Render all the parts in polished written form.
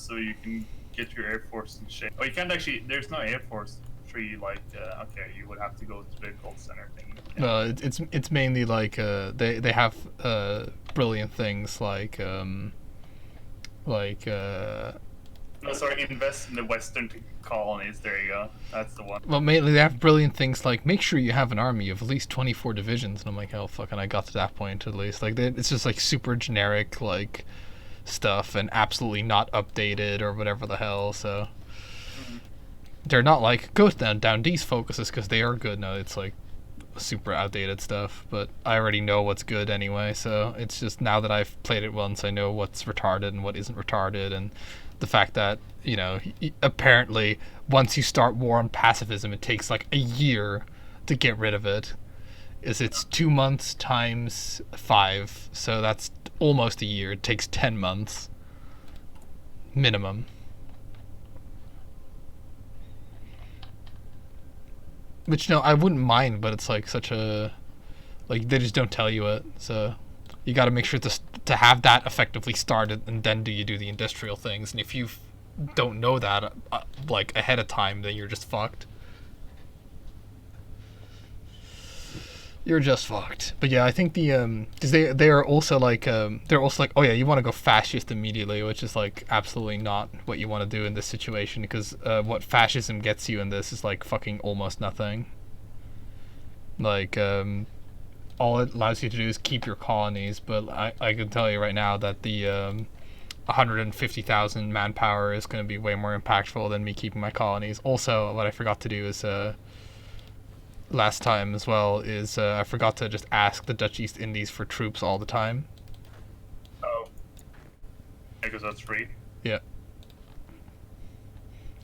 so you can get your Air Force in shape. Oh, you can't actually. There's no Air Force tree. Like, okay, you would have to go to the Gold Center thing. Yeah. Well, it's mainly like they have brilliant things like No, sorry. Invest in the Western colonies. There you go. That's the one. well, mainly they have brilliant things like make sure you have an army of at least 24 divisions, and I'm like, oh fucking, I got to that point at least. Like it's just like super generic like stuff and absolutely not updated or whatever the hell. So they're not like go down these focuses because they are good. No, it's like super outdated stuff. But I already know what's good anyway. So it's just now that I've played it once, I know what's retarded and what isn't retarded, and the fact that apparently once you start war on pacifism, it takes like a year to get rid of it. It's 2 months times 5, so that's almost a year. It takes 10 months minimum. Which no, I wouldn't mind, but it's like such a like they just don't tell you it, so you got to make sure to have that effectively started, and then do the industrial things. And if you don't know that like ahead of time, then you're just fucked. You're just fucked. But yeah, I think the because they are also like they're also like, oh yeah, you want to go fascist immediately, which is like absolutely not what you want to do in this situation, because what fascism gets you in this is like fucking almost nothing. Like all it allows you to do is keep your colonies, but I can tell you right now that the 150,000 manpower is going to be way more impactful than me keeping my colonies. Also, what I forgot to do is last time as well is I forgot to just ask the Dutch East Indies for troops all the time. Oh, because that's free. Yeah.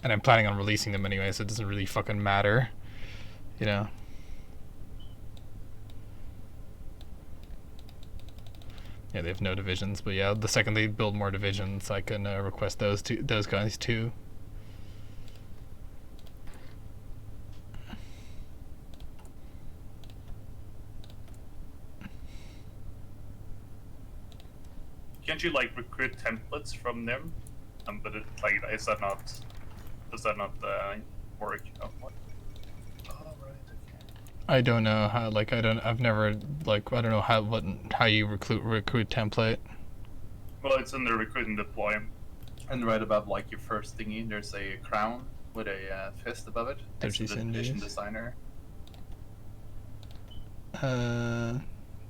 And I'm planning on releasing them anyway, so it doesn't really fucking matter, you know. Yeah, they have no divisions, but yeah, the second they build more divisions, I can request those guys too. Can't you like recruit templates from them? But it, like, is that not? Does that not work? Oh, what? Oh, right. Okay. I don't know how. Like, I've never like. I don't know how you recruit template. Well, it's in the recruit and deploy. And right above like your first thingy, there's a crown with a fist above it. It's the division designer.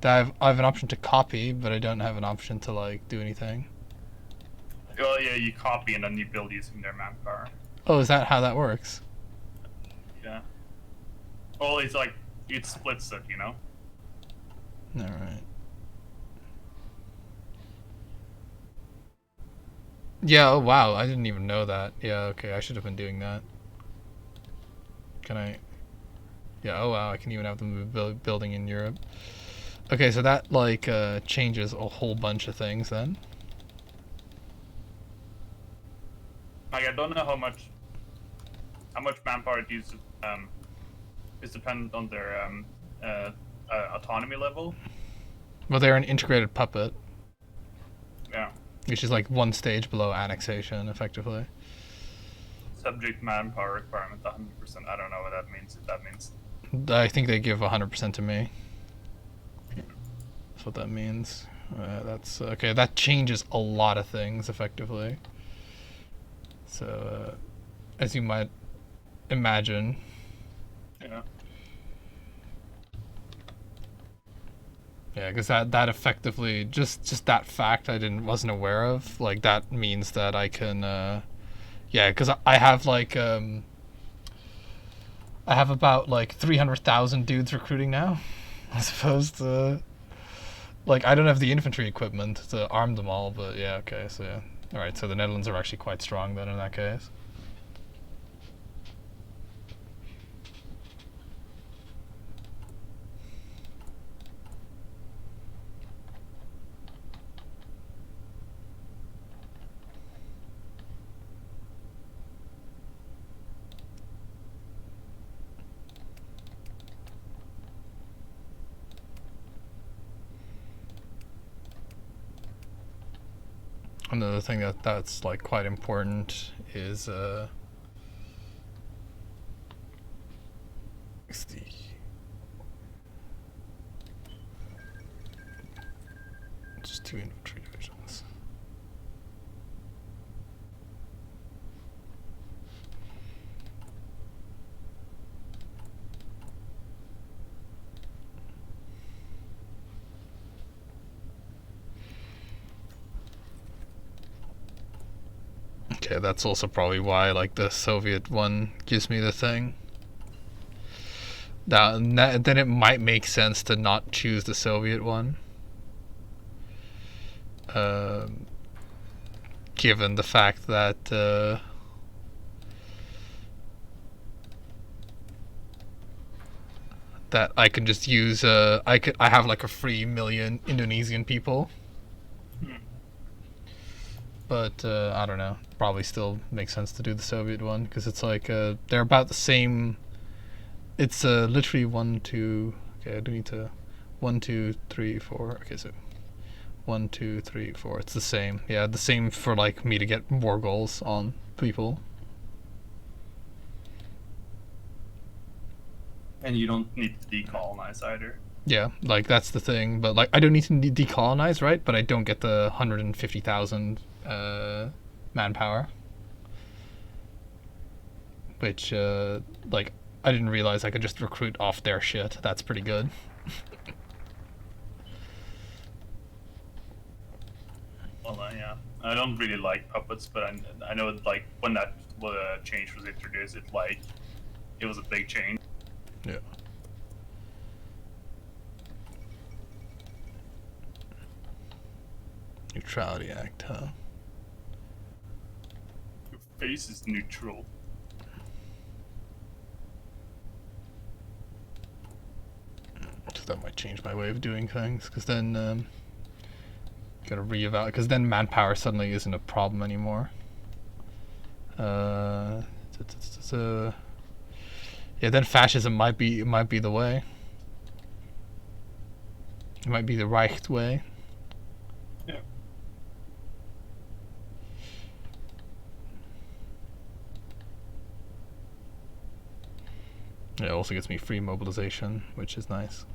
I have an option to copy, but I don't have an option to like do anything. Well, yeah, you copy and then you build using their manpower. Oh, is that how that works? Yeah. Well, it's like it splits it, you know. All right. Yeah. Oh wow, I didn't even know that. Yeah. Okay, I should have been doing that. Can I? Yeah. Oh wow, I can even have them building in Europe. Okay, so that like changes a whole bunch of things then. Like, I don't know how much manpower it uses is dependent on their autonomy level. Well, they're an integrated puppet. Yeah. Which is like one stage below annexation, effectively. Subject manpower requirement 100%. I don't know what that means. If that means. I think they give 100% to me. That's what that means. That's okay. That changes a lot of things, effectively. So, as you might imagine. Yeah. Yeah, because that effectively just that fact wasn't aware of. Like that means that I can, yeah, because I have like I have about like 300,000 dudes recruiting now, as opposed to like I don't have the infantry equipment to arm them all. But yeah, okay, so yeah, all right. So the Netherlands are actually quite strong then in that case. Another thing that's like quite important is the just 2 infantry divisions. Okay, that's also probably why like the Soviet one gives me the thing. Then it might make sense to not choose the Soviet one. Given the fact that that I can just use I have like a free million Indonesian people. But I don't know. Probably still makes sense to do the Soviet one because it's like they're about the same. It's literally 1, 2. Okay, I do need to 1, 2, 3, 4. Okay, so 1, 2, 3, 4. It's the same. Yeah, the same for like me to get more goals on people. And you don't need to decolonize either. Yeah, like that's the thing. But like I don't need to decolonize, right? But I don't get the 150,000 manpower, which like I didn't realize I could just recruit off their shit. That's pretty good. Well, yeah, I don't really like puppets, but I know like when that change was introduced, it was a big change. Yeah. Neutrality Act, huh? Your face is neutral. So that might change my way of doing things, because then gotta reevaluate. Because then manpower suddenly isn't a problem anymore. Yeah, then fascism might be the way. It might be the right way. Yeah. It also gets me free mobilization, which is nice.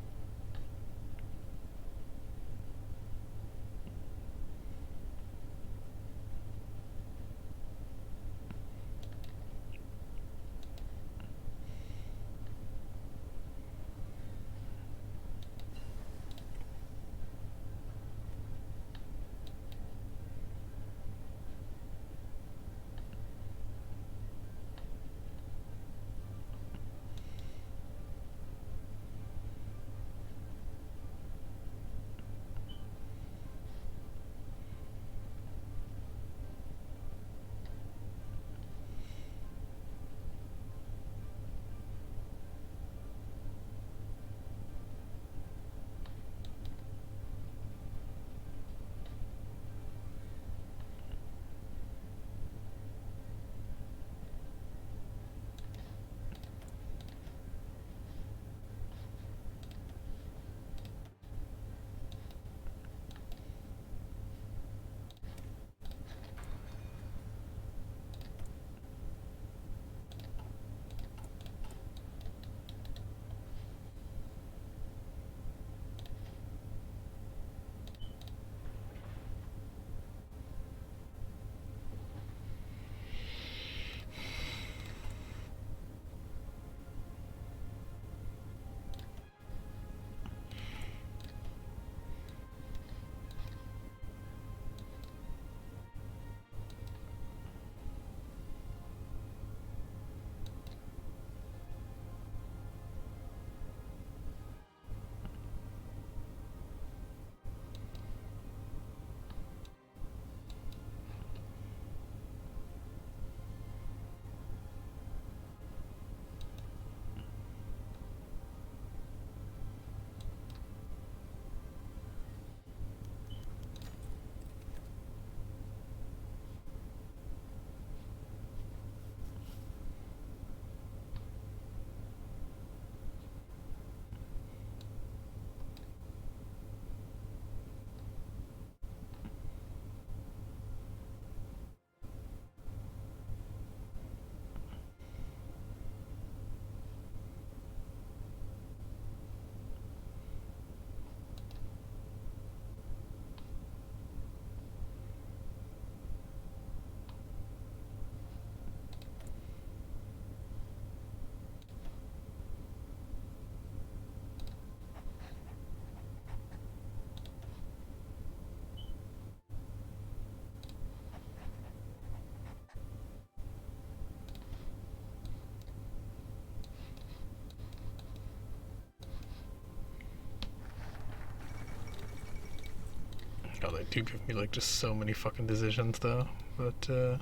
do give me like just so many fucking decisions though. But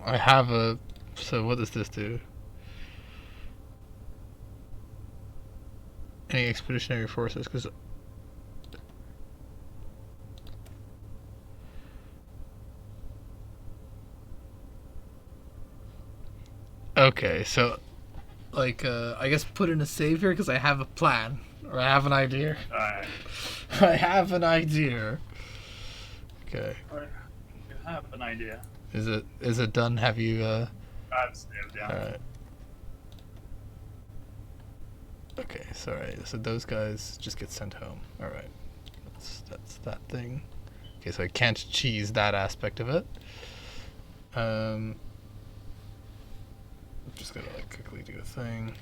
I have a. So what does this do? Any expeditionary forces? Because okay, so like I guess put in a save here because I have a plan or I have an idea. Alright. I have an idea. Okay. Alright. You have an idea. Is it done? Have you I've saved, yeah. Alright. Okay, sorry. So those guys just get sent home. Alright. That's that thing. Okay, so I can't cheese that aspect of it. I'm just gonna like quickly do a thing.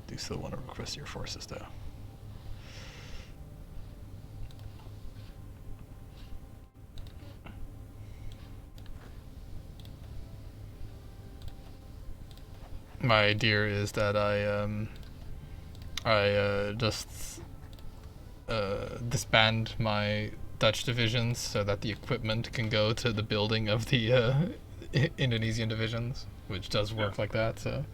Do still want to request your forces though. My idea is that I just disband my Dutch divisions so that the equipment can go to the building of the Indonesian divisions, which does work like that. So.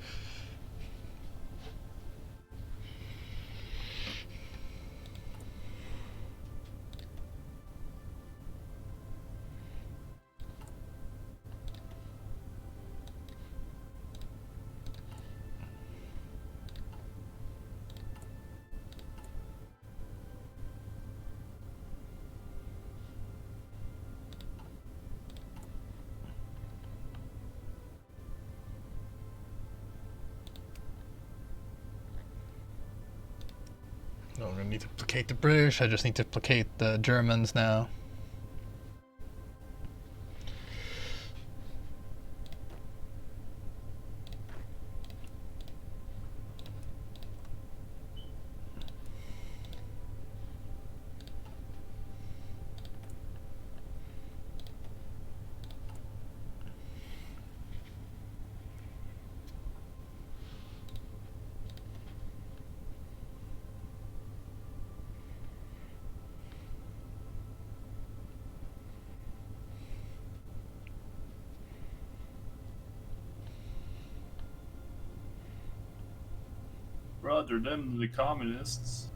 I don't really need to placate the British, I just need to placate the Germans now. Rather than the communists.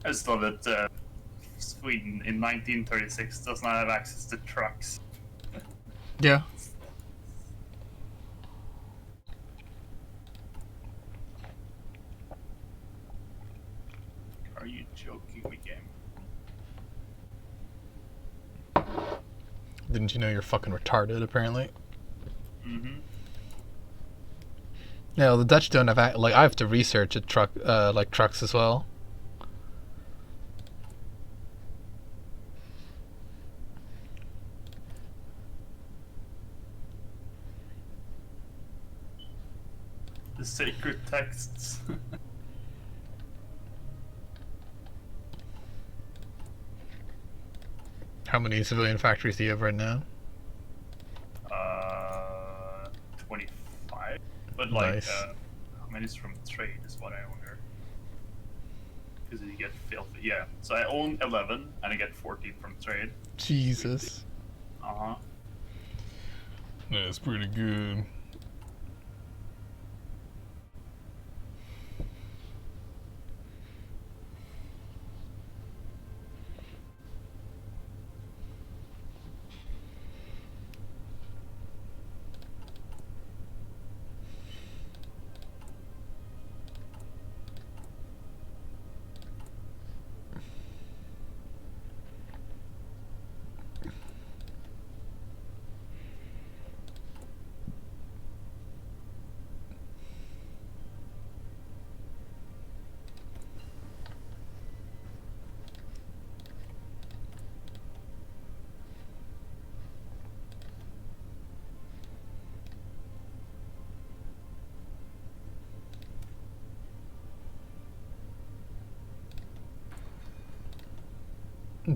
I just thought that Sweden in 1936 does not have access to trucks. Yeah. Are you joking me, game? Didn't you know you're fucking retarded, apparently? Mm-hmm. Yeah, well, the Dutch don't have like I have to research a truck, like trucks as well. The sacred texts. How many civilian factories do you have right now? 25. But like, Nice. how many is from trade is what I wonder. Because you get filthy. Yeah. So I own 11 and I get 14 from trade. Jesus. Uh-huh. That's pretty good.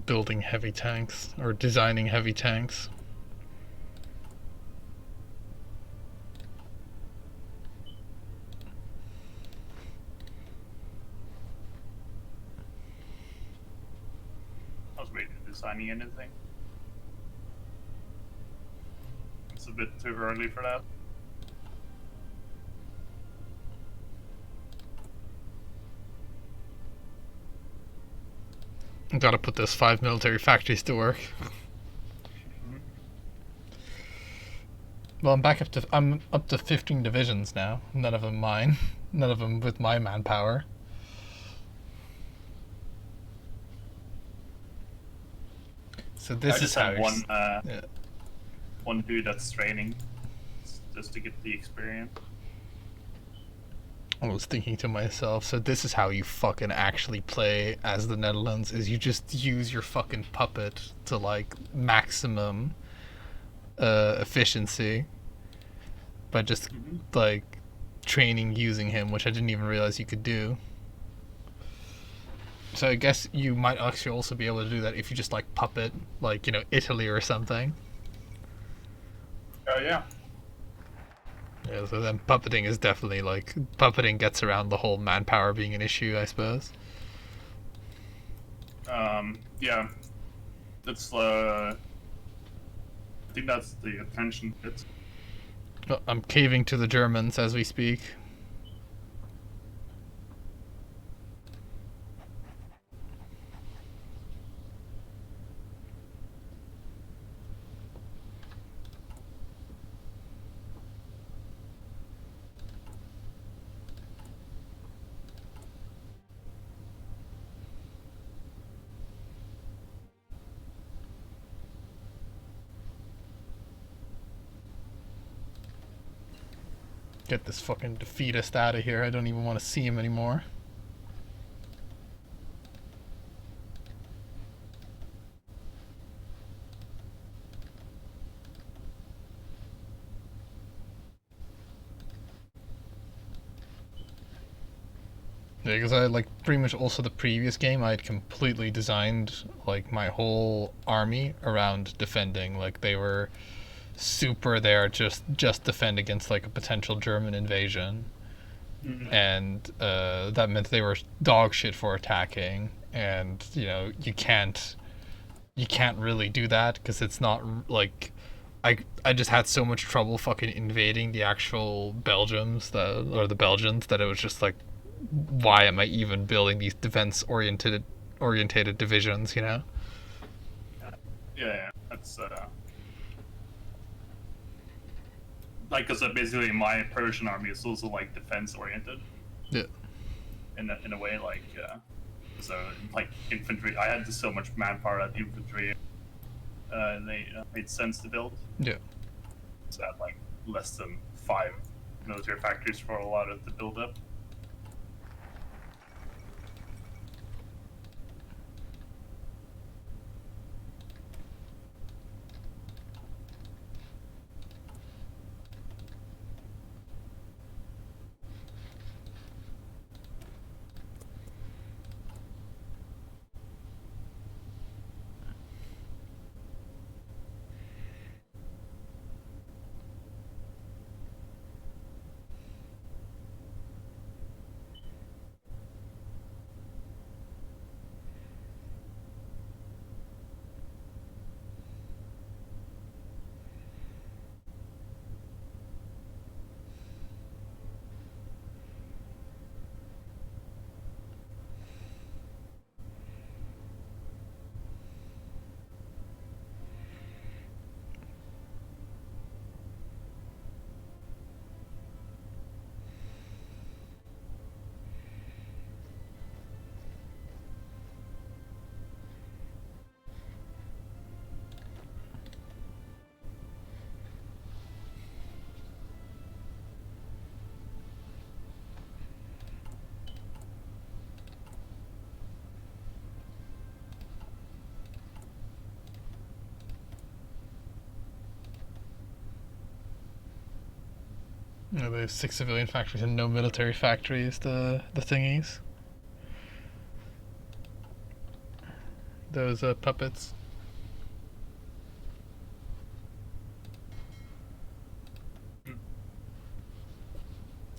Building heavy tanks or designing heavy tanks. I was waiting designing anything. It's a bit too early for that. Gotta put those 5 military factories to work. Well, I'm up to 15 divisions now. None of them mine. None of them with my manpower. So this I is just how have yeah. one dude that's training, just to get the experience. I was thinking to myself, so this is how you fucking actually play as the Netherlands, is you just use your fucking puppet to like maximum efficiency by just like training using him, which I didn't even realize you could do. So I guess you might actually also be able to do that if you just like puppet, like, you know, Italy or something. Oh yeah. Yeah, so then puppeting is definitely like puppeting gets around the whole manpower being an issue, I suppose. Yeah. That's I think that's the attention bit. Well, I'm caving to the Germans as we speak. Get this fucking defeatist out of here. I don't even want to see him anymore. Yeah, because I like pretty much also the previous game I had completely designed like my whole army around defending. Like they were super there just defend against like a potential German invasion. And that meant they were dog shit for attacking, and you know you can't really do that because it's not like I just had so much trouble fucking invading the actual Belgians that or the Belgians that it was just like, why am I even building these defense oriented orientated divisions, you know. Yeah, that's like, because basically my Persian army is also like defense oriented. Yeah. In a way, like so like infantry. I had so much manpower at infantry. They made sense to build. Yeah. So I had like less than 5 military factories for a lot of the build up. You know, there's 6 civilian factories and no military factories. The thingies. Those puppets.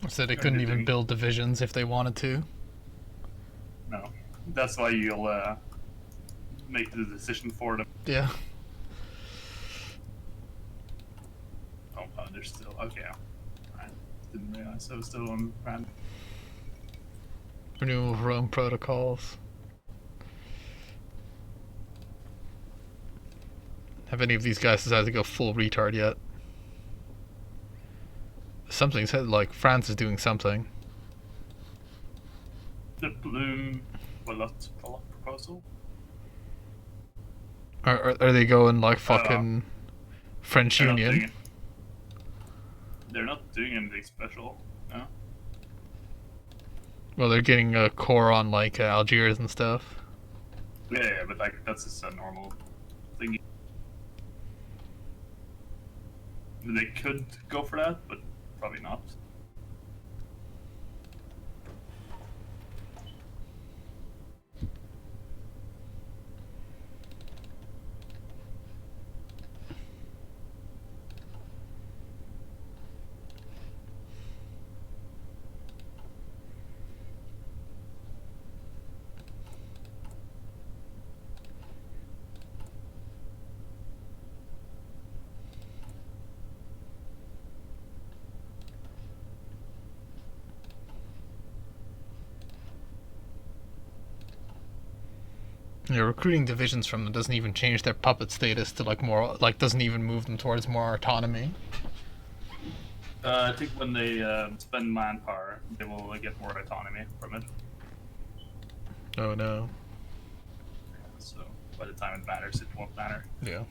So they couldn't even build divisions if they wanted to. No, that's why you'll make the decision for them. Yeah. Oh, they're still okay. I didn't realize I was still on random. Renewal of Rome protocols. Have any of these guys decided to go full retard yet? Something said like France is doing something. The Bloom Wallet proposal? Are they going like fucking French Union? They're not doing anything special. No. Well, they're getting a core on like Algiers and stuff. Yeah, but like that's just a normal thing. They could go for that, but probably not. Yeah, recruiting divisions from them doesn't even change their puppet status to like more, like doesn't even move them towards more autonomy. I think when they spend manpower, they will get more autonomy from it. Oh no. So by the time it matters, it won't matter. Yeah.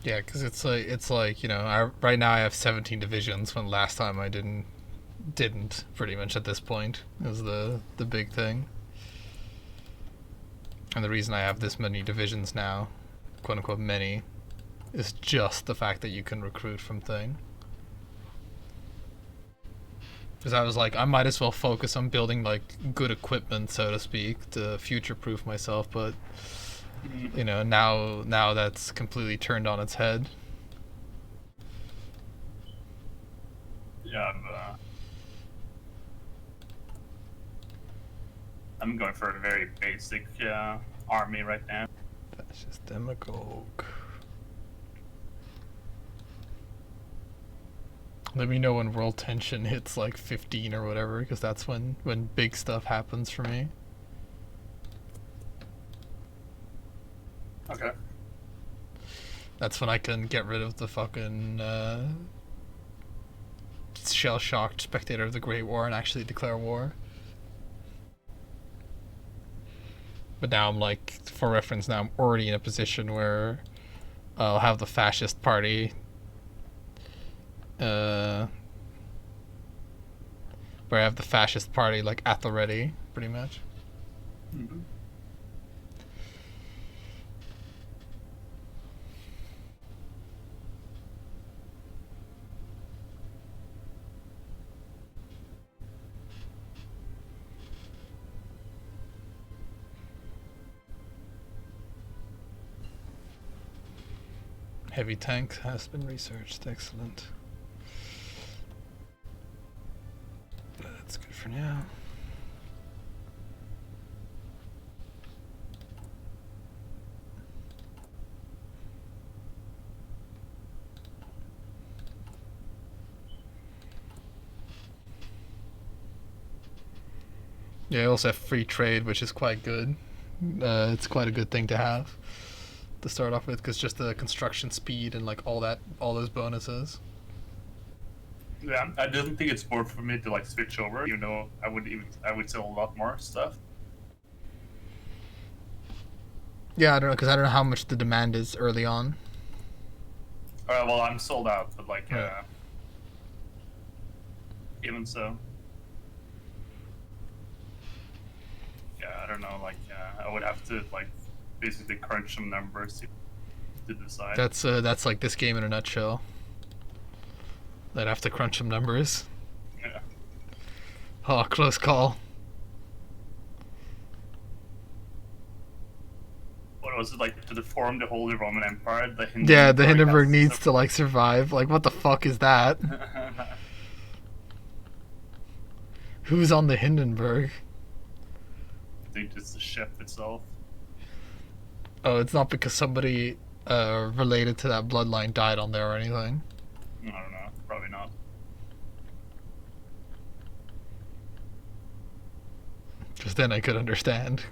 Yeah, because it's like you know, right now I have 17 divisions. When last time I didn't pretty much at this point is the big thing. And the reason I have this many divisions now, quote unquote many, is just the fact that you can recruit from thing. Because I was like, I might as well focus on building like good equipment, so to speak, to future-proof myself. But you know, now that's completely turned on its head. Yeah, I'm going for a very basic army right now. That's just demagogue. Let me know when world tension hits like 15 or whatever, because that's when big stuff happens for me. Okay. That's when I can get rid of the fucking shell-shocked spectator of the Great War and actually declare war. But now I'm like, for reference, now I'm already in a position where I'll have the fascist party where I have the fascist party like at the ready, pretty much. Mm-hmm. Heavy tank has been researched. Excellent. That's good for now. Yeah, I also have free trade, which is quite good. It's quite a good thing to have to start off with, because just the construction speed and like all those bonuses. Yeah, I didn't think it's worth for me to like switch over, even though I would sell a lot more stuff. Yeah, I don't know, because I don't know how much the demand is early on. Well, I'm sold out, but like, Right. even so, yeah, I don't know. Like, I would have to like basically crunch some numbers to decide. That's like this game in a nutshell. I'd have to crunch some numbers. Yeah. Oh, close call. What was it like to deform the Holy Roman Empire? The Hindenburg Yeah, the Hindenburg has needs to like survive. Like, what the fuck is that? Who's on the Hindenburg? I think it's the ship itself. Oh, it's not because somebody related to that bloodline died on there or anything. I don't know. Probably not. Just then I could understand.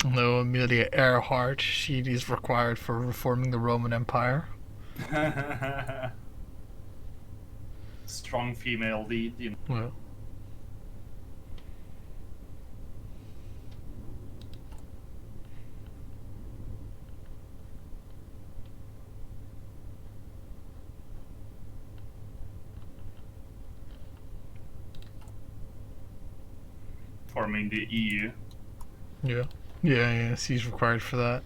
No, Amelia Earhart. She is required for reforming the Roman Empire. Strong female lead, you know. Well, Forming the EU. yeah. Yeah, she's required for that.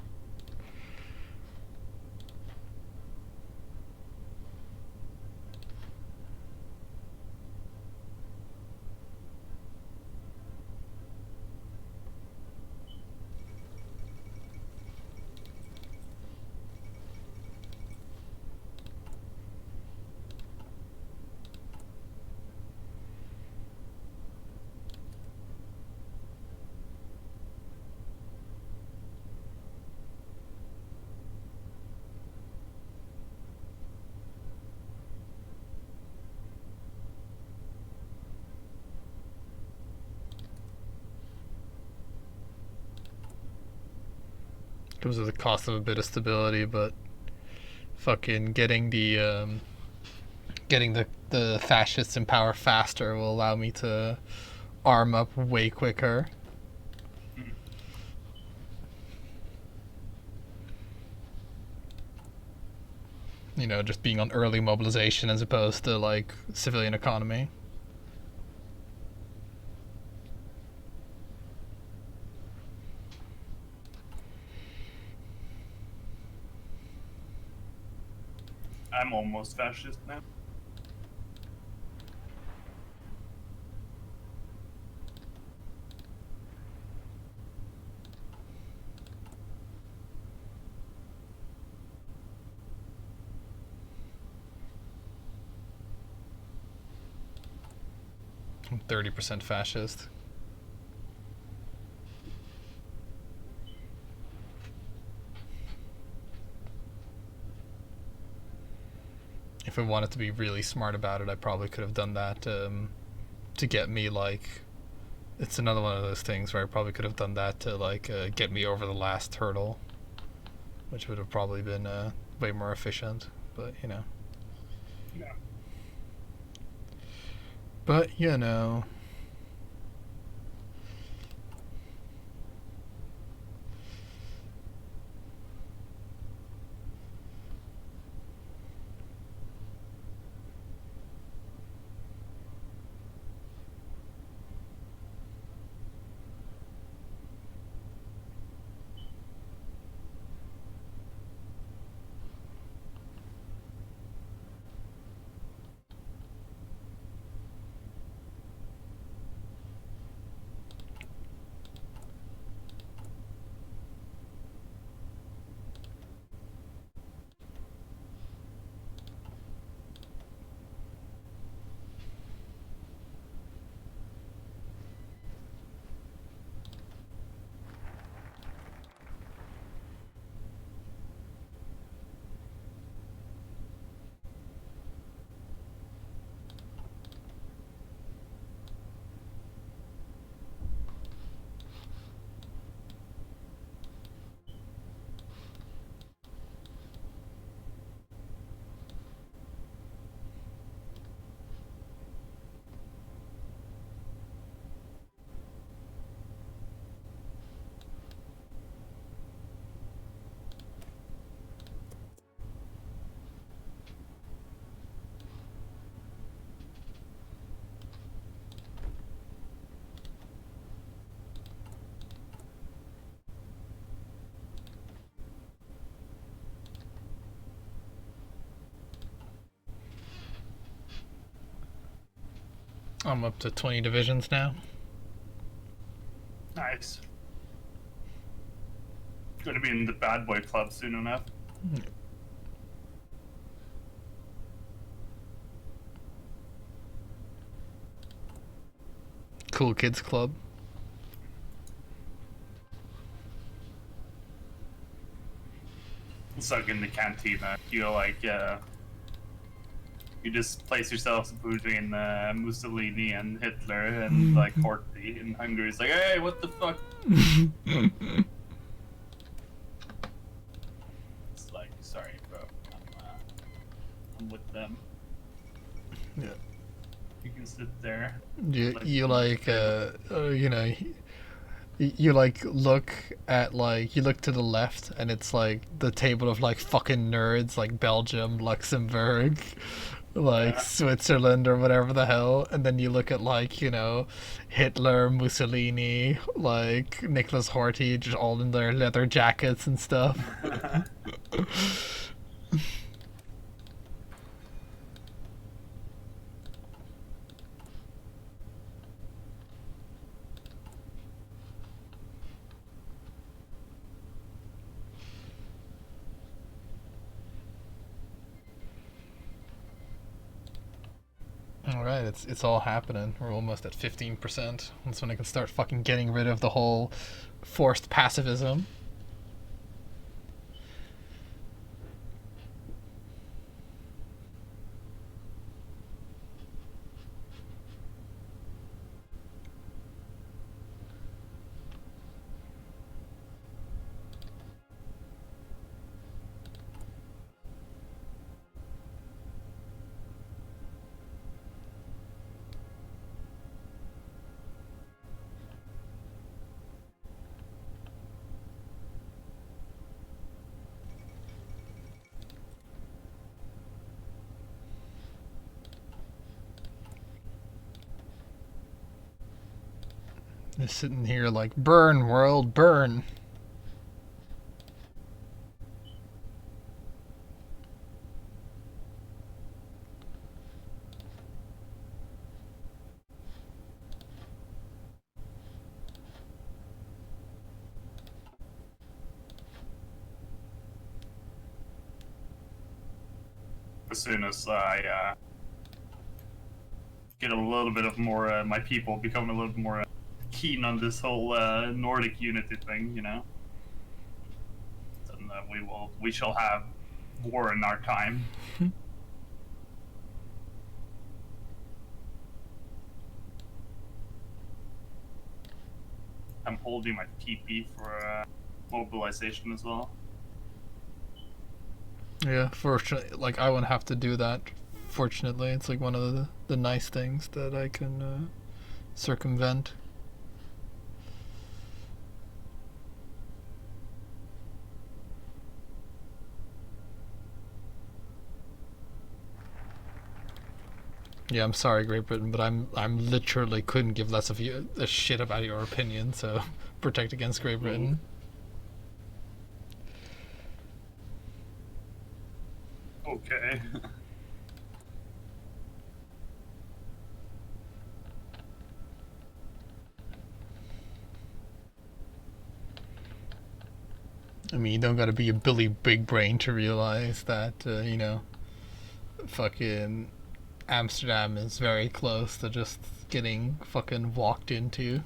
Comes with the cost of a bit of stability, but fucking getting the fascists in power faster will allow me to arm up way quicker. You know, just being on early mobilization as opposed to like civilian economy. I'm almost fascist now. I'm 30% fascist. If I wanted to be really smart about it, I probably could have done that to get me like. It's another one of those things where I probably could have done that to like get me over the last hurdle, which would have probably been way more efficient. But you know. Yeah. But you know. I'm up to 20 divisions now. Nice. Gonna be in the bad boy club soon enough. Cool Kids Club. It's like in the cantina. You like you just place yourself between Mussolini and Hitler and like Horthy in Hungary. It's like, hey, what the fuck? with them. Yeah. You can sit there. You like you know you like look at like you look to the left and it's like the table of like fucking nerds like Belgium, Luxembourg, like Yeah. Switzerland or whatever the hell, and then you look at like Hitler, Mussolini, like Nicholas Horty, just all in their leather jackets and stuff. All right, it's all happening. We're almost at 15%. That's when I can start fucking getting rid of the whole forced pacifism. Just sitting here like, burn, world, burn. As soon as I get a little bit of more, my people become a little bit more keen on this whole Nordic unity thing, you know, then we shall have war in our time. I'm holding my TP for mobilization as well. Yeah, fortunately, like I won't have to do that. Fortunately, it's like one of the nice things that I can circumvent. Yeah, I'm sorry, Great Britain, but I'm literally couldn't give less of you a shit about your opinion. So protect against Great Britain. Okay. I mean, you don't gotta be a Billy Big Brain to realize that fucking Amsterdam is very close to just getting fucking walked into.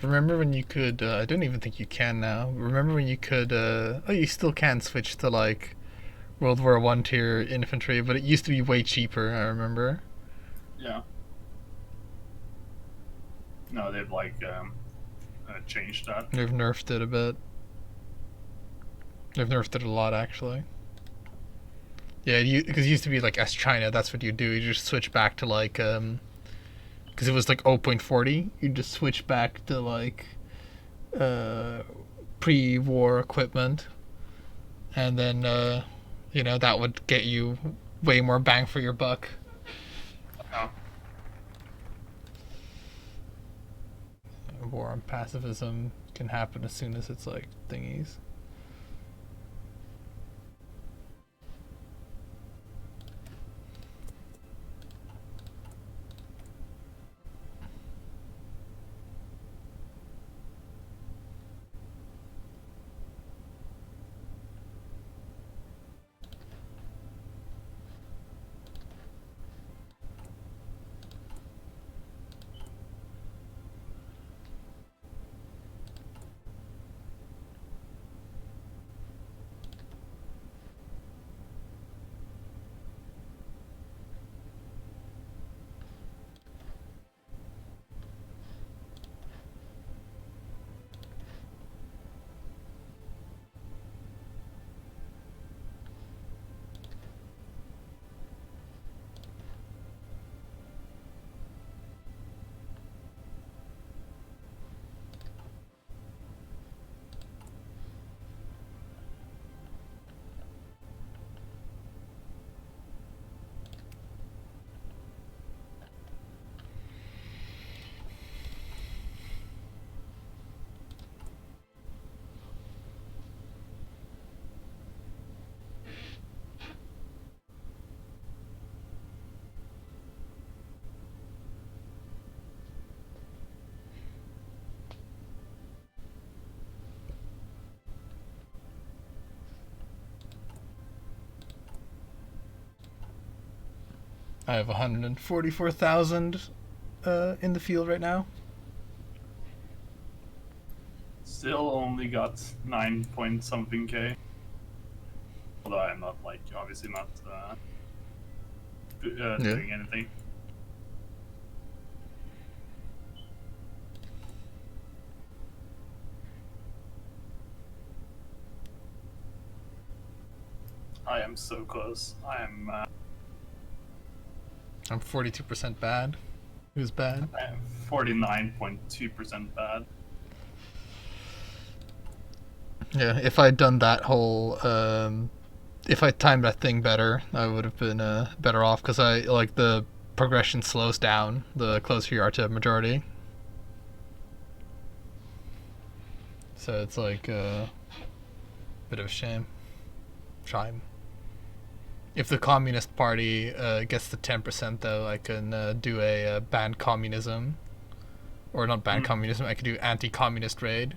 Remember when you could? I don't even think you can now. Remember when you could? Oh, you still can switch to like World War One tier infantry, but it used to be way cheaper. I remember. Yeah. No, they've like changed that. They've nerfed it a bit. They've nerfed it a lot, actually. Yeah, because it used to be like S China. That's what you do. You just switch back to like because it was like 0.40. You just switch back to like pre-war equipment, and then that would get you way more bang for your buck. Oh. war on pacifism can happen as soon as it's like thingies. I have 144,000 in the field right now. Still only got 9 point something K. Although I'm not, like, obviously not doing anything. I am so close. I'm 42% bad. Who's bad? I am 49.2% bad. Yeah, if I'd done that whole, if I timed that thing better, I would have been better off, because I like the progression slows down the closer you are to majority. So it's like a bit of a shame. If the Communist Party gets to 10%, though, I can do a ban communism. Or not ban communism, I could do anti-communist raid.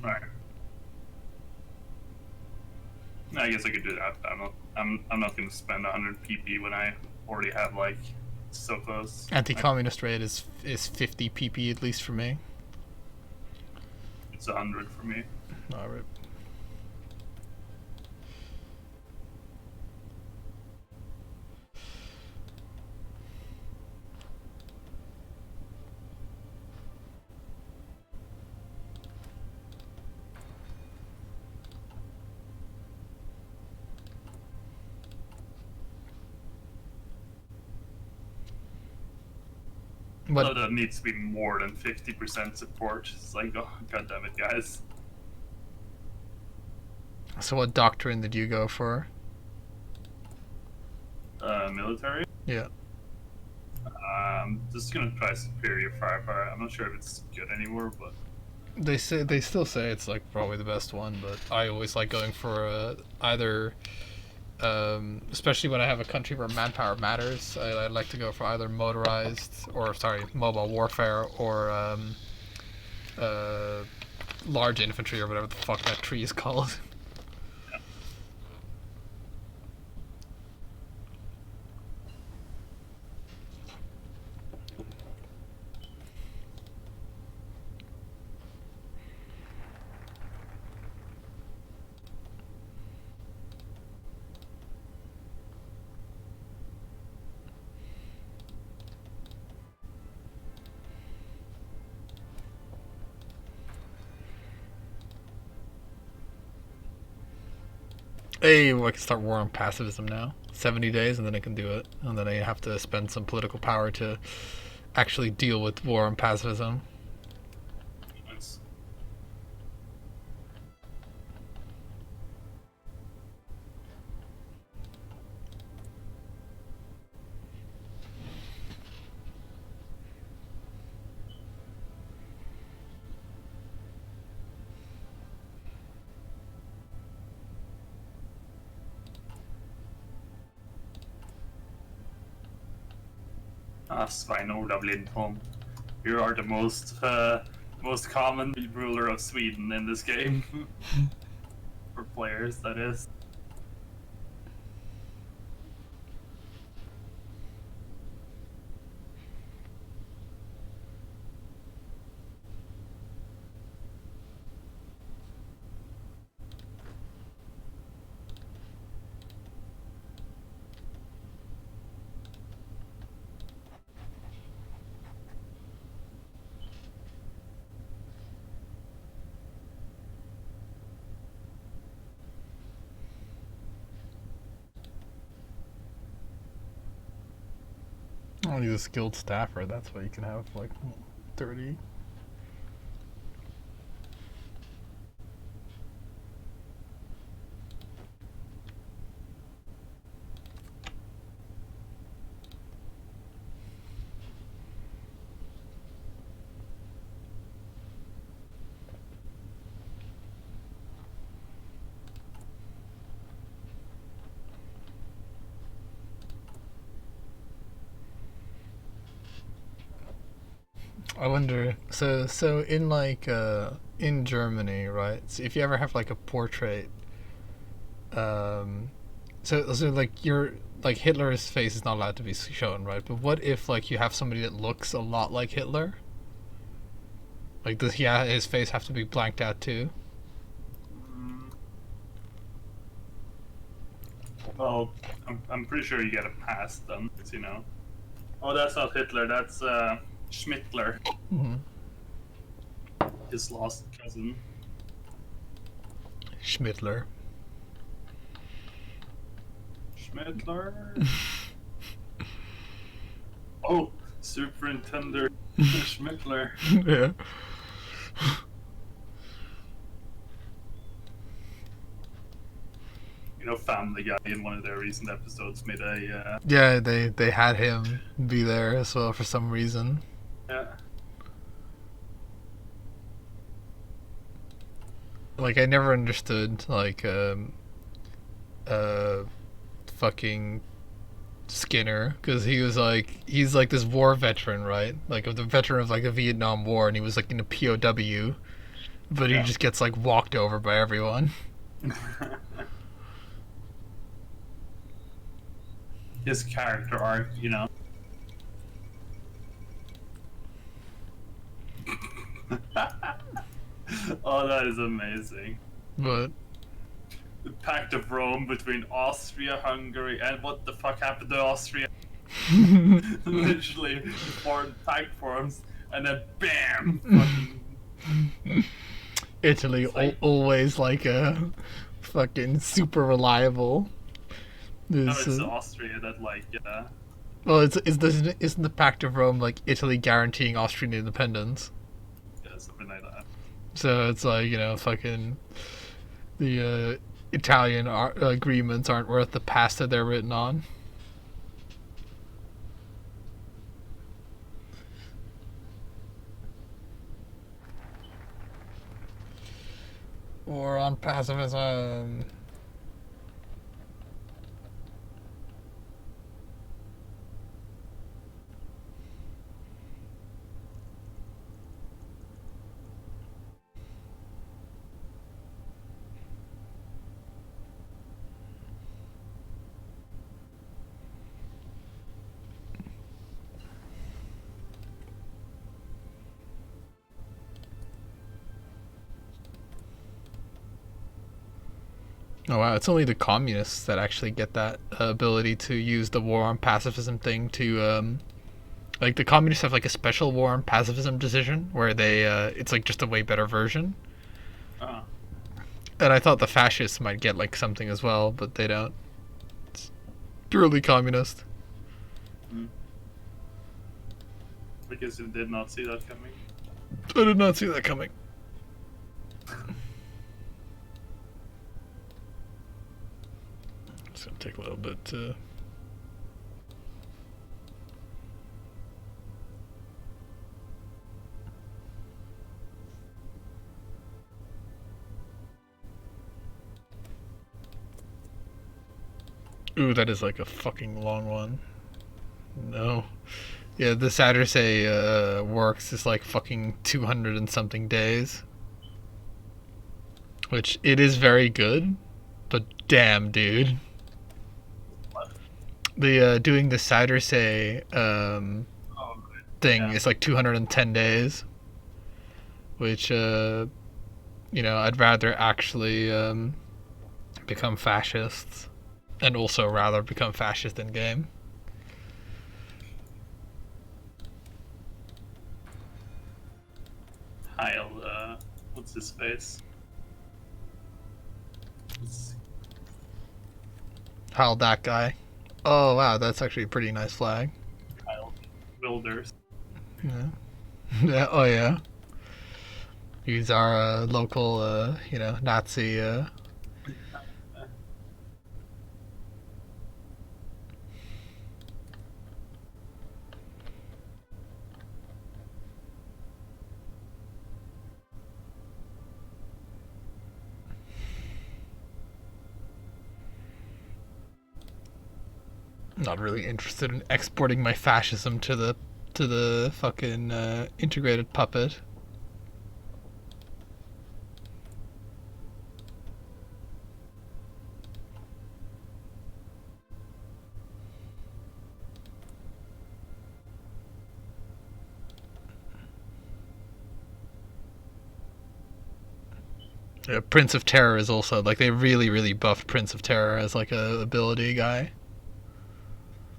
Right. I guess I could do that. I'm not going to spend 100 PP when I already have, like, so close. Anti-communist raid is 50 PP at least for me. It's 100 for me. Alright. So that needs to be more than 50% support. It's like, oh, god damn it, guys. So what doctrine did you go for? Military? Yeah. Just gonna try superior firepower. I'm not sure if it's good anymore, but They still say it's like probably the best one, but I always like going for either, especially when I have a country where manpower matters. I like to go for either mobile warfare, or large infantry, or whatever the fuck that tree is called. Hey, well, I can start war on pacifism now. 70 days, and then I can do it. And then I have to spend some political power to actually deal with war on pacifism. it's Svein Olav Lindholm. You are the most common ruler of Sweden in this game. For players, that is. Oh, he's a skilled staffer. That's why you can have like 30. I wonder. So in like in Germany, right? So if you ever have like a portrait, um, so like your like Hitler's face is not allowed to be shown, right? But what if like you have somebody that looks a lot like Hitler? Like does his face have to be blanked out too? Well, I'm pretty sure you get a pass then, you know. Oh, that's not Hitler. That's Schmittler. Mm-hmm. His lost cousin. Schmittler. Schmittler. Oh, Superintendent Schmittler. Yeah. You know, Family Guy in one of their recent episodes made a. Yeah, they had him be there as well for some reason. Yeah. Like I never understood like fucking Skinner because he's like this war veteran, right? Like the veteran of like the Vietnam War, and he was like in a POW, but he just gets like walked over by everyone. His character arc, you know. Oh, that is amazing. But The Pact of Rome between Austria, Hungary, and what the fuck happened to Austria? Literally, formed pact forms, and then BAM! Fucking... Italy like... always like a fucking super reliable. No, it's Austria that like well, isn't the Pact of Rome like Italy guaranteeing Austrian independence? Yeah, something like that. So it's like, you know, fucking the Italian agreements aren't worth the pasta they're written on. War on pacifism. Oh wow, it's only the communists that actually get that ability to use the war on pacifism thing to like the communists have like a special war on pacifism decision where they it's like just a way better version. And I thought the fascists might get like something as well, but they don't. It's purely communist. I guess you did not see that coming. I did not see that coming. It's gonna take a little bit to. Ooh, that is like a fucking long one. No. Yeah, the Saturday works is like fucking 200 and something days, which it is very good, but damn, dude, What? the doing the Saturday Oh, thing yeah. is like 210 days, which I'd rather actually become fascists, and also rather become fascist in game. Heil, what's his face? It's How that guy? Oh wow, that's actually a pretty nice flag. Heil Wilders. Yeah. Yeah. Oh yeah. He's our local, Nazi. Not really interested in exporting my fascism to the fucking integrated puppet. Yeah, Prince of Terror is also like they really really buffed Prince of Terror as like a ability guy.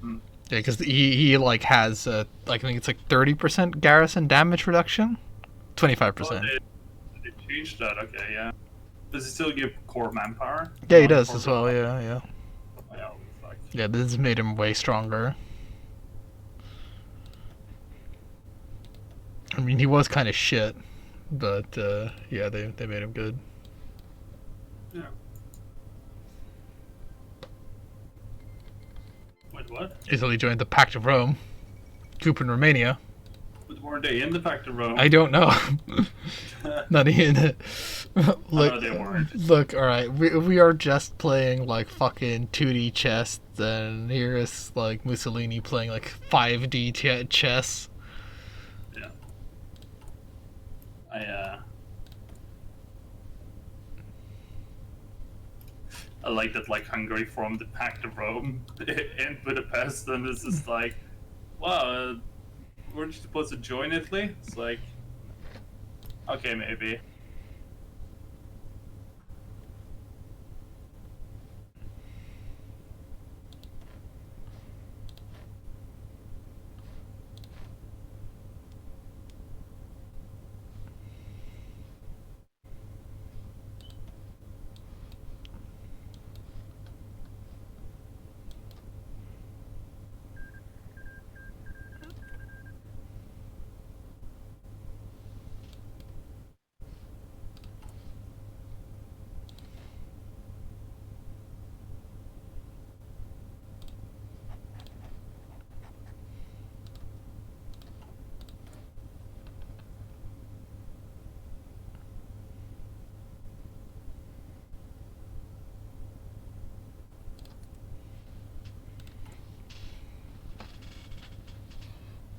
Hmm. Yeah, because he like has like I think it's like 30% garrison damage reduction, Oh, 25%. they changed that. Okay, yeah. Does it still give core manpower? Yeah, he does Non-core as well. manpower? Yeah, yeah, Oh, yeah, holy fuck. yeah. This has made him way stronger. I mean, he was kind of shit, but yeah, they made him good. Yeah. Wait, what? Italy joined the Pact of Rome. Coop in Romania. But weren't they in the Pact of Rome? I don't know. Not even. Look, no, they weren't. look. All right, we are just playing like fucking 2D chess, and here is like Mussolini playing like 5D chess. Yeah. I like that, like, Hungary formed the Pact of Rome in Budapest, and this is like, wow, weren't you supposed to join Italy? It's like, okay, maybe.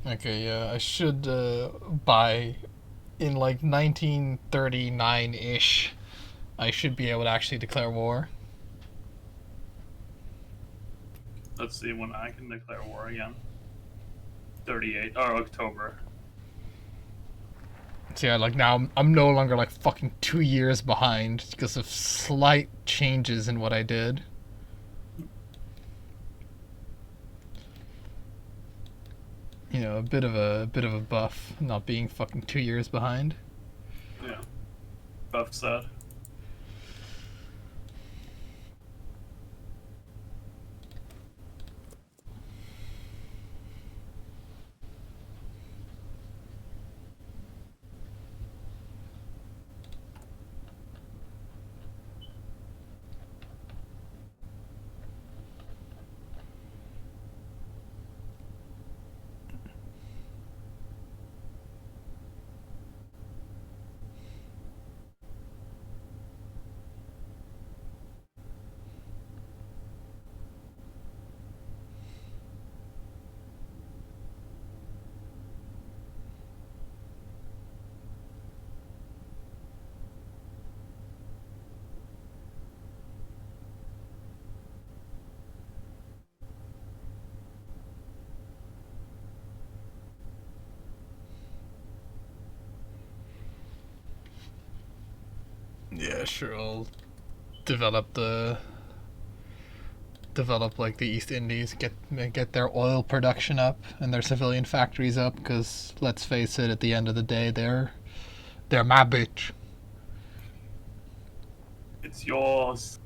Okay, yeah, I should buy in like 1939 ish. I should be able to actually declare war. Let's see when I can declare war again. 38, or October. So yeah, like now I'm no longer like fucking 2 years behind because of slight changes in what I did. A bit of a buff, not being fucking 2 years behind. Yeah. Buff said. sure. I'll develop like the East Indies, get their oil production up and their civilian factories up. Because let's face it, at the end of the day, they're my bitch. It's yours.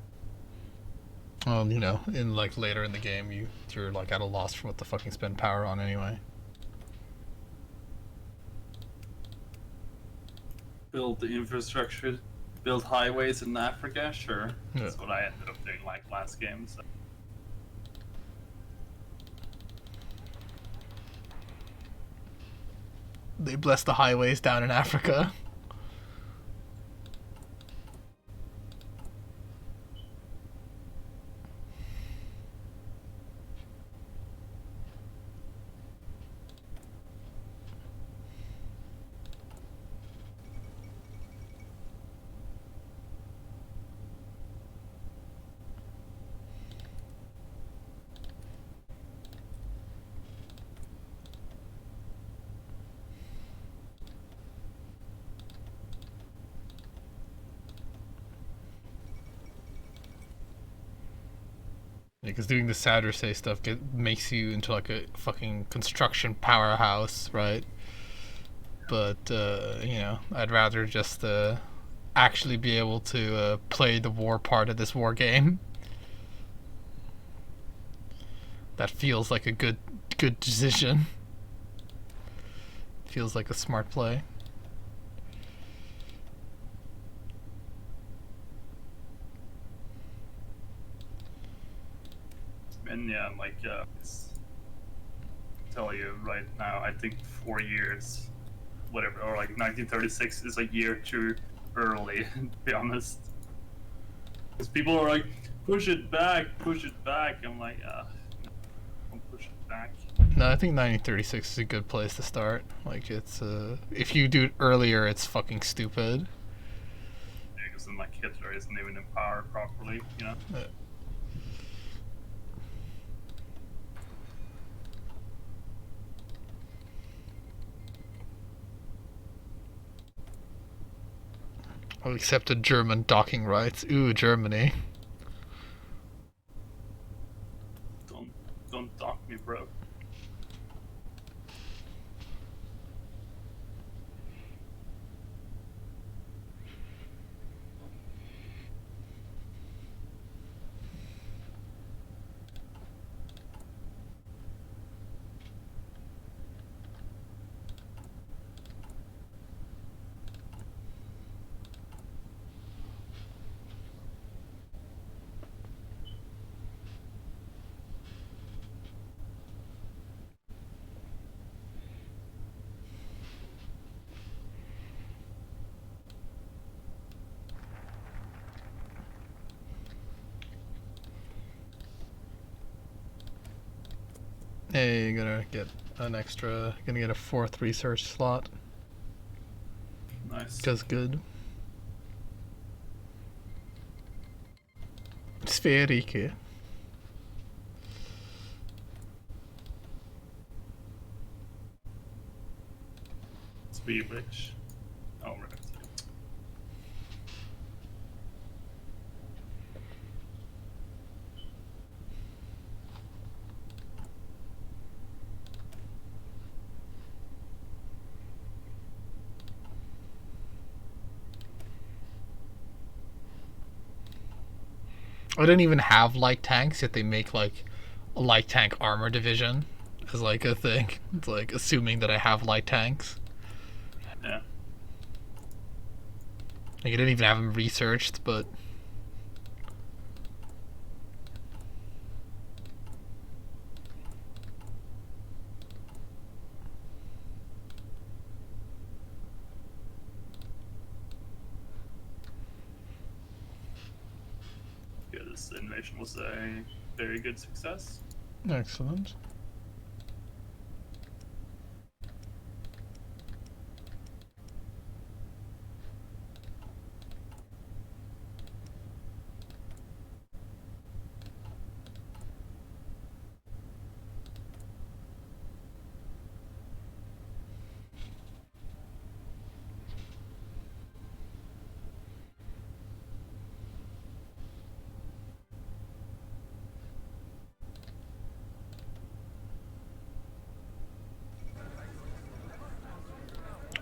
Well, in like later in the game, you're like at a loss for what to fucking spend power on anyway. Build the infrastructure, build highways in Africa. Sure, Yeah. that's what I ended up doing like last game. So. They bless the highways down in Africa. Because doing the Saddursay stuff makes you into like a fucking construction powerhouse, right? But I'd rather just actually be able to play the war part of this war game. That feels like a good decision. Feels like a smart play. And yeah, like tell you right now, I think 4 years, whatever, or like 1936 is a year too early. To be honest, because people are like, push it back. I'm like, don't push it back. No, I think 1936 is a good place to start. Like, it's if you do it earlier, it's fucking stupid. Yeah, because then like Hitler isn't even in power properly, you know. I'll accept a German docking rights. Ooh, Germany. Don't dock me, bro. Hey, gonna get a fourth research slot. Nice. Because good. Sverige. Swedish. Oh, right. I don't even have light tanks, yet they make like a light tank armor division as like a thing. It's like assuming that I have light tanks. Yeah. Like, I didn't even have them researched, but Yeah, this invasion was a very good success. excellent.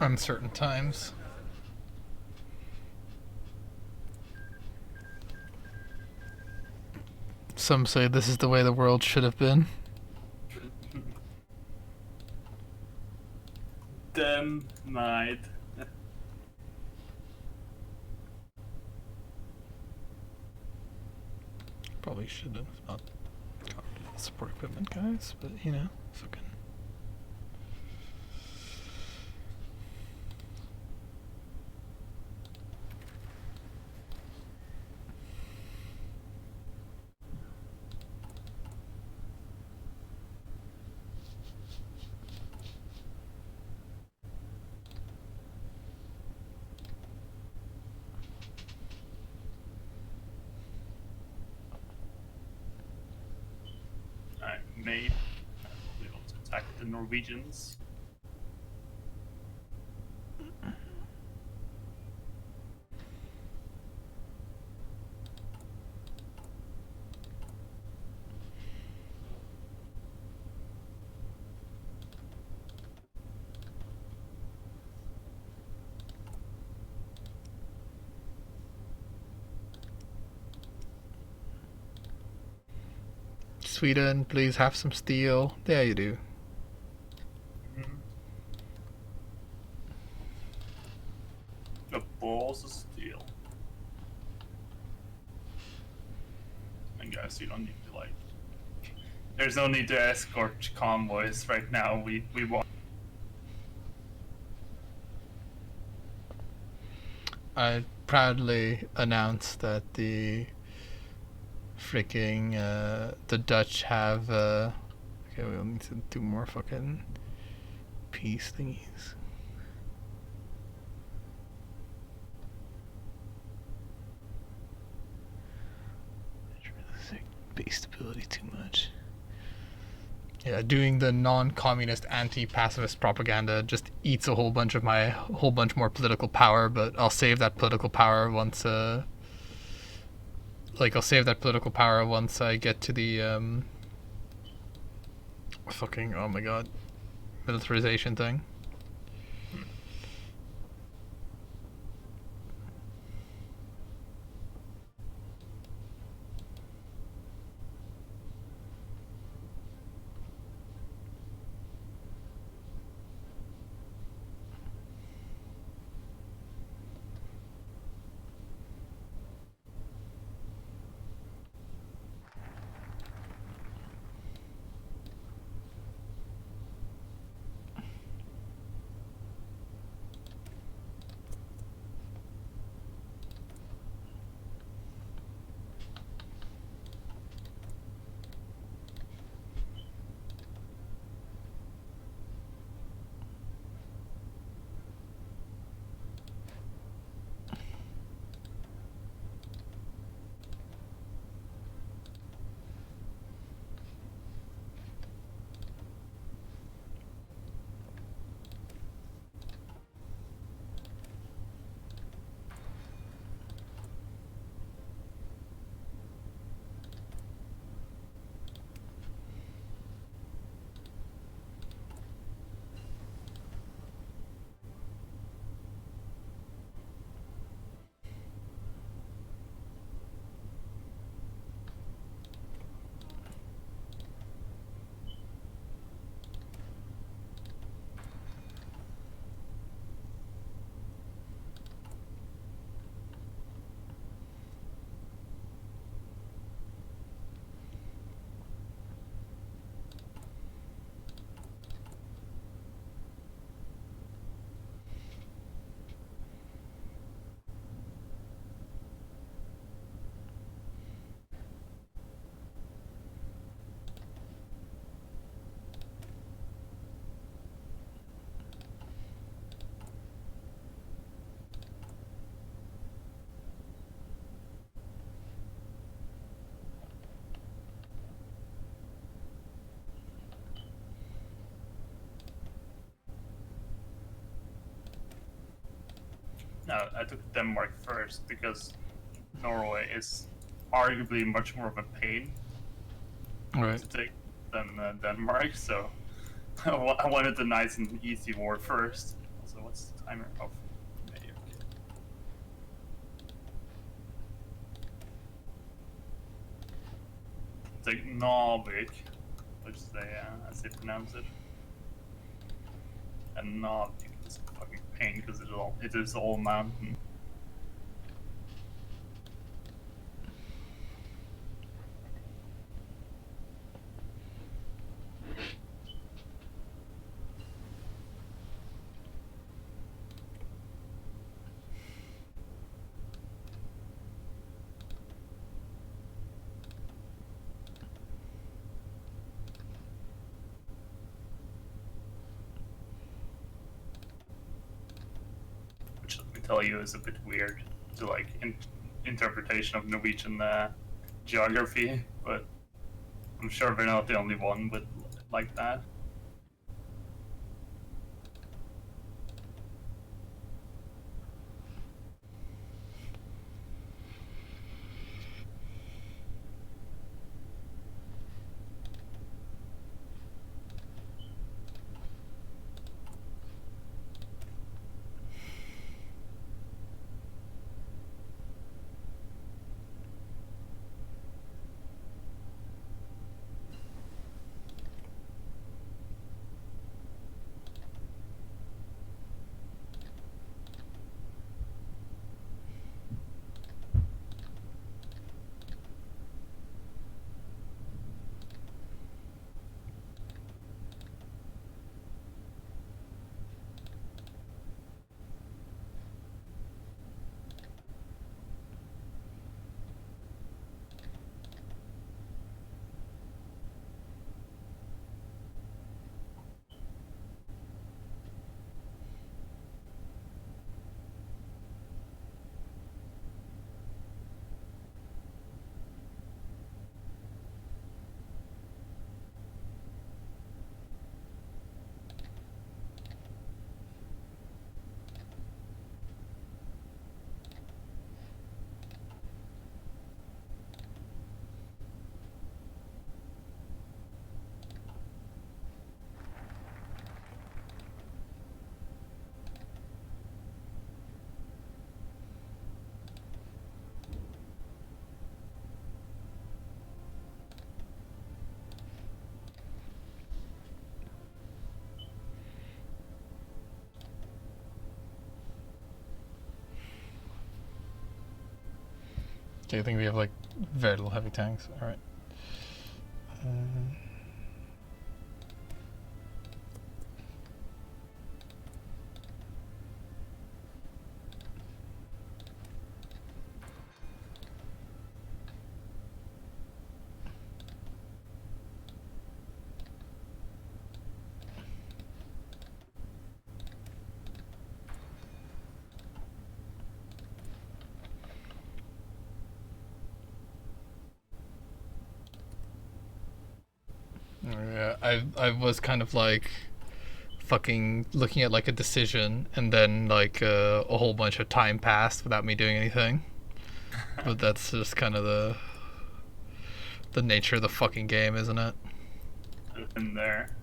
Uncertain times. Some say this is the way the world should have been. Them might. Probably should have not got support equipment, guys, but you know, fucking. May be able to attack the Norwegians. Sweden, please have some steel. There you do. The balls of steel. And guys, you don't need to like. There's no need to escort convoys right now. We want. I proudly announce that the freaking the Dutch have okay, we'll need to do more fucking peace thingies. Base stability too much. Yeah, doing the non-communist, anti-pacifist propaganda just eats a whole bunch more political power. But I'll save that political power once. I'll save that political power once I get to the fucking, oh my god, militarization thing. No, I took Denmark first because Norway is arguably much more of a pain Right. to take than Denmark. So I wanted the nice and easy war first. Also, what's What's the timer of? Maybe, okay. It's like Narvik, which is as they pronounce it. And Narvik is a fucking pain because it is all mountain. Which, let me tell you, is a bit weird to like interpretation of Norwegian geography, but I'm sure we're not the only one with like that. Okay, I think we have like very little heavy tanks. All right. Yeah, I was kind of like fucking looking at like a decision, and then like a whole bunch of time passed without me doing anything. But that's just kind of the nature of the fucking game, isn't it? In there.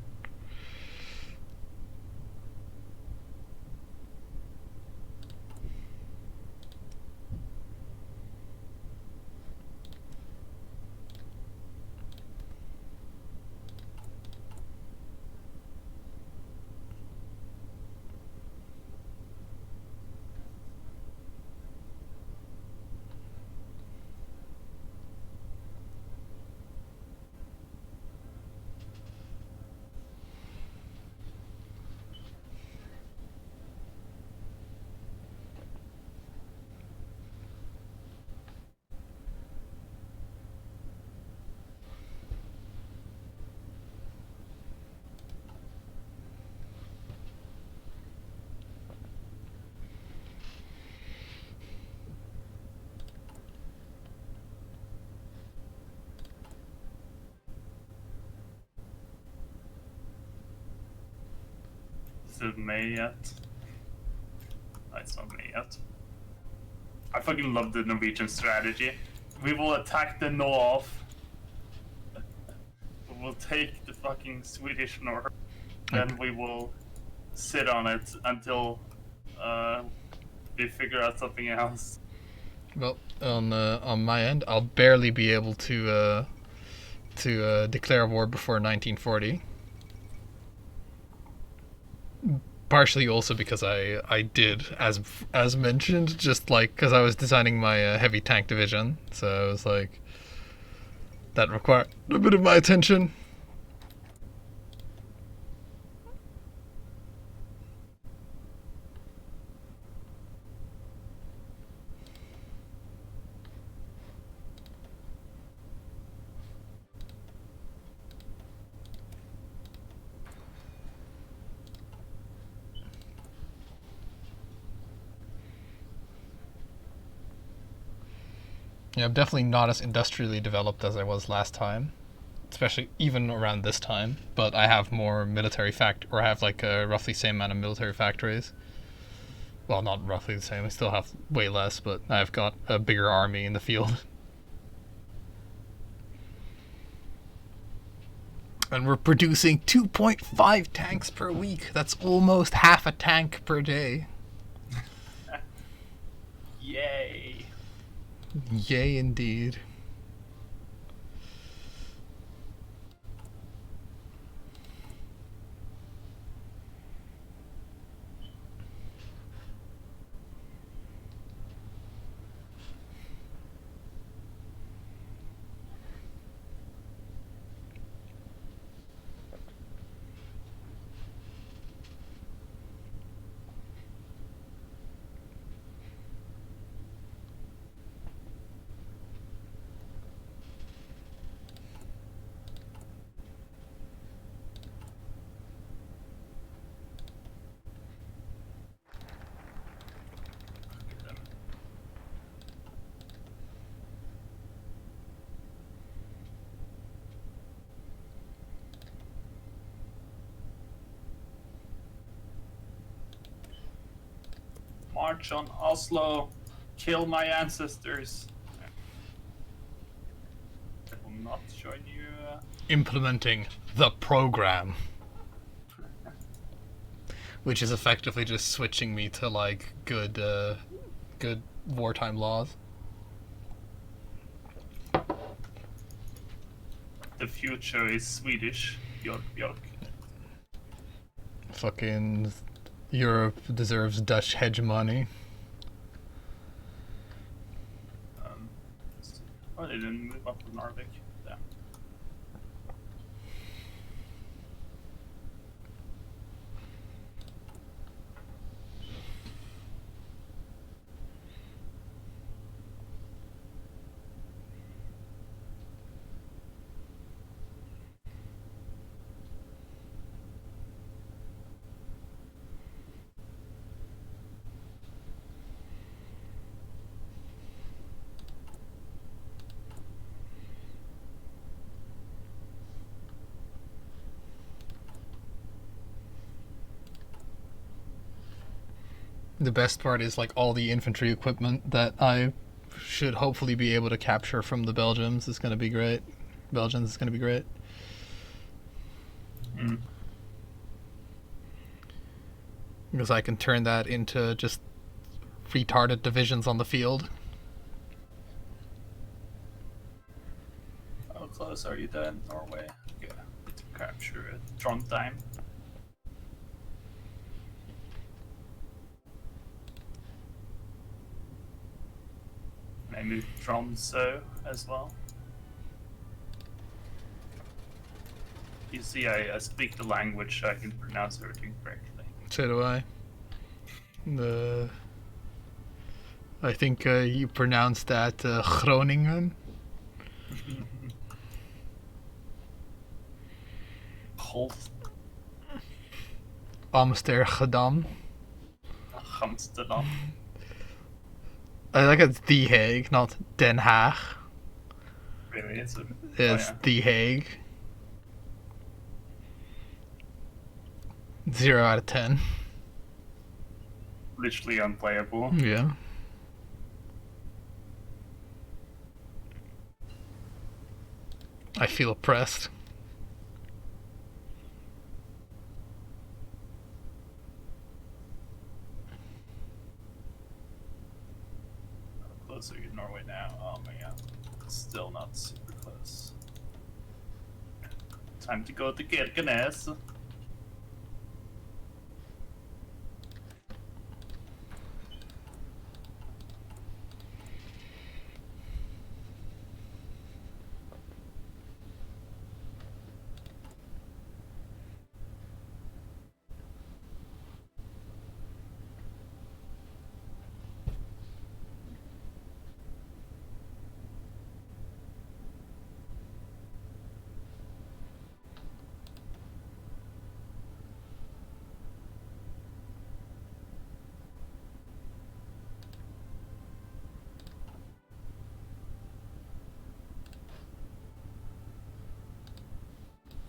Is it May yet? No, it's not May yet. I fucking love the Norwegian strategy. We will attack the north. We will take the fucking Swedish north. Then we will sit on it until we figure out something else. Well, on my end, I'll barely be able to declare war before 1940. Partially also because I did, as mentioned, just like because I was designing my heavy tank division, so I was like, that required a bit of my attention. Yeah, I'm definitely not as industrially developed as I was last time, especially even around this time. But I have more military or I have like a roughly same amount of military factories. Well, not roughly the same. I still have way less, but I've got a bigger army in the field. And we're producing 2.5 tanks per week. That's almost half a tank per day. Yay! Yay, indeed. March on Oslo. Kill my ancestors. I will not join you. Implementing the program. Which is effectively just switching me to like good wartime laws. The future is Swedish. Bjork, Bjork. Fucking Europe deserves Dutch hegemony. Oh, they didn't move up to Narvik. Yeah. The best part is like all the infantry equipment that I should hopefully be able to capture from the Belgians is going to be great. Belgians is going to be great. Mm. Because I can turn that into just retarded divisions on the field. How close are you to Norway? Okay, to capture Trondheim. Maybe Tromsø as well. You see, I speak the language, so I can pronounce everything correctly. So do I. I think you pronounced that Groningen. Holst, Amsterdam. Amsterdam. I think it's The Hague, not Den Haag. Really, it's It's The Hague. 0 out of 10. Literally unplayable. Yeah. I feel oppressed. close are you to Norway now? Oh my god. Still not super close. Time to go to Kirkenes.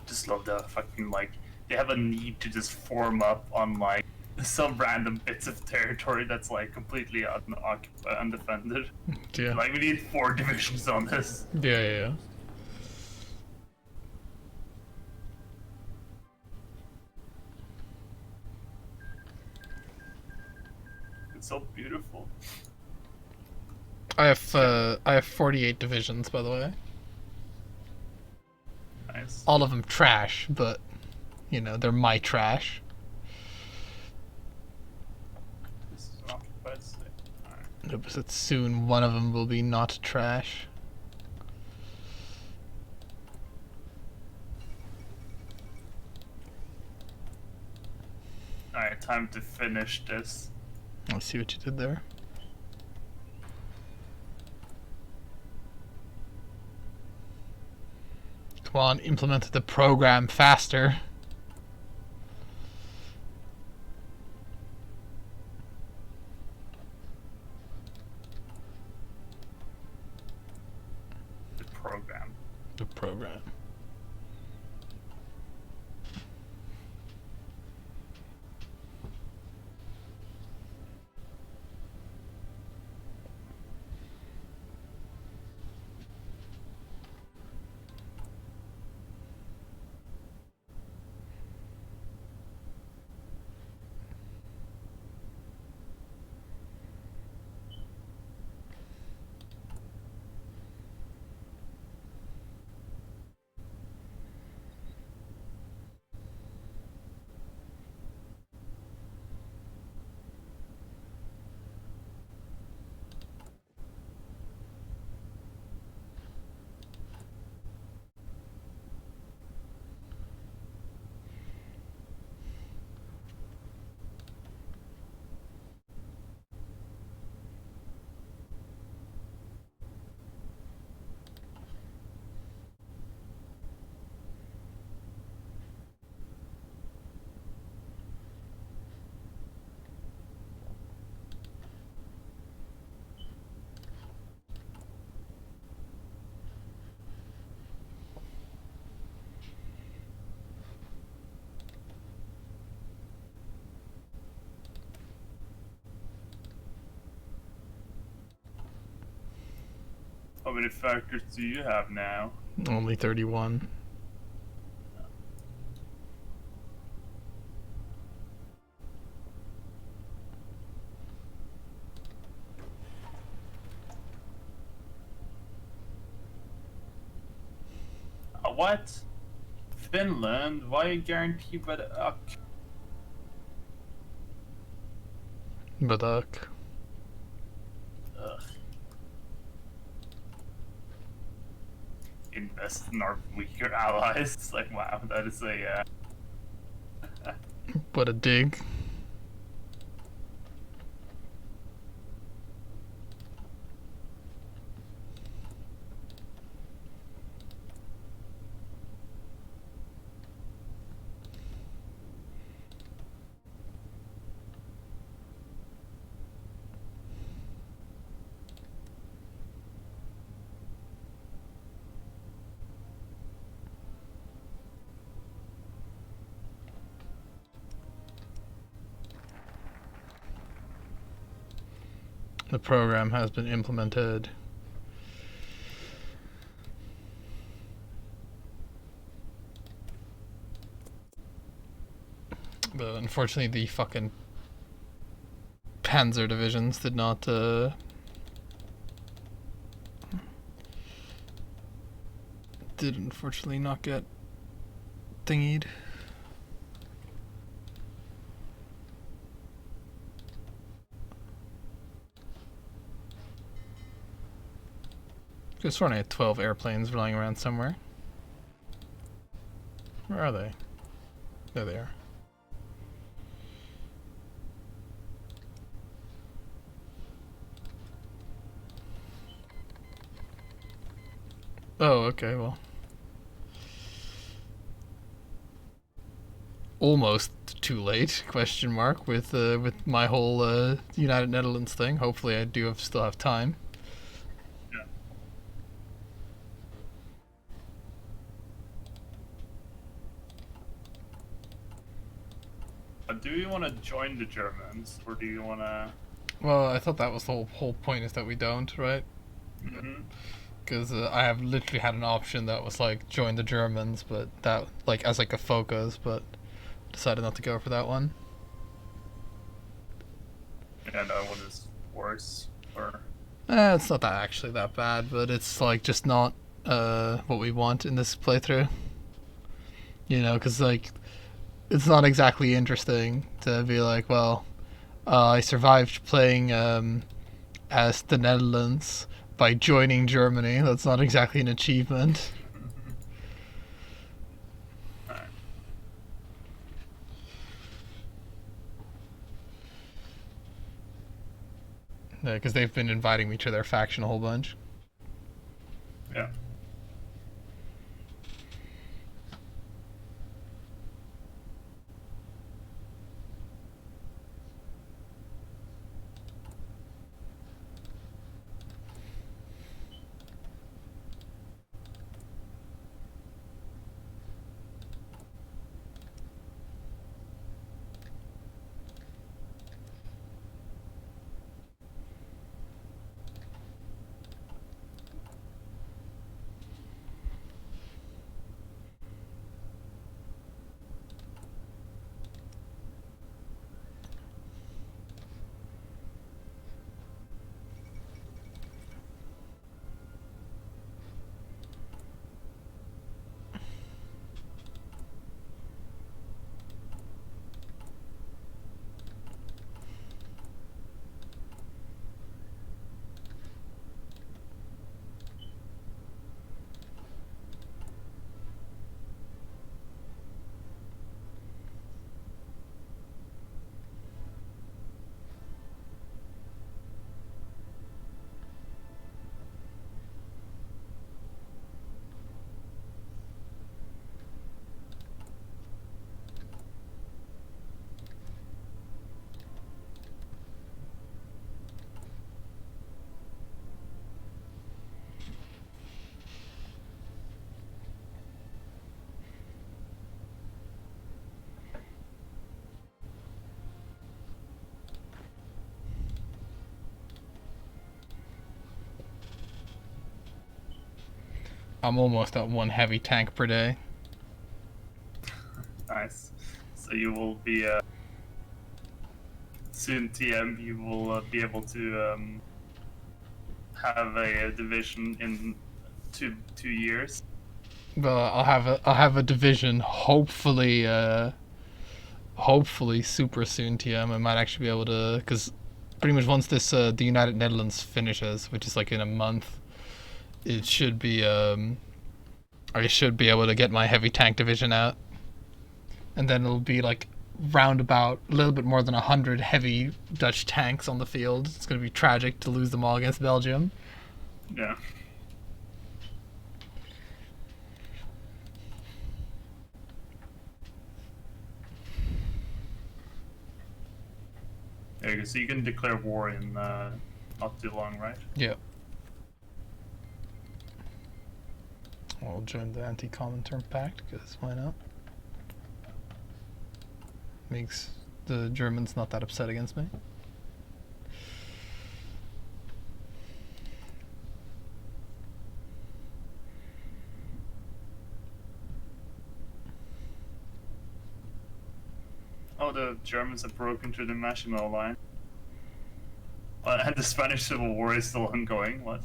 Just love the fucking, like, they have a need to just form up on, like, some random bits of territory that's, like, completely unoccupied, undefended. Yeah. Like, we need 4 divisions on this. Yeah. It's so beautiful. I have 48 divisions, by the way. Nice. All of them trash, but you know, they're my trash. This is an occupied state. Alright. Nope, but soon one of them will be not trash. Alright, time to finish this. Let's see what you did there. Come on, implement the program faster. The program. The program. How many factors do you have now? Only 31. What? Finland? Why are you guaranteed by the... Badak. Ugh. Invest in our weaker allies. It's like, wow, that is a... What a dig. The program has been implemented. But unfortunately the fucking Panzer divisions did not did unfortunately not get thingied. Just sworn I had 12 airplanes flying around somewhere. Where are they? There they are. Oh, okay, well. Almost too late, question mark, with my whole United Netherlands thing. Hopefully I still have time. Yeah. Do you want to join the Germans, or do you want to... Well, I thought that was the whole point, is that we don't, right? Mm-hmm. Because I have literally had an option that was like join the Germans, but that like as like a focus, but decided not to go for that one. Yeah, that one is worse. Or It's not that actually that bad, but it's like just not what we want in this playthrough. You know, because like it's not exactly interesting to be like, well, I survived playing as the Netherlands by joining Germany. That's not exactly an achievement. Alright. Because they've been inviting me to their faction a whole bunch. Yeah. I'm almost at one heavy tank per day. Nice. So you will be soon TM. You will be able to have a division in two years. Well, I'll have a division. Hopefully, hopefully super soon. TM. I might actually be able to, because pretty much once this the United Netherlands finishes, which is like in a month, it should be I should be able to get my heavy tank division out, and then it'll be like roundabout a little bit more than 100 heavy Dutch tanks on the field. It's gonna be tragic to lose them all against Belgium. Yeah. Yeah, so you can declare war in not too long, right? Yeah. I'll join the Anti-Comintern Pact, because why not? Makes the Germans not that upset against me. Oh, the Germans have broken through the Maginot Line. And the Spanish Civil War is still ongoing. What?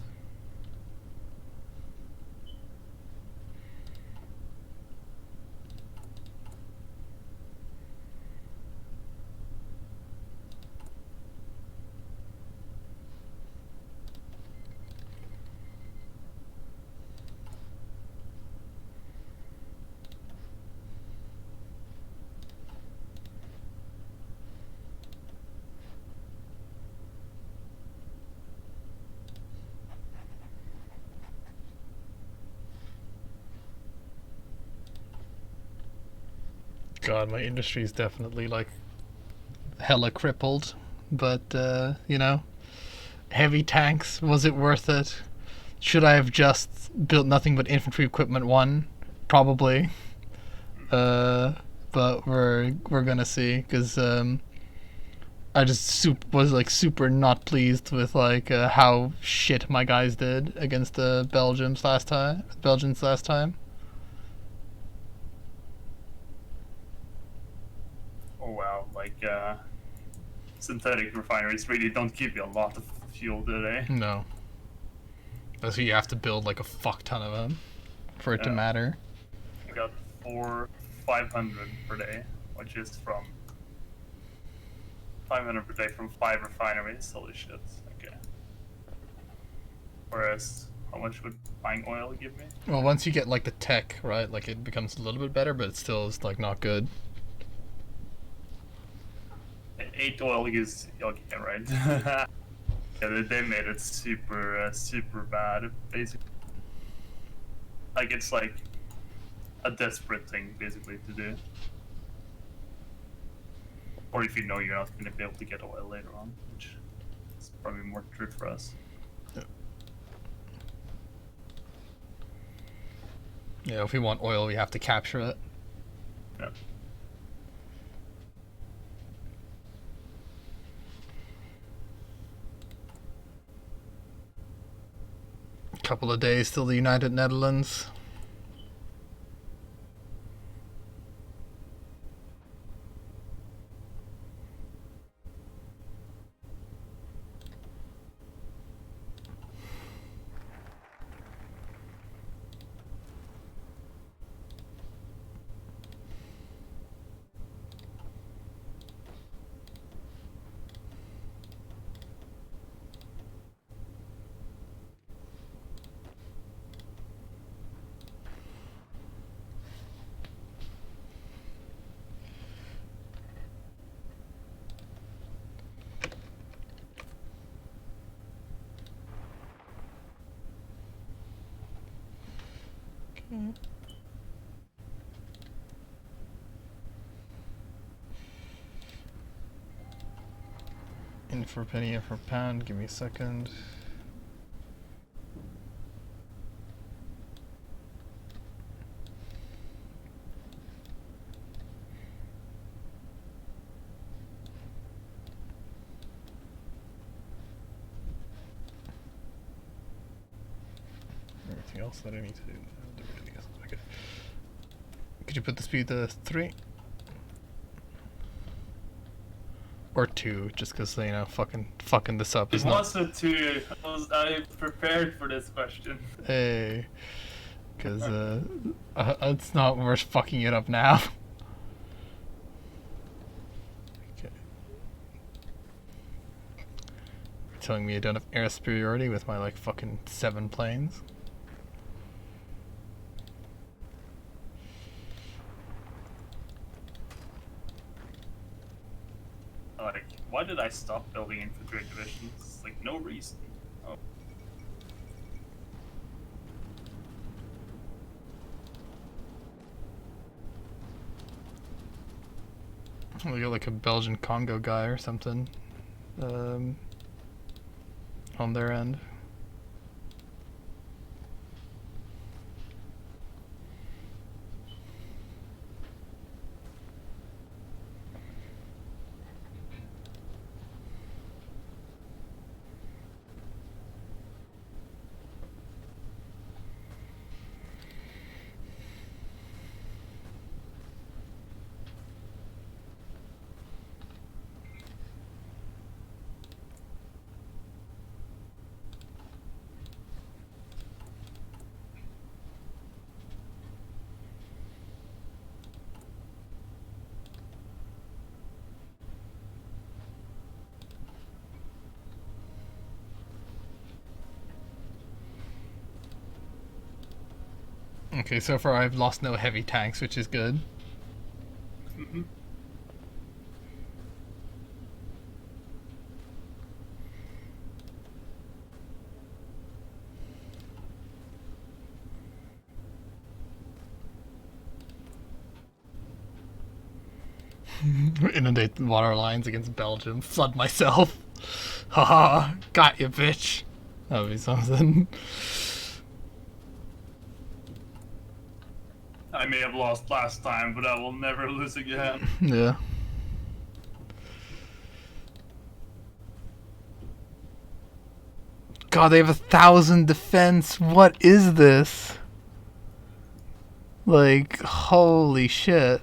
God, my industry is definitely like hella crippled. But you know, heavy tanks, was it worth it? Should I have just built nothing but infantry equipment one? Probably. But we're gonna see because I just was like super not pleased with like how shit my guys did against the Belgians last time. Oh wow, like synthetic refineries really don't give you a lot of fuel, do they? No, that's why you have to build like a fuck ton of them for it to matter. I got 500 per day, which is from 500 per day from 5 refineries. Holy shit. Okay. Whereas, how much would buying oil give me? Well, once you get like the tech, right, like it becomes a little bit better, but it still is like not good. 8 oil gives okay, right? Yeah, they made it super bad, basically. Like it's like a desperate thing, basically, to do. Or if you know you're not going to be able to get oil later on, which is probably more true for us. Yeah, if we want oil, we have to capture it. Yeah. Couple of days till the United Netherlands. In for penny, in for pound. Give me a second. Anything else that I need to do? Okay. Could you put the speed to 3? Or 2, just because, you know, fucking this up is It not... was a 2. I prepared for this question. Hey. Because, it's not worth fucking it up now. Okay. You're telling me I don't have air superiority with my, like, fucking 7 planes? Like, why did I stop building infantry divisions? Like, no reason. Oh. We got like a Belgian Congo guy or something on their end. Okay, so far I've lost no heavy tanks, which is good. Mm-hmm. Inundate the water lines against Belgium. Flood myself. Haha, got you, bitch. That would be something. I may have lost last time, but I will never lose again. Yeah. God, they have 1,000 defense. What is this? Like, holy shit.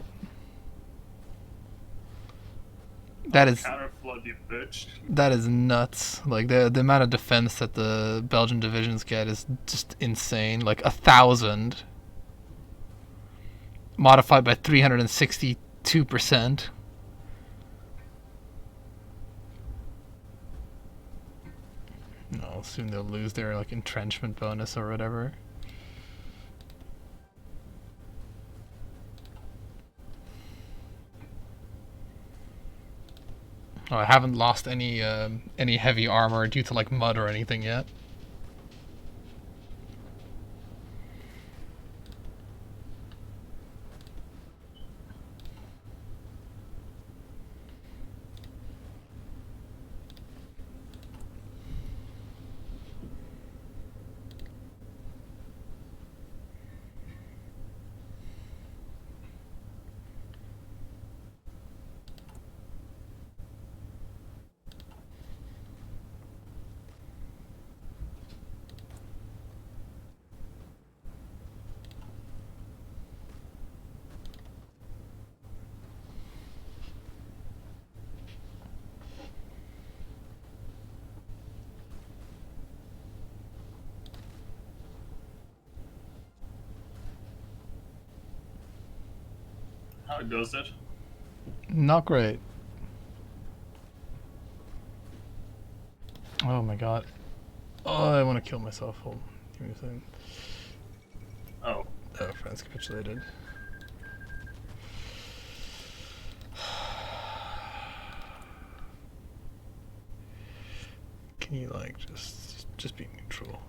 That is Counter flood, you bitch. that is nuts. Like the amount of defense that the Belgian divisions get is just insane. Like 1,000 modified by 362%. No, soon they'll lose their like entrenchment bonus or whatever. Oh, I haven't lost any heavy armor due to like mud or anything yet. How goes it? Not great. Oh my god. Oh, I want to kill myself. Hold on. Give me a second. Oh. Oh, France capitulated. Can you like just be neutral?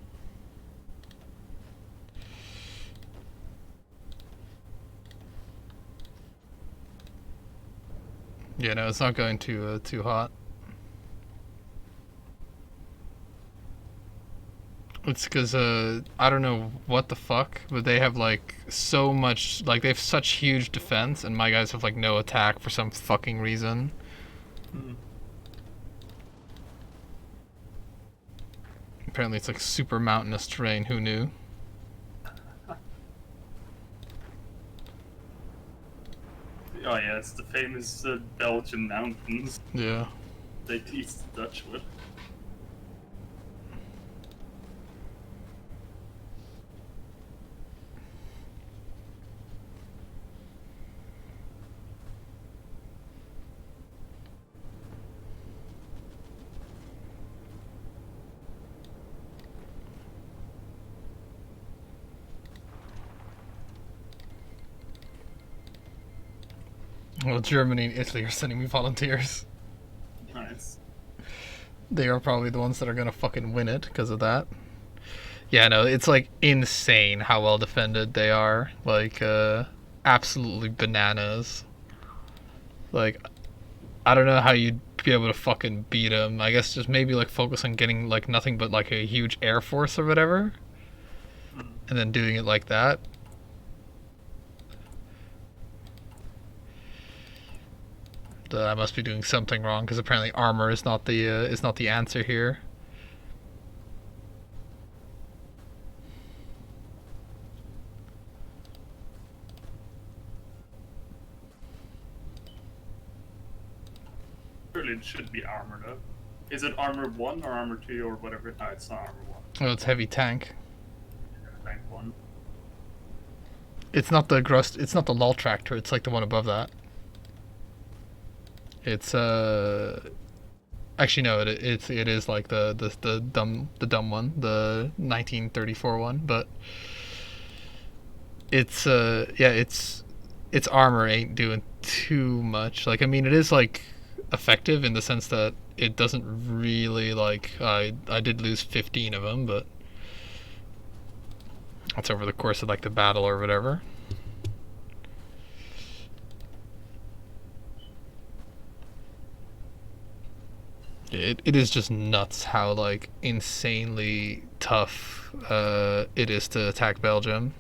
Yeah, no, it's not going too hot. It's because I don't know what the fuck, but they have like so much, like they have such huge defense, and my guys have like no attack for some fucking reason. Hmm. Apparently, it's like super mountainous terrain. Who knew? Oh yeah, it's the famous Belgian mountains Yeah. they teach the Dutch with. Well, Germany and Italy are sending me volunteers. Nice. They are probably the ones that are gonna fucking win it because of that. Yeah, no, it's like insane how well defended they are. Like, absolutely bananas. Like, I don't know how you'd be able to fucking beat them. I guess just maybe like focus on getting like nothing but like a huge air force or whatever, and then doing it like that. I must be doing something wrong because apparently armor is not the answer here. Surely it should be armor though. Is it armor 1 or armor 2 or whatever? No, it's not armor 1. Oh, it's heavy tank. Rank 1. It's not the Grust. It's not the Lol tractor. It's like the one above that. It's actually no. It is like the dumb one, the 1934 one. But it's yeah, its armor ain't doing too much. Like I mean, it is like effective in the sense that it doesn't really like I did lose 15 of them, but that's over the course of like the battle or whatever. It is just nuts how like insanely tough it is to attack Belgium.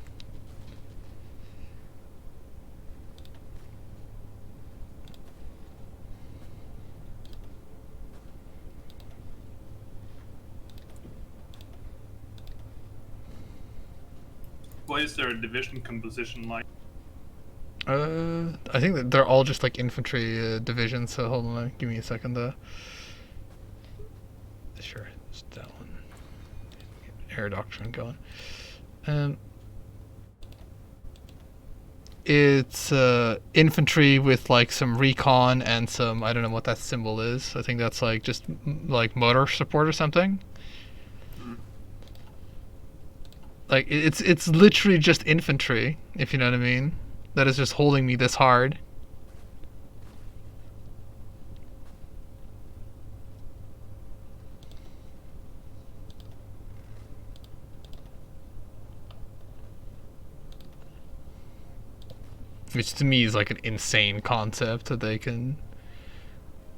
What is their division composition like? I think that they're all just like infantry divisions. So hold on, give me a second. Sure, it's that one. Air doctrine going. It's infantry with like some recon and some, I don't know what that symbol is. I think that's like just like motor support or something. Like it's literally just infantry, if you know what I mean. That is just holding me this hard. Which to me is like an insane concept that they can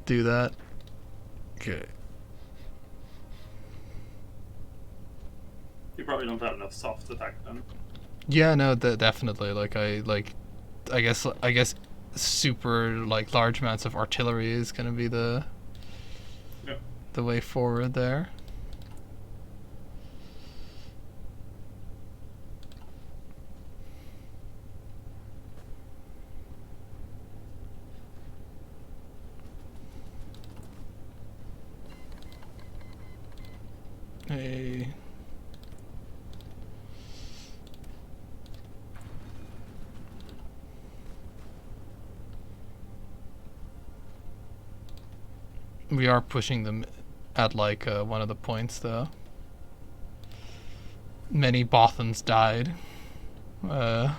do that. Okay. You probably don't have enough soft attack then. Yeah, no, definitely. I guess super like large amounts of artillery is gonna be the way forward there. Hey. We are pushing them at like one of the points though. Many Bothans died. Yeah.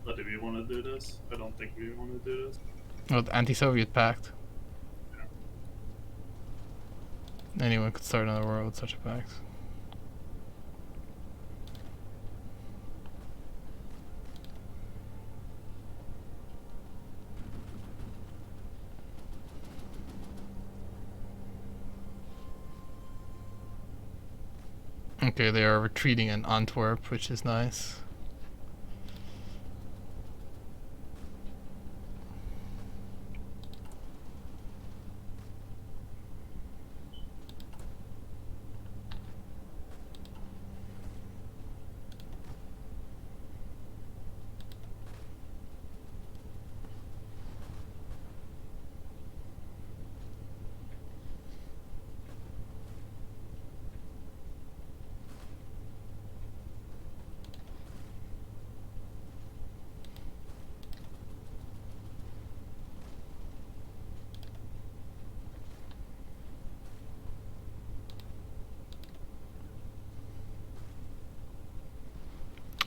But do we want to do this? I don't think we want to do this. Oh, the anti-Soviet pact. Anyone could start another war with such a pact. Okay, they are retreating in Antwerp, which is nice.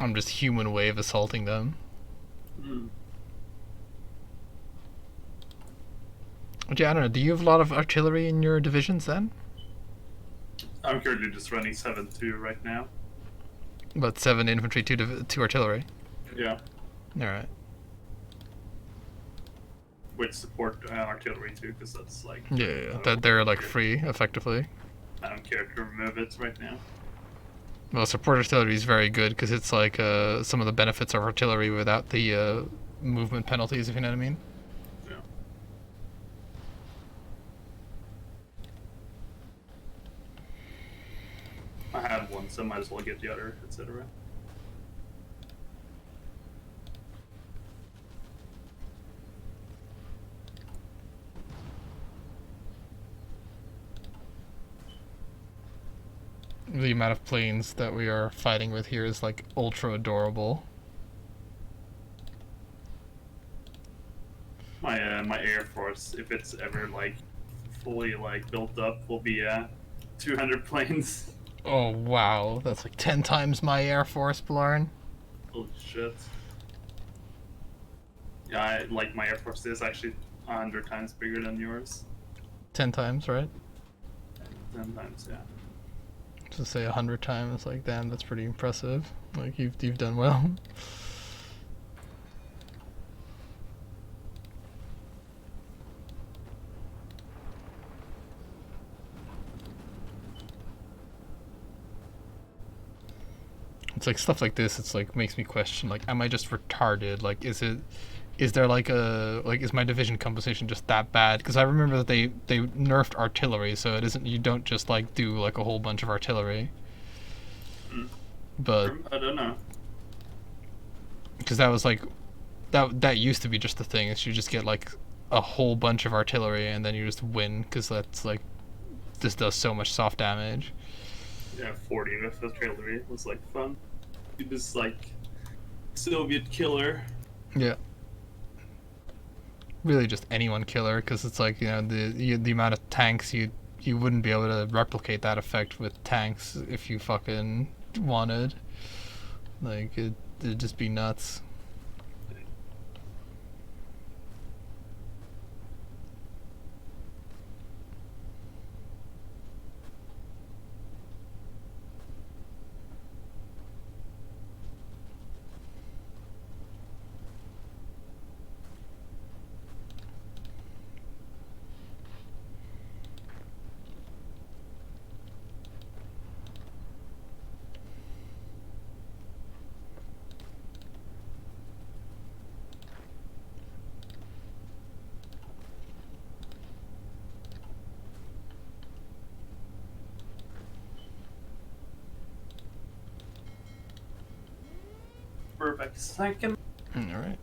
I'm just human wave assaulting them. Yeah, I don't know. Do you have a lot of artillery in your divisions then? I'm currently just running 7-2 right now. About 7 infantry, 2 artillery. Yeah. Alright. With support artillery too, because that's like... Yeah. That they're like free, effectively. I don't care to remove it right now. Well, support artillery is very good because it's like some of the benefits of artillery without the movement penalties, if you know what I mean. Yeah. I have one, so might as well get the other, etc. The amount of planes that we are fighting with here is like ultra adorable. My air force, if it's ever like fully like built up, will be 200 planes. Oh wow, that's like 10 times my air force, Blarn. Holy shit. Yeah, like my air force is actually 100 times bigger than yours. 10 times, right? 10 times, yeah. to say 100 times. Like, damn, that's pretty impressive. Like, you've done well. It's like stuff like this. It's like makes me question. Like, am I just retarded? Like, is there like is my division composition just that bad? Because I remember that they nerfed artillery, so it isn't, you don't just like do like a whole bunch of artillery. But I don't know. Because that was like that used to be just the thing. Is you just get like a whole bunch of artillery and then you just win because that's like this does so much soft damage. Yeah, 40 with artillery was like fun. This like Soviet killer. Yeah. Really, just anyone killer, because it's like, you know, the amount of tanks you wouldn't be able to replicate that effect with tanks if you fucking wanted. Like, it'd just be nuts. Perfect second. All right.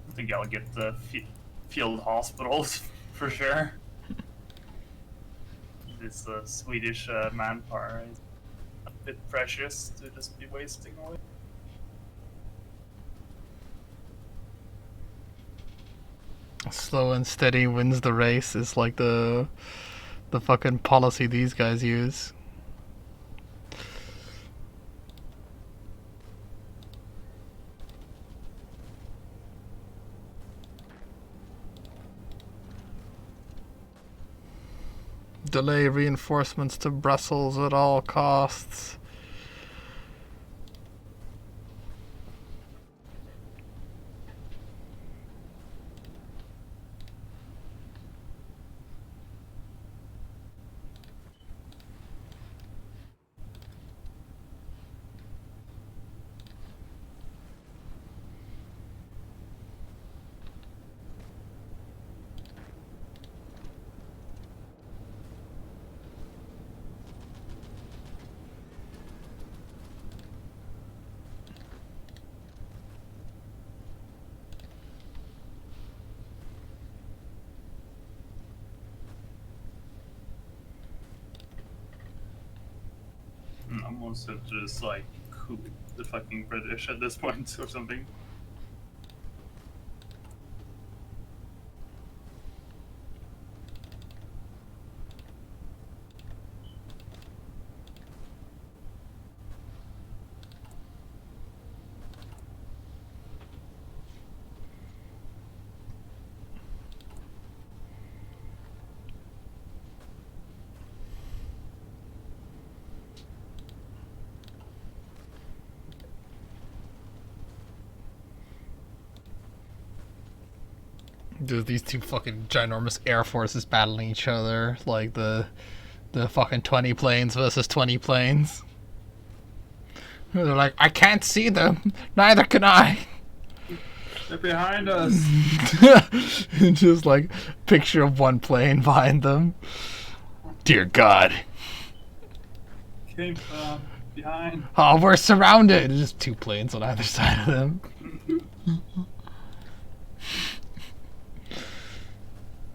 I think I'll get the field hospitals for sure. This Swedish manpower is a bit precious to just be wasting away. Slow and steady wins the race is like the fucking policy these guys use. Delay reinforcements to Brussels at all costs. I'm also just like coop the fucking British at this point or something. Dude, these two fucking ginormous air forces battling each other, like the fucking 20 planes versus 20 planes. They're like, I can't see them, neither can I. They're behind us. Just like picture of one plane behind them. Dear God. Came from behind. Oh, we're surrounded. Just two planes on either side of them.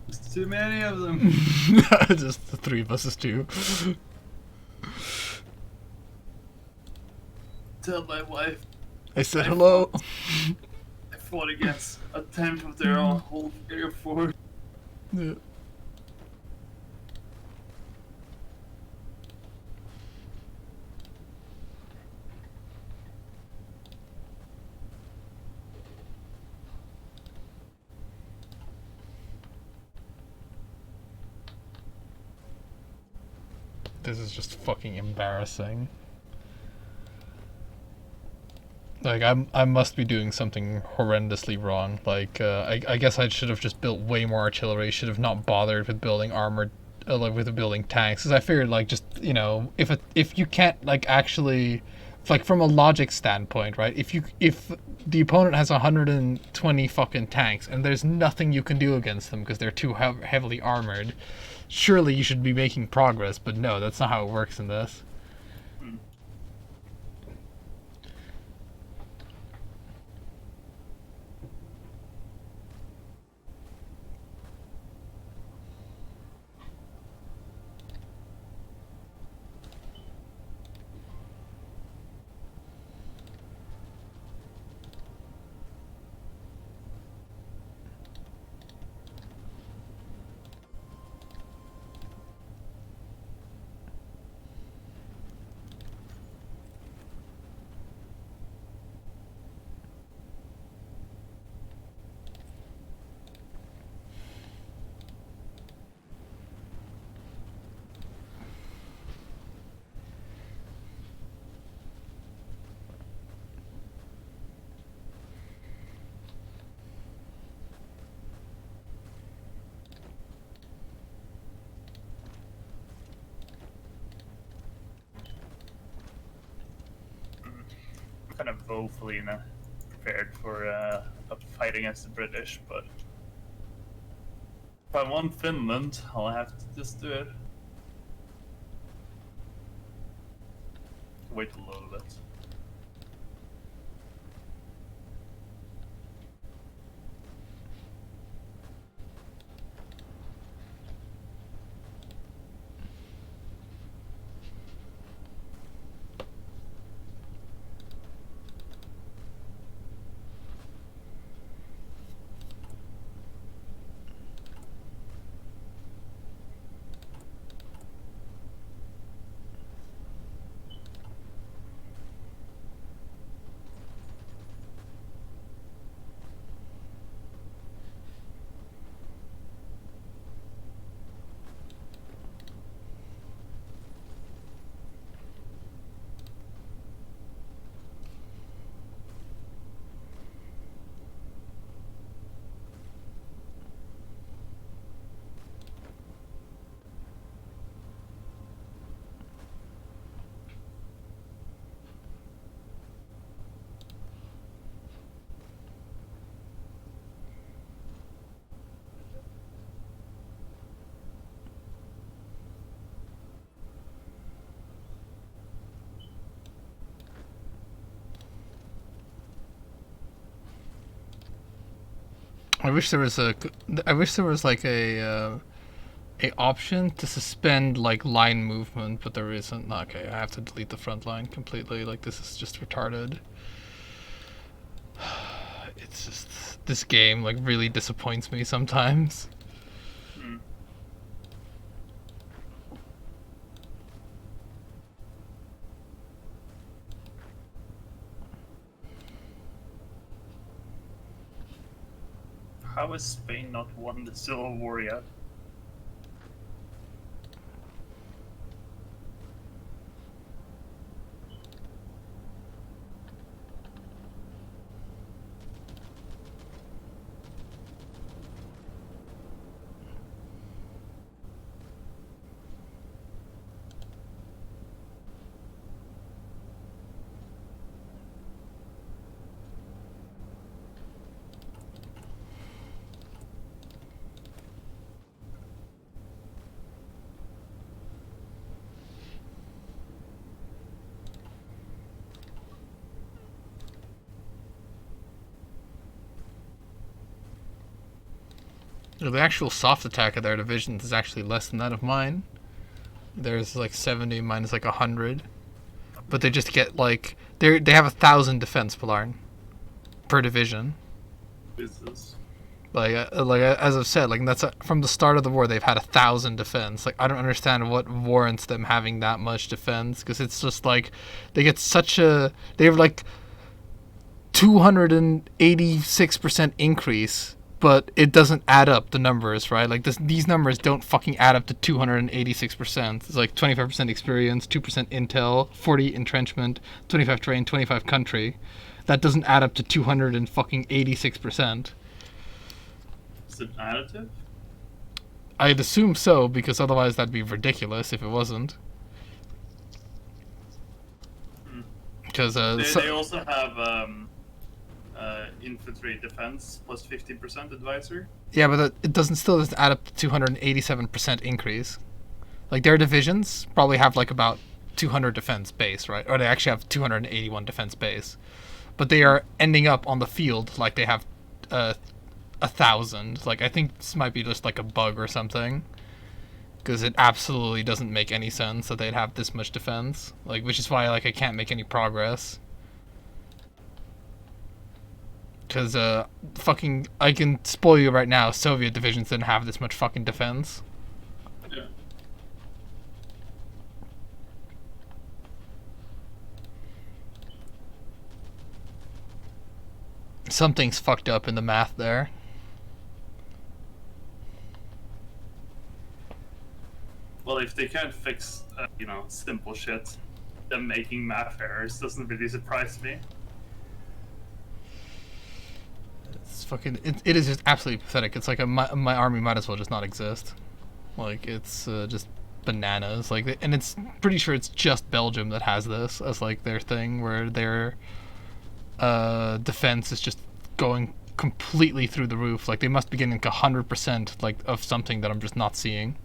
There's too many of them. Just the 3 versus 2. Tell my wife I said hello. I fought against a tenth of their own whole air force. Yeah. This is just fucking embarrassing. Like, I must be doing something horrendously wrong. Like, I guess I should have just built way more artillery. Should have not bothered with building armored, like with building tanks. Because I figured, like, just, you know, if you can't, like, actually, like, from a logic standpoint, right? If the opponent has 120 fucking tanks and there's nothing you can do against them because they're too heavily armored, surely you should be making progress. But no, that's not how it works in this. Kind of woefully prepared for a fight against the British, but if I want Finland, I'll have to just do it. Wait a little bit. I wish there was like A option to suspend like line movement, but there isn't. Okay, I have to delete the front line completely. Like this is just retarded. It's just this game like really disappoints me sometimes. Hmm. How has Spain not won the Civil War yet? The actual soft attack of their divisions is actually less than that of mine. There's like 70 minus like 100, but they just get like they have 1,000 defense, Pilarn, per division. Is this? Like as I've said, like that's from the start of the war they've had 1,000 defense. Like I don't understand what warrants them having that much defense, because it's just like they get such a they have like 286% increase, but it doesn't add up the numbers, right? Like these numbers don't fucking add up to 286%. It's like 25% experience, 2% intel, 40 entrenchment, 25 terrain, 25 country. That doesn't add up to 286%. Is it additive? I'd assume so, because otherwise that'd be ridiculous if it wasn't. Because They also have infantry defense plus 50% advisor. yeah, but it doesn't add up to 287% increase. Like their divisions probably have like about 200 defense base, right? Or they actually have 281 defense base, but they are ending up on the field like they have 1,000. Like I think this might be just like a bug or something, because it absolutely doesn't make any sense that they'd have this much defense. Like, which is why like I can't make any progress. Because fucking I can spoil you right now. Soviet divisions didn't have this much fucking defense. Yeah. Something's fucked up in the math there. Well, if they can't fix, simple shit, them making math errors doesn't really surprise me. It's fucking. It is just absolutely pathetic. It's like my army might as well just not exist. Like it's just bananas. Like, and it's pretty sure it's just Belgium that has this as like their thing, where their defense is just going completely through the roof. Like they must be getting like 100% like of something that I'm just not seeing.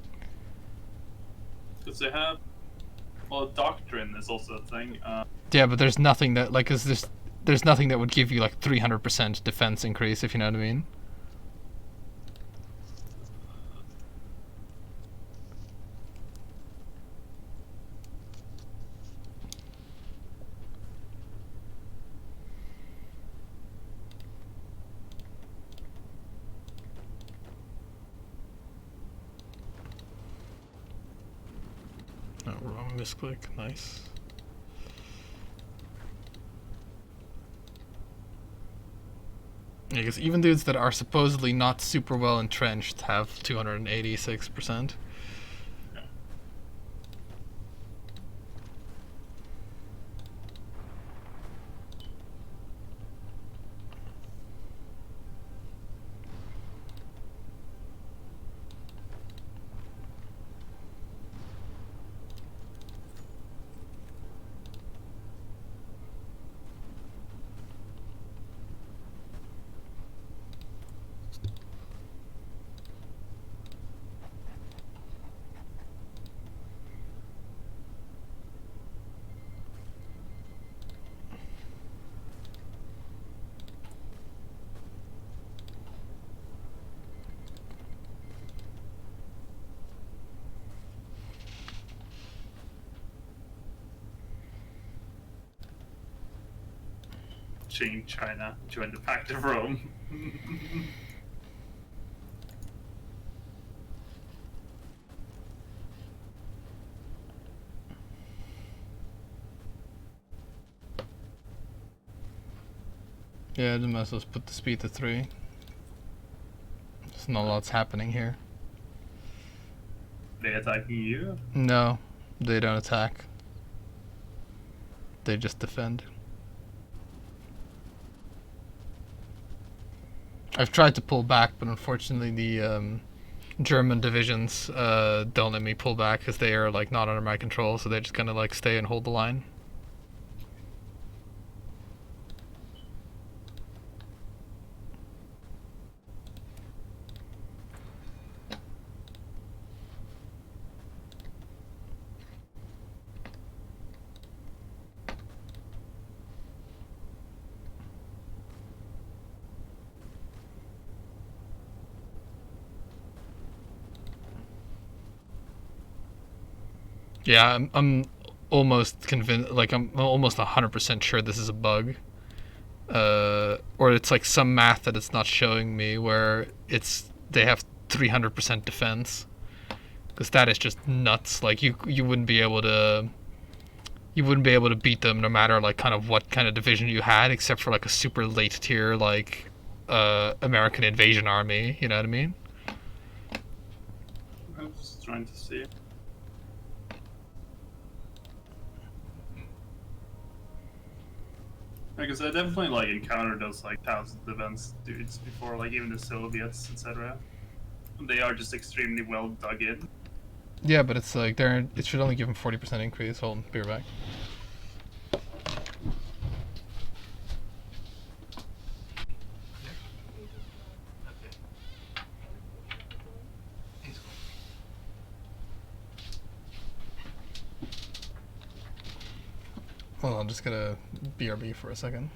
Because they have, well, doctrine is also a thing. Yeah, but there's nothing that like is this. There's nothing that would give you like 300% defense increase, if you know what I mean. Oh, wrong misclick. Nice. Yeah, because even dudes that are supposedly not super well entrenched have 286%. Qing China joined the Pact of Rome. Yeah, the might as well put the speed to 3. There's not a lot's happening here. They attacking you? No, they don't attack. They just defend. I've tried to pull back, but unfortunately the German divisions don't let me pull back because they are like not under my control, so they're just gonna like stay and hold the line. Yeah, I'm almost convinced. Like I'm almost 100% sure this is a bug, or it's like some math that it's not showing me where they have 300% defense, because that is just nuts. Like you wouldn't be able to. You wouldn't be able to beat them no matter like kind of what kind of division you had, except for like a super late tier like American invasion army. You know what I mean? I'm just trying to see. Because I definitely like encountered those like 1,000 defense dudes before, like even the Soviets, etc. They are just extremely well dug in. Yeah, but it's like it should only give them 40% increase. Hold on, be right back. Hold on, I'm just gonna BRB for a second.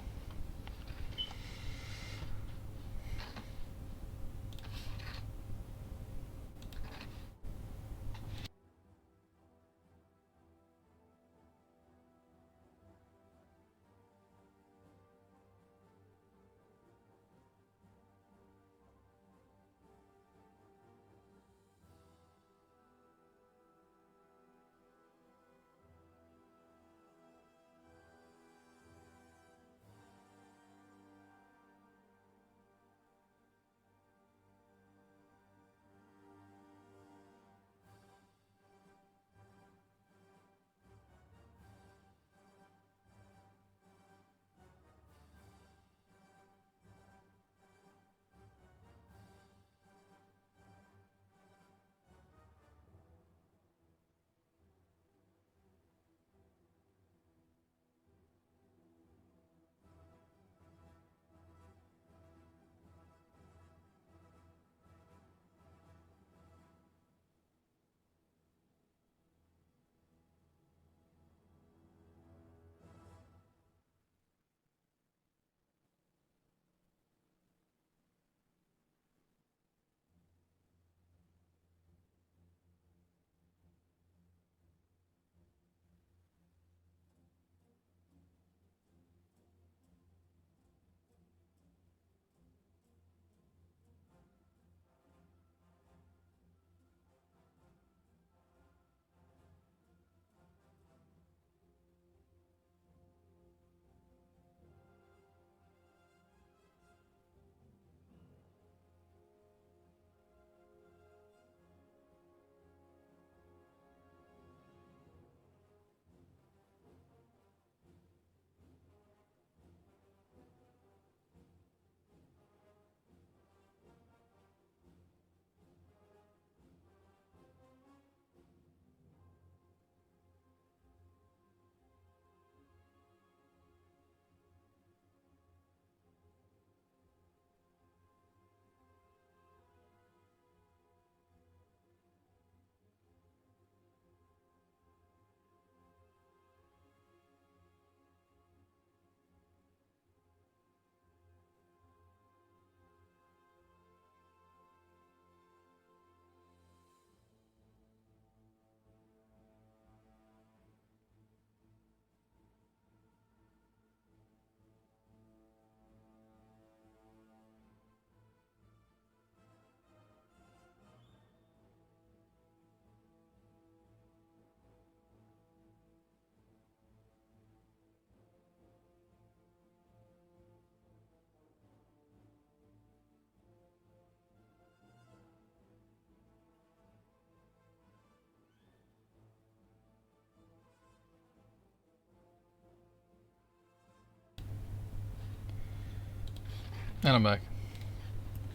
And I'm back.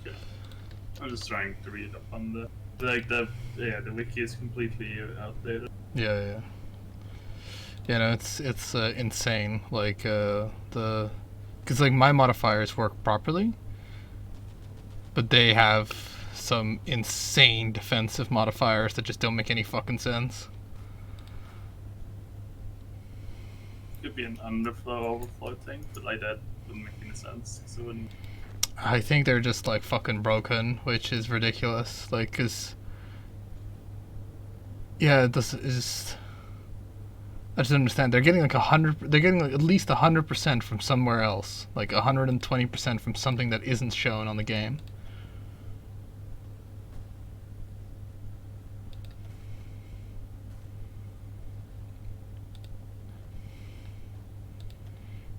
Yeah. I'm just trying to read up on the the wiki is completely outdated. Yeah. No, it's insane. Like because like my modifiers work properly, but they have some insane defensive modifiers that just don't make any fucking sense. Could be an underflow overflow thing, but like that wouldn't make any sense. So it wouldn't. I think they're just like fucking broken, which is ridiculous. Like, cause yeah, this is. I just don't understand. They're getting like 100. They're getting like at least 100% from somewhere else. Like 120% from something that isn't shown on the game.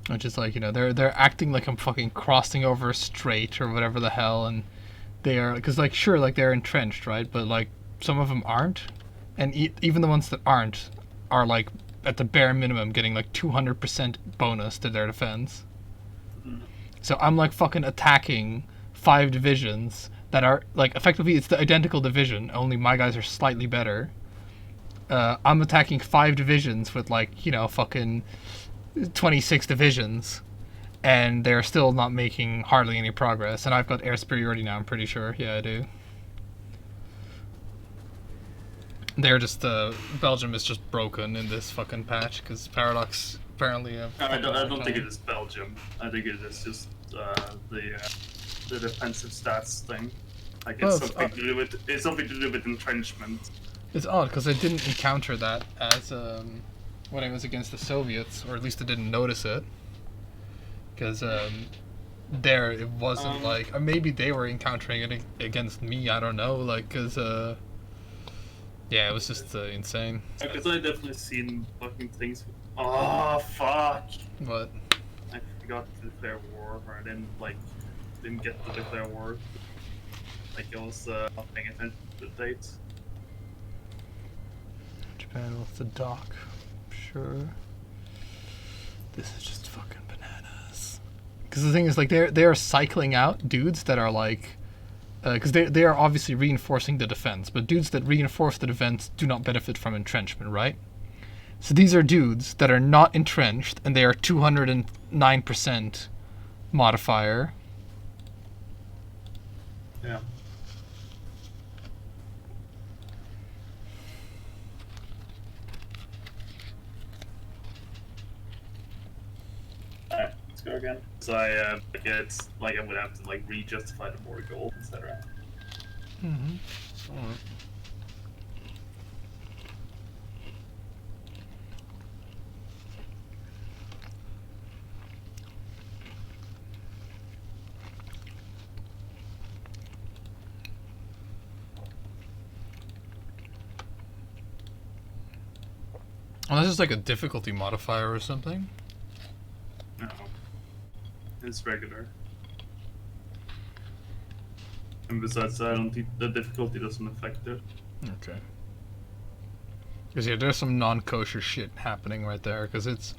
Which is like, you know, they're acting like I'm fucking crossing over a strait or whatever the hell, and they are, because like sure, like they're entrenched, right? But like some of them aren't, and even the ones that aren't are like at the bare minimum getting like 200% bonus to their defense. So I'm like fucking attacking 5 divisions that are like effectively it's the identical division, only my guys are slightly better. I'm attacking 5 divisions with like, you know, fucking 26 divisions, and they're still not making hardly any progress. And I've got air superiority now, I'm pretty sure. Yeah, I do. They're just Belgium is just broken in this fucking patch because Paradox apparently. I don't think it is Belgium. I think it is just the defensive stats thing. Like it's something to do with entrenchment. It's odd because I didn't encounter that as when I was against the Soviets, or at least I didn't notice it. Because there it wasn't like, or maybe they were encountering it against me. I don't know, like because yeah, it was just insane. Because I definitely seen fucking things. Oh fuck! What? I forgot to declare war, or I didn't get to declare war. Like I was not paying attention to the dates. Japan with the dock. Sure. This is just fucking bananas. Because the thing is, like, they are cycling out dudes that are like, because they are obviously reinforcing the defense, but dudes that reinforce the defense do not benefit from entrenchment, right? So these are dudes that are not entrenched, and they are 209% modifier. Yeah. Alright, let's go again. So it's like I would have to like re-justify the war goal, etc. Alright. Unless it's like a difficulty modifier or something. No. It's regular. And besides, I don't think the difficulty doesn't affect it. Okay. Because yeah, there's some non-kosher shit happening right there. Because it's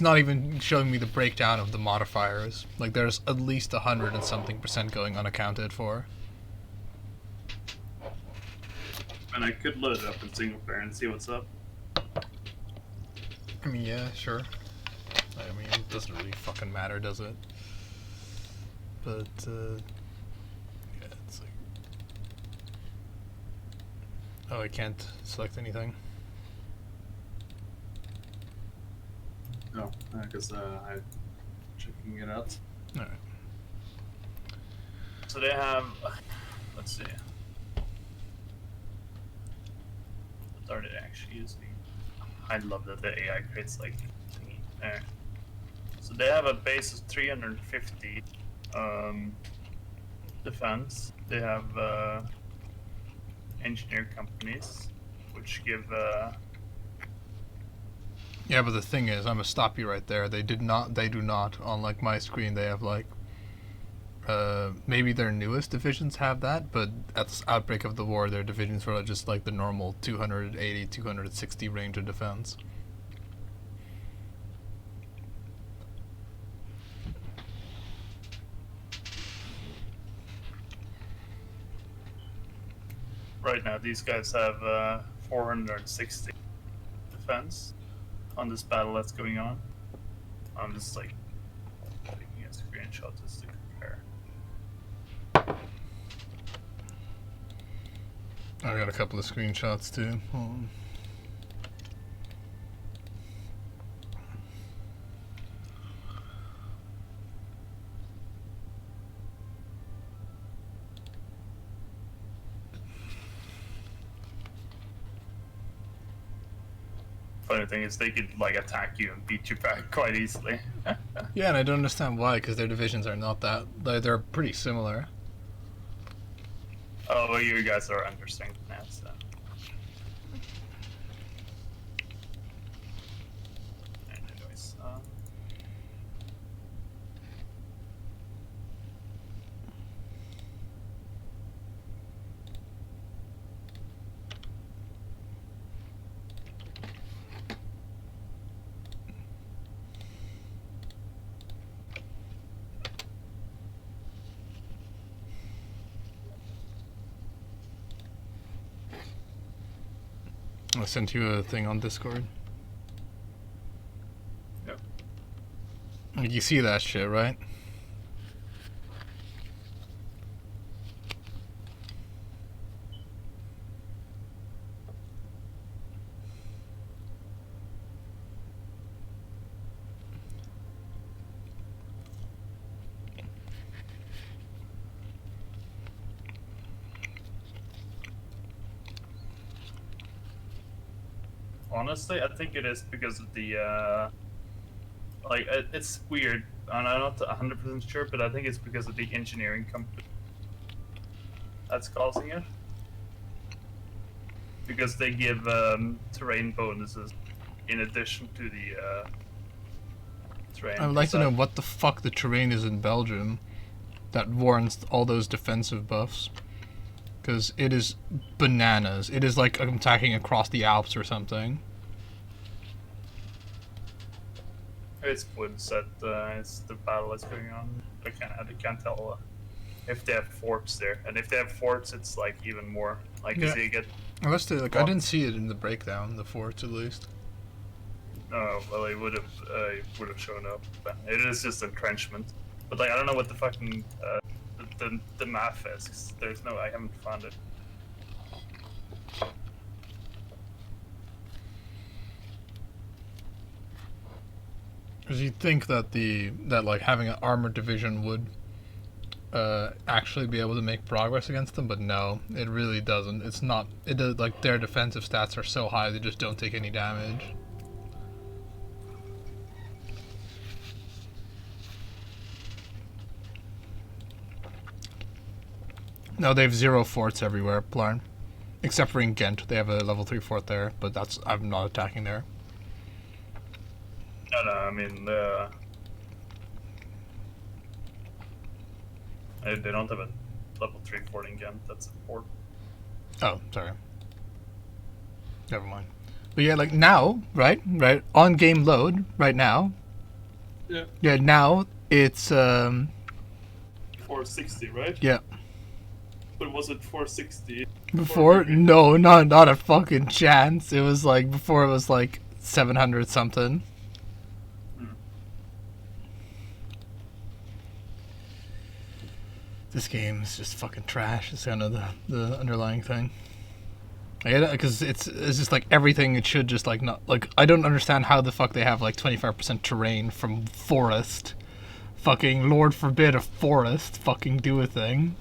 not even showing me the breakdown of the modifiers. Like there's at least 100 and something % going unaccounted for. And I could load it up in single player and see what's up. I mean, yeah, sure. I mean, it doesn't really fucking matter, does it? But, yeah, it's like... Oh, I can't select anything. No, because I'm checking it out. Alright. So they have, let's see. What are they actually using? I love that the AI creates like thingy. So they have a base of 350 defense. They have engineer companies, which give. Yeah, but the thing is, I'm gonna stop you right there. They do not, on like my screen, they have like, maybe their newest divisions have that, but at the outbreak of the war, their divisions were just like the normal 280, 260 range of defense. right now these guys have 460 defense on this battle that's going on. I'm just like taking a screenshot just to compare. I got a couple of screenshots too. Hold on. Funny thing is, they could like attack you and beat you back quite easily. Yeah, and I don't understand why, because their divisions are not that. They're pretty similar. Oh, well, you guys are understanding now, so. Anyways, I sent you a thing on Discord. Yep. You see that shit, right? honestly, I think it is because of the like it's weird, and I'm not 100% sure, but I think it's because of the engineering company that's causing it. Because they give terrain bonuses in addition to the terrain. I would like to know what the fuck the terrain is in Belgium that warrants all those defensive buffs. Because it is bananas. It is like attacking across the Alps or something. It's woods that it's the battle that's going on. I can't tell if they have forts there, and if they have forts, it's like even more. Like, Yeah. you get. Unless they like, I didn't see it in the breakdown. The forts, at least. Oh well, it would have shown up. But it is just entrenchment. But like, I don't know what the fucking the math is. 'Cause there's no, I haven't found it. Because you'd think that like having an armored division would actually be able to make progress against them, but no, it really doesn't. It's not. It does, like, their defensive stats are so high they just don't take any damage. No, they have 0 forts everywhere, Blarn. Except for in Ghent, they have a level 3 fort there, but that's, I'm not attacking there. No, I mean they don't have a level 3 fort in Ghent. That's a fort. Oh, sorry. Never mind. But yeah, like now, right, on game load, right now. Yeah. Yeah, now it's 460, right? yeah. But was it 460? Before? No, not a fucking chance. It was like, before it was like 700 something. This game is just fucking trash. It's kind of the underlying thing. Because it's just like everything. It should just like not like, I don't understand how the fuck they have like 25% terrain from forest. Fucking Lord forbid a forest fucking do a thing.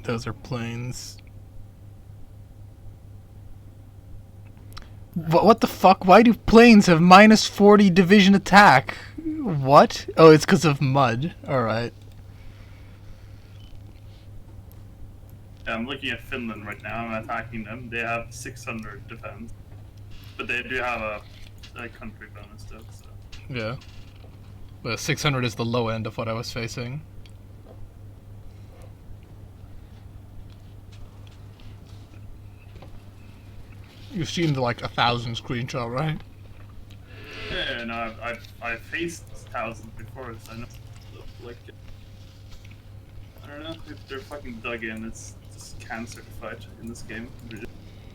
Those are planes. What the fuck? Why do planes have minus 40 division attack? What? Oh, it's because of mud. Alright. Yeah, I'm looking at Finland right now. I'm attacking them. They have 600 defense. But they do have a country bonus though, so. Yeah. But 600 is the low end of what I was facing. You've seen the like 1,000 screenshot, right? Yeah, no, I've faced thousands before, so I know. Like, don't know if they're fucking dug in. It's just cancer fight in this game.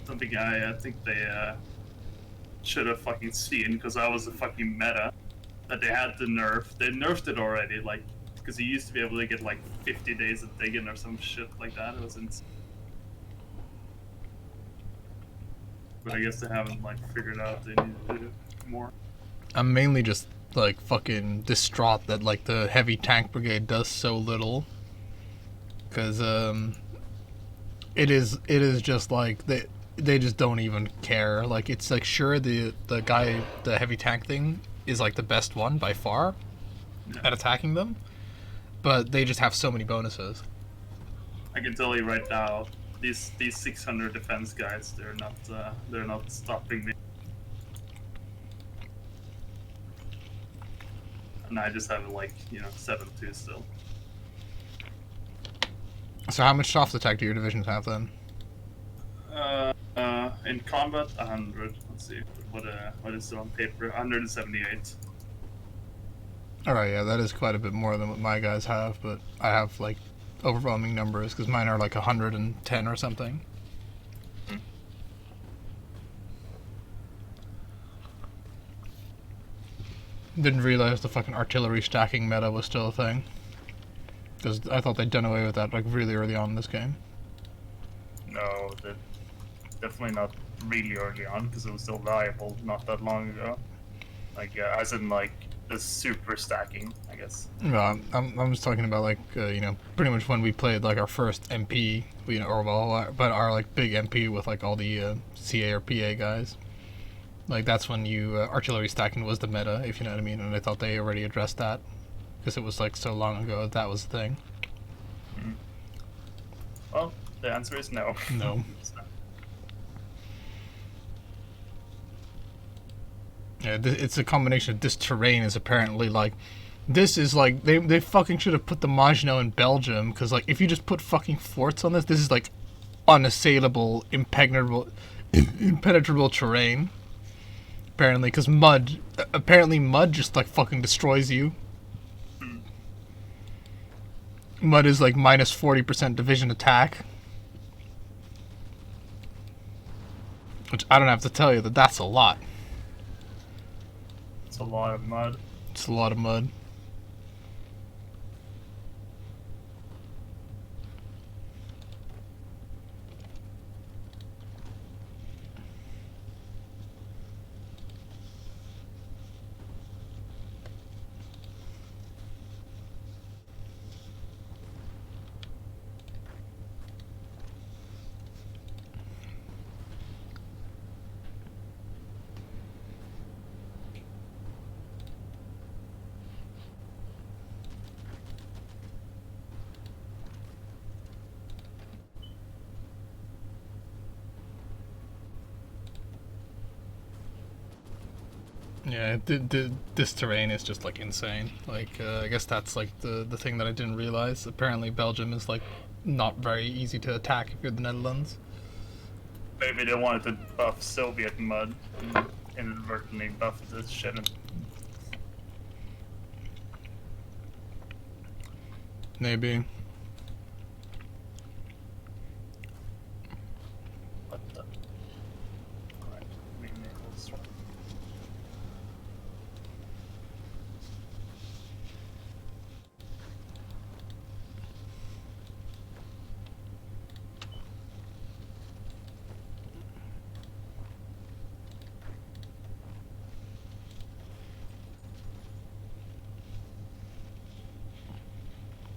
Something I think they should have fucking seen, because that was a fucking meta that they had to nerf. They nerfed it already, like, because you used to be able to get like 50 days of digging or some shit like that. It was insane. But I guess they haven't like figured out they need to do more. I'm mainly just like fucking distraught that like the heavy tank brigade does so little, because it is just like they just don't even care. Like, it's like, sure, the heavy tank thing is like the best one by far at attacking them, but they just have so many bonuses. I can tell you right now, these 600 defense guys, they're not stopping me. And I just have like, 7-2 still. So how much soft attack do your divisions have then? In combat, 100. Let's see what is it on paper. 178. All right, yeah, that is quite a bit more than what my guys have, but I have like overwhelming numbers because mine are like 110 or something. Didn't realize the fucking artillery stacking meta was still a thing, because I thought they'd done away with that like really early on in this game. No, definitely not really early on, because it was still valuable not that long ago. Like, as in like the super stacking, I guess. No, I'm just talking about like pretty much when we played like our first MP, but our like big MP with like all the CA or PA guys. Like, that's when artillery stacking was the meta, if you know what I mean, and I thought they already addressed that, because it was like so long ago that was the thing. Mm-hmm. Well, the answer is no. No. Yeah, it's a combination of this terrain is apparently like, this is like, they fucking should have put the Maginot in Belgium, because like, if you just put fucking forts on this is like unassailable, impenetrable terrain. Apparently, because mud just like fucking destroys you. Mud is like minus 40% division attack. Which I don't have to tell you that's a lot. It's a lot of mud. It's a lot of mud. Yeah, this terrain is just like insane. Like, I guess that's like the thing that I didn't realize. Apparently, Belgium is like not very easy to attack if you're the Netherlands. Maybe they wanted to buff Soviet mud and inadvertently buff this shit. Maybe. What the? Alright, we may as well.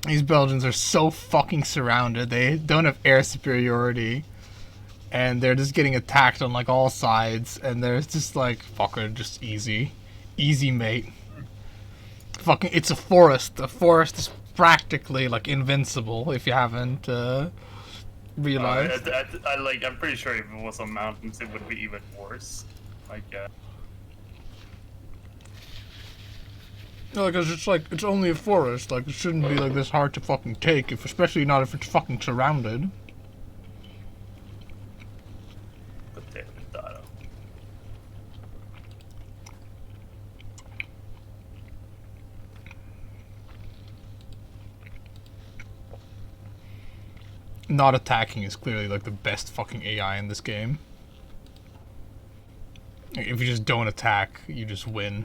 These Belgians are so fucking surrounded. They don't have air superiority. And they're just getting attacked on like all sides. And there's just like, fucker, just easy. Easy, mate. Fucking, it's a forest. A forest is practically like invincible if you haven't realized. I'm pretty sure if it was on mountains, it would be even worse. Like, No, because it's only a forest. Like, it shouldn't be like this hard to fucking take, especially not if it's fucking surrounded. Not attacking is clearly like the best fucking AI in this game. If you just don't attack, you just win.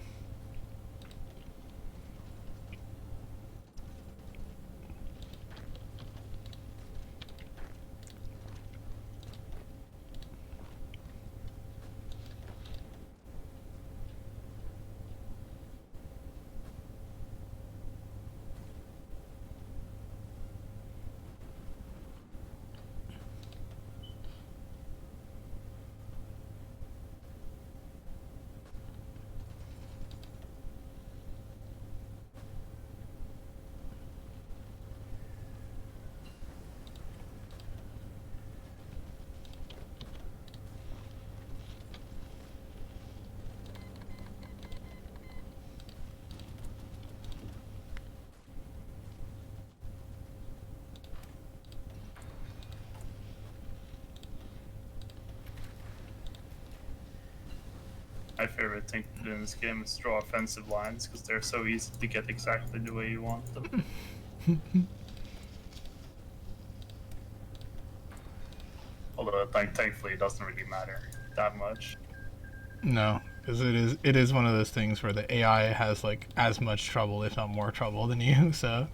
My favorite thing to do in this game is draw offensive lines because they're so easy to get exactly the way you want them. Although, thankfully, it doesn't really matter that much. No, because it is one of those things where the AI has like as much trouble, if not more trouble, than you. So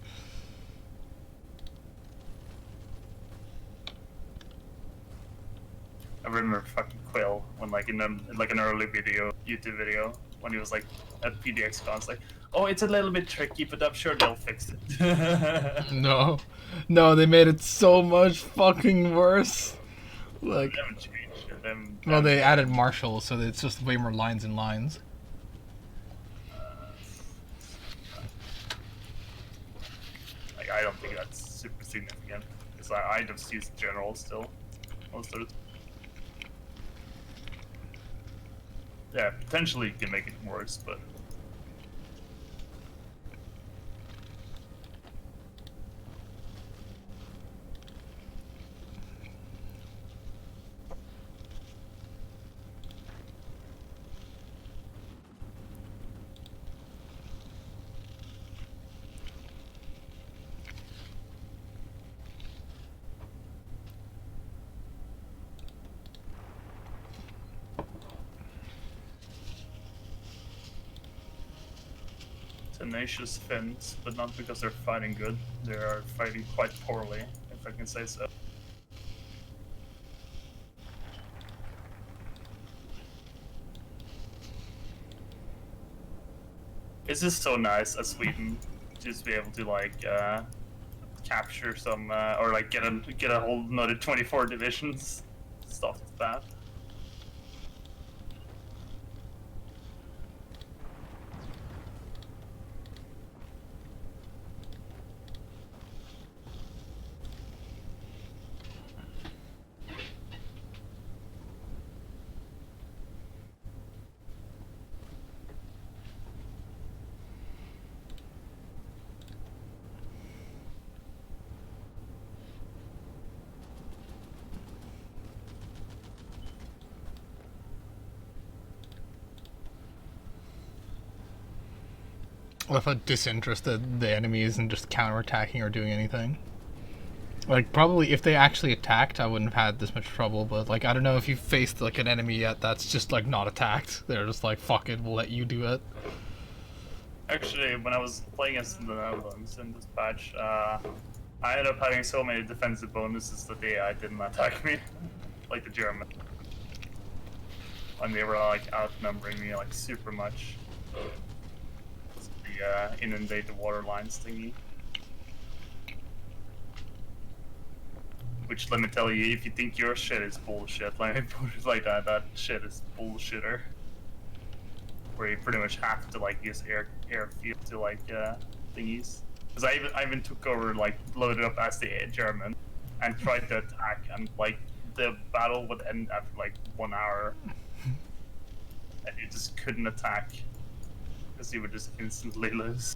I remember fucking Quill when, like, in an early YouTube video, when he was like at PDXCon, it's like, oh, it's a little bit tricky, but I'm sure they'll fix it. no, no, they made it so much fucking worse. Like, They haven't changed it. well, they added Marshall, so it's just way more lines and lines. Like, I don't think that's super significant because I just use general still most of the time. Yeah, potentially you can make it worse, but Tenacious Finns, but not because they're fighting good. They are fighting quite poorly, if I can say so. It's just so nice as Sweden just be able to like capture some or like get a whole another 24 divisions stuff like that. Well, if I disinterested, the enemy isn't just counterattacking or doing anything. Like, probably if they actually attacked, I wouldn't have had this much trouble, but, like, I don't know if you've faced, like, an enemy yet that's just, like, not attacked. They're just like, fuck it, we'll let you do it. Actually, when I was playing as the Netherlands in this patch, I ended up having so many defensive bonuses that the AI didn't attack me, like the German. When they were like outnumbering me like super much. The inundate the water lines thingy. Which, let me tell you, if you think your shit is bullshit, let me put it like that, that shit is bullshitter. Where you pretty much have to like use airfield to like thingies. Because I even took over, like, loaded up as the German and tried to attack, and like the battle would end after like 1 hour. And you just couldn't attack because you would just instantly lose.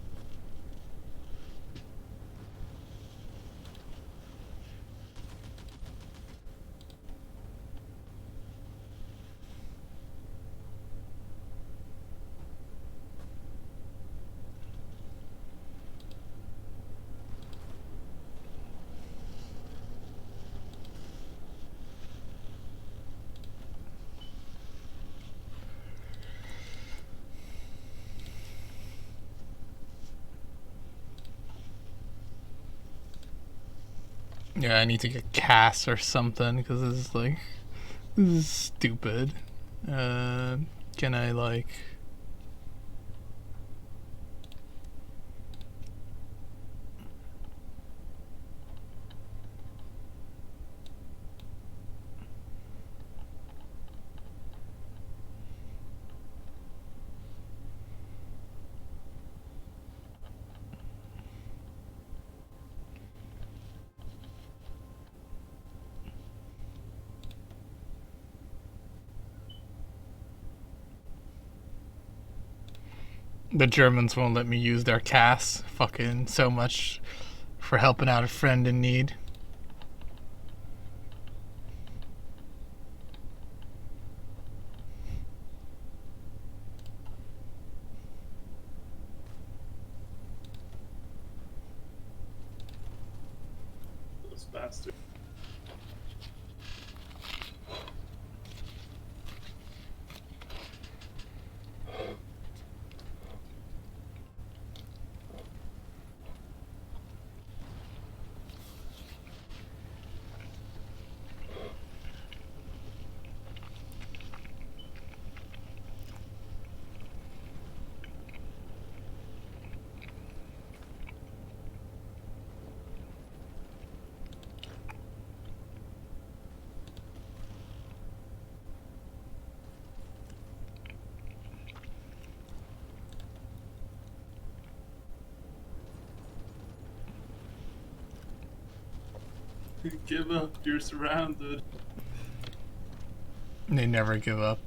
Yeah, I need to get Cass or something because this is stupid. Can I like? The Germans won't let me use their Cass. Fucking so much for helping out a friend in need. Those bastards. Give up, you're surrounded. They never give up.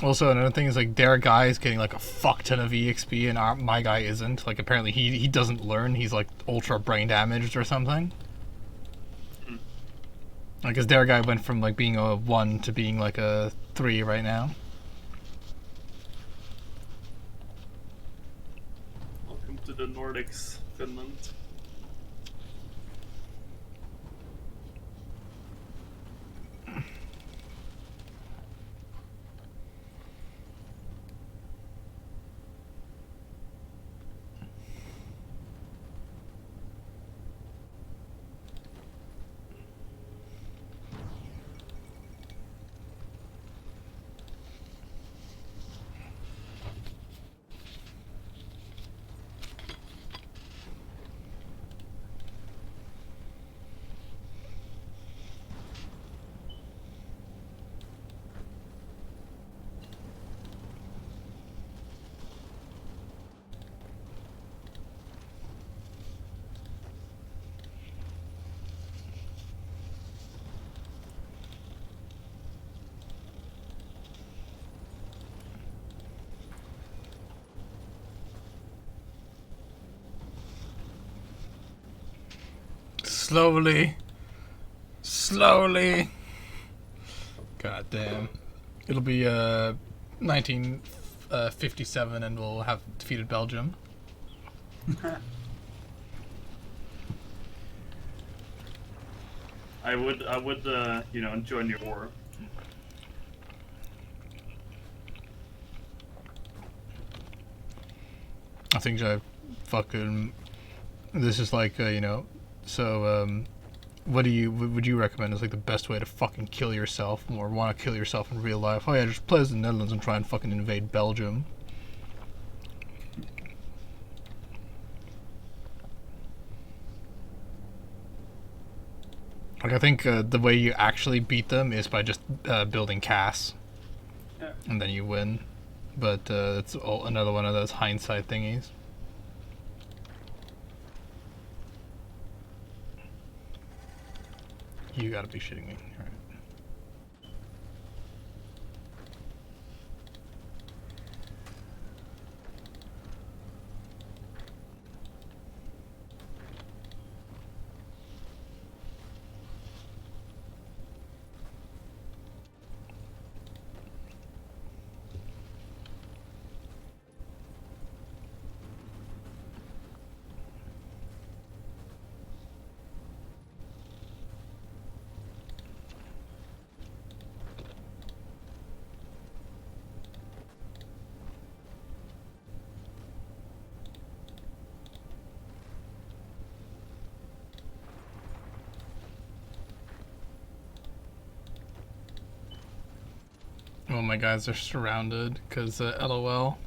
Also, another thing is like their guy is getting like a fuck ton of EXP and my guy isn't. Like apparently he doesn't learn. He's like ultra brain damaged or something. Like his their guy went from like being a 1 to being like a 3 right now. Welcome to the Nordics, Finland. Slowly. Slowly. God damn. It'll be 1957 and we'll have defeated Belgium. I would, you know, join your war. I think I fucking. This is like, you know. So, what would you recommend as like the best way to fucking kill yourself or want to kill yourself in real life? Oh yeah, just play as the Netherlands and try and fucking invade Belgium. Like I think the way you actually beat them is by just building Cass, Yeah. and then you win. But it's another one of those hindsight thingies. You gotta be shitting me. All right. Well, my guys are surrounded because LOL.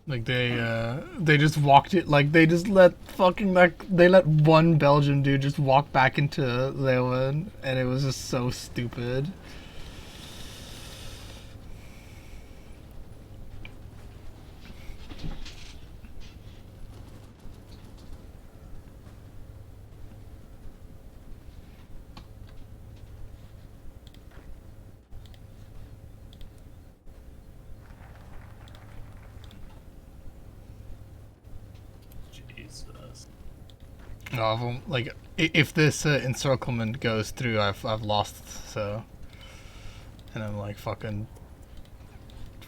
Like they just walked it. Like they just let fucking they let one Belgian dude just walk back into Leeuwen, and it was just so stupid. Jesus. No, like if this encirclement goes through, I've lost. So, and I'm like fucking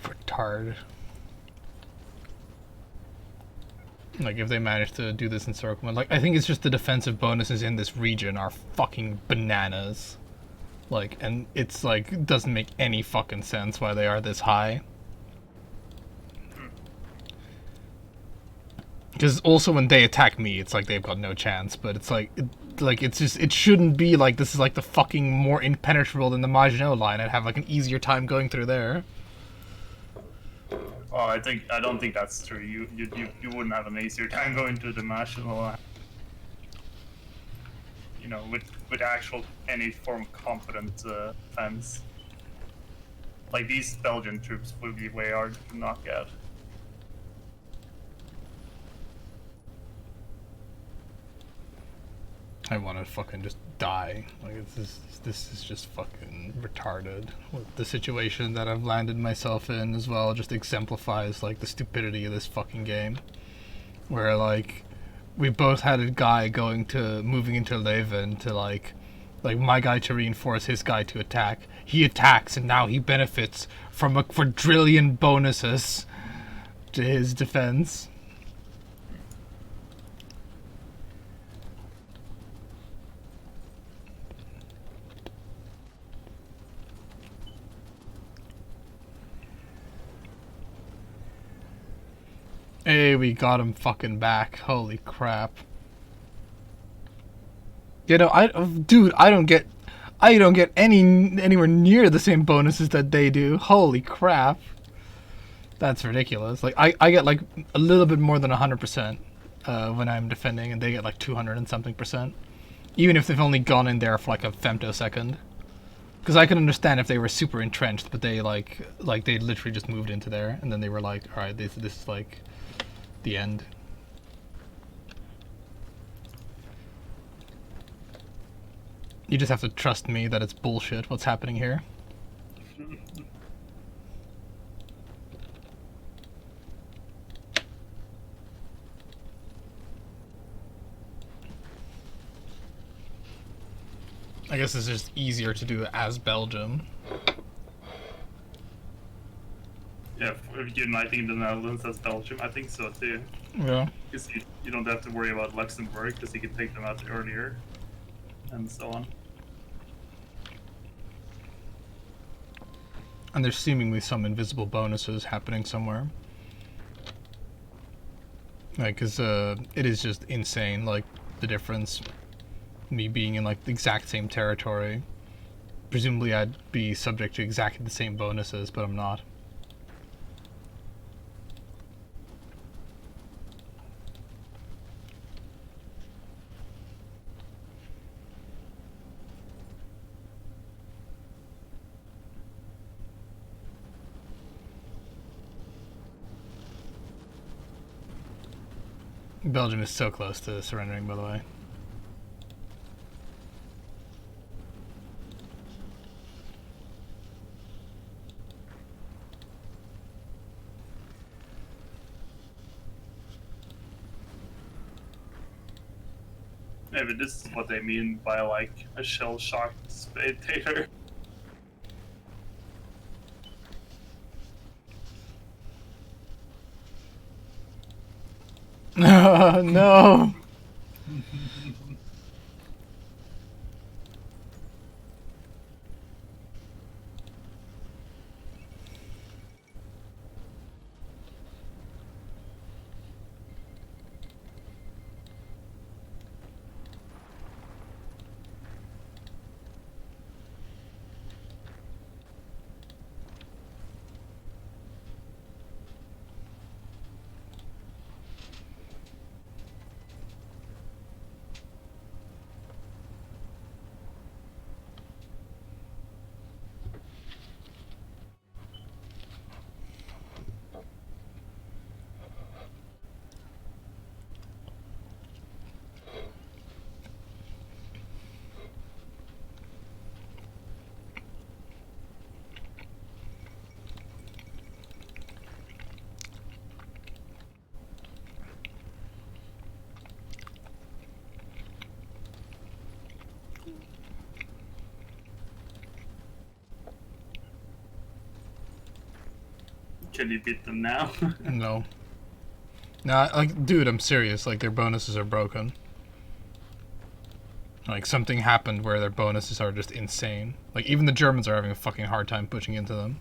retard. Like if they manage to do this encirclement, like I think it's just the defensive bonuses in this region are fucking bananas. Like, and it's like doesn't make any fucking sense why they are this high. Because also when they attack me, it's like they've got no chance. But it's like it's just it shouldn't be like this is like the fucking more impenetrable than the Maginot line. I'd have like an easier time going through there. Oh, I don't think that's true. You wouldn't have an easier time going to the national line. You know, with actual any form of competent defense. Like these Belgian troops would be way hard to knock out. I want to fucking just die. Like this is just fucking retarded. The situation that I've landed myself in as well just exemplifies like the stupidity of this fucking game. Where like we both had a guy moving into Leuven to like my guy to reinforce his guy to attack. He attacks and now he benefits from a quadrillion bonuses to his defense. Hey, we got him fucking back. Holy crap. You know, I don't get anywhere near the same bonuses that they do. Holy crap. That's ridiculous. Like I get like a little bit more than 100% when I'm defending, and they get like 200 and something percent. Even if they've only gone in there for like a femtosecond. Because I can understand if they were super entrenched, but they like they literally just moved into there, and then they were like, all right, this is like the end. You just have to trust me that it's bullshit what's happening here. I guess it's just easier to do as Belgium. Yeah, if uniting the Netherlands as Belgium, I think so too. Yeah. Because you don't have to worry about Luxembourg, because you can take them out earlier, and so on. And there's seemingly some invisible bonuses happening somewhere. Like, cause it is just insane, like, the difference. Me being in, like, the exact same territory. Presumably I'd be subject to exactly the same bonuses, but I'm not. Belgium is so close to surrendering, by the way. Maybe this is what they mean by like a shell-shocked spectator. No! Can you beat them now? No. Nah, like, dude, I'm serious. Like, their bonuses are broken. Like, something happened where their bonuses are just insane. Like, even the Germans are having a fucking hard time pushing into them.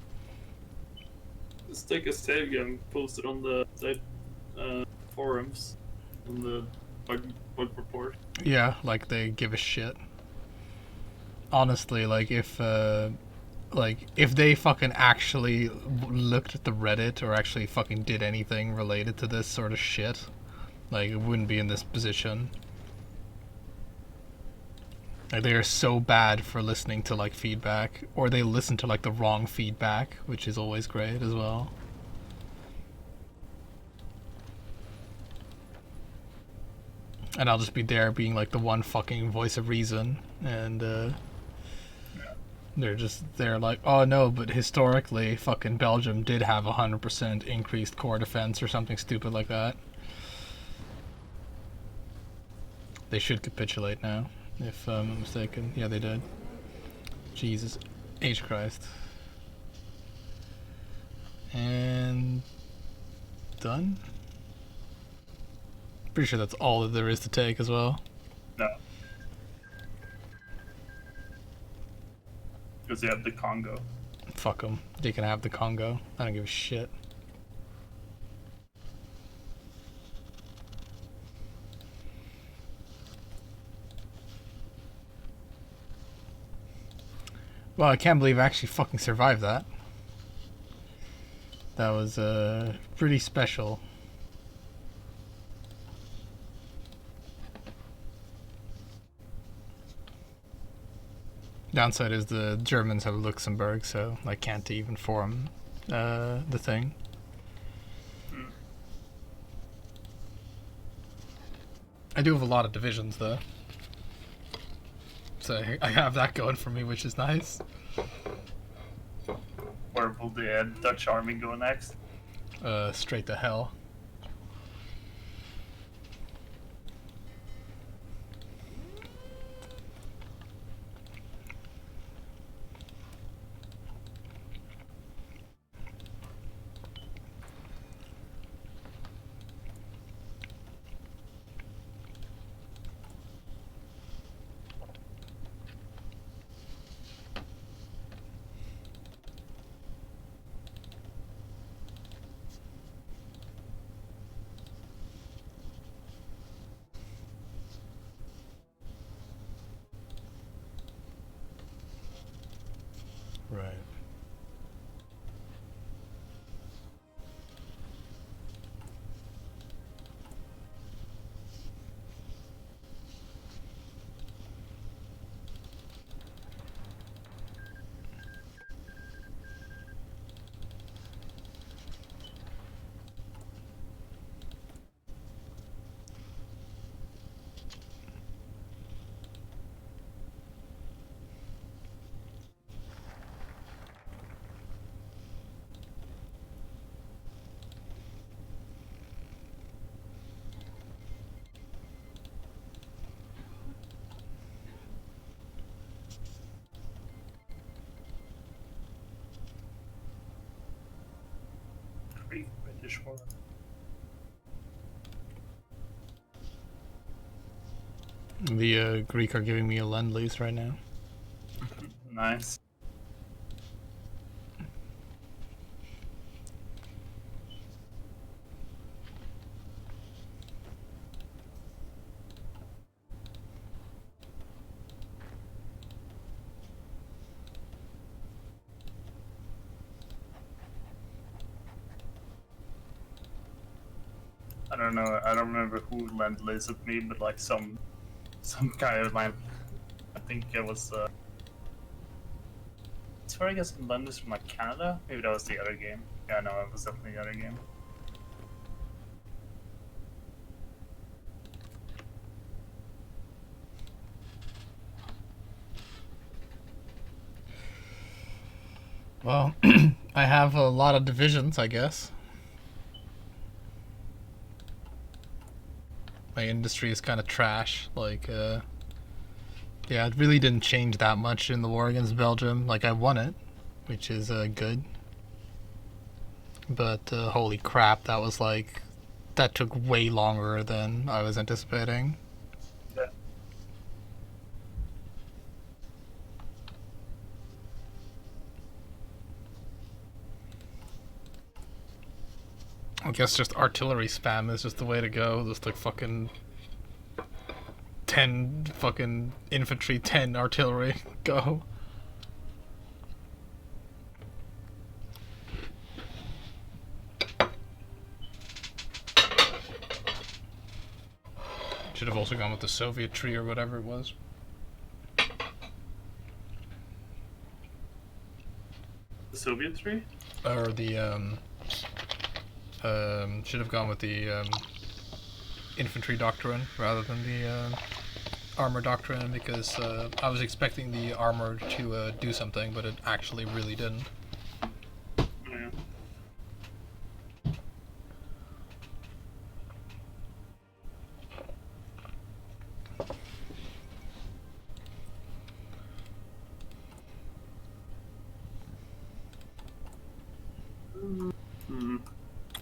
Let's take a save game, post it on the forums, on the bug report. Yeah, like, they give a shit. Honestly, like, if they fucking actually looked at the Reddit or actually fucking did anything related to this sort of shit, like, it wouldn't be in this position. Like, they are so bad for listening to, like, feedback, or they listen to, like, the wrong feedback, which is always great as well. And I'll just be there being, like, the one fucking voice of reason, and they're like, oh no, but historically, fucking Belgium did have 100% increased core defense or something stupid like that. They should capitulate now, if I'm not mistaken. Yeah, they did. Jesus H. Christ. And done? Pretty sure that's all that there is to take as well. No. Because they have the Congo. Fuck them. They can have the Congo. I don't give a shit. Well, I can't believe I actually fucking survived that. That was pretty special. Downside is the Germans have Luxembourg, so I can't even form the thing. I do have a lot of divisions though, so I have that going for me, which is nice. Where will the Dutch army go next? Straight to hell. Right. Great British war. The Greek are giving me a lend-lease right now. Nice. I don't know. I don't remember who lend-leased me, but like some guy of mine. I think it was. It's where I guess lend-lease from like Canada. Maybe that was the other game. Yeah, no, it was definitely the other game. Well, I have a lot of divisions, I guess. My industry is kind of trash. Like, yeah, it really didn't change that much in the war against Belgium. Like, I won it, which is good. but holy crap, that took way longer than I was anticipating. Yeah. I guess just artillery spam is just the way to go. Just like fucking 10 fucking infantry, 10 artillery, go. Should have also gone with the Soviet tree or whatever it was. The Soviet tree? Or the should have gone with the infantry doctrine rather than the armor doctrine, because I was expecting the armor to do something, but it actually really didn't. Yeah.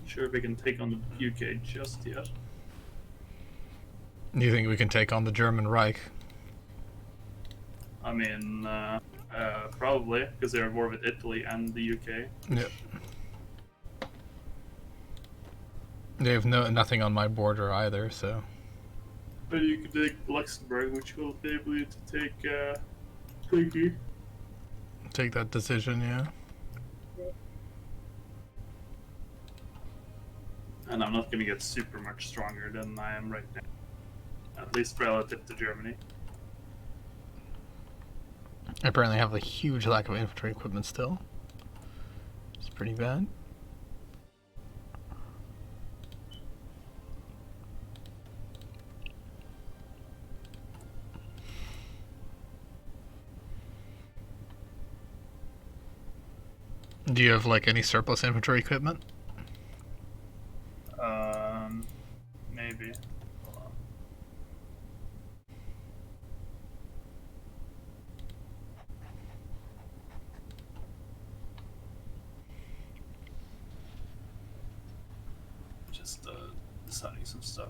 Sure if we can take on the UK just yet. Do you think we can take on the German Reich? I mean, probably, because they're at war with Italy and the UK. Yeah. They have nothing on my border either, so. But you could take Luxembourg, which will enable you to take Twinkie. Take that decision, yeah. And I'm not going to get super much stronger than I am right now. At least relative to Germany. I apparently have a huge lack of infantry equipment still. It's pretty bad. Do you have like any surplus infantry equipment? Maybe. Hold on. Just deciding some stuff.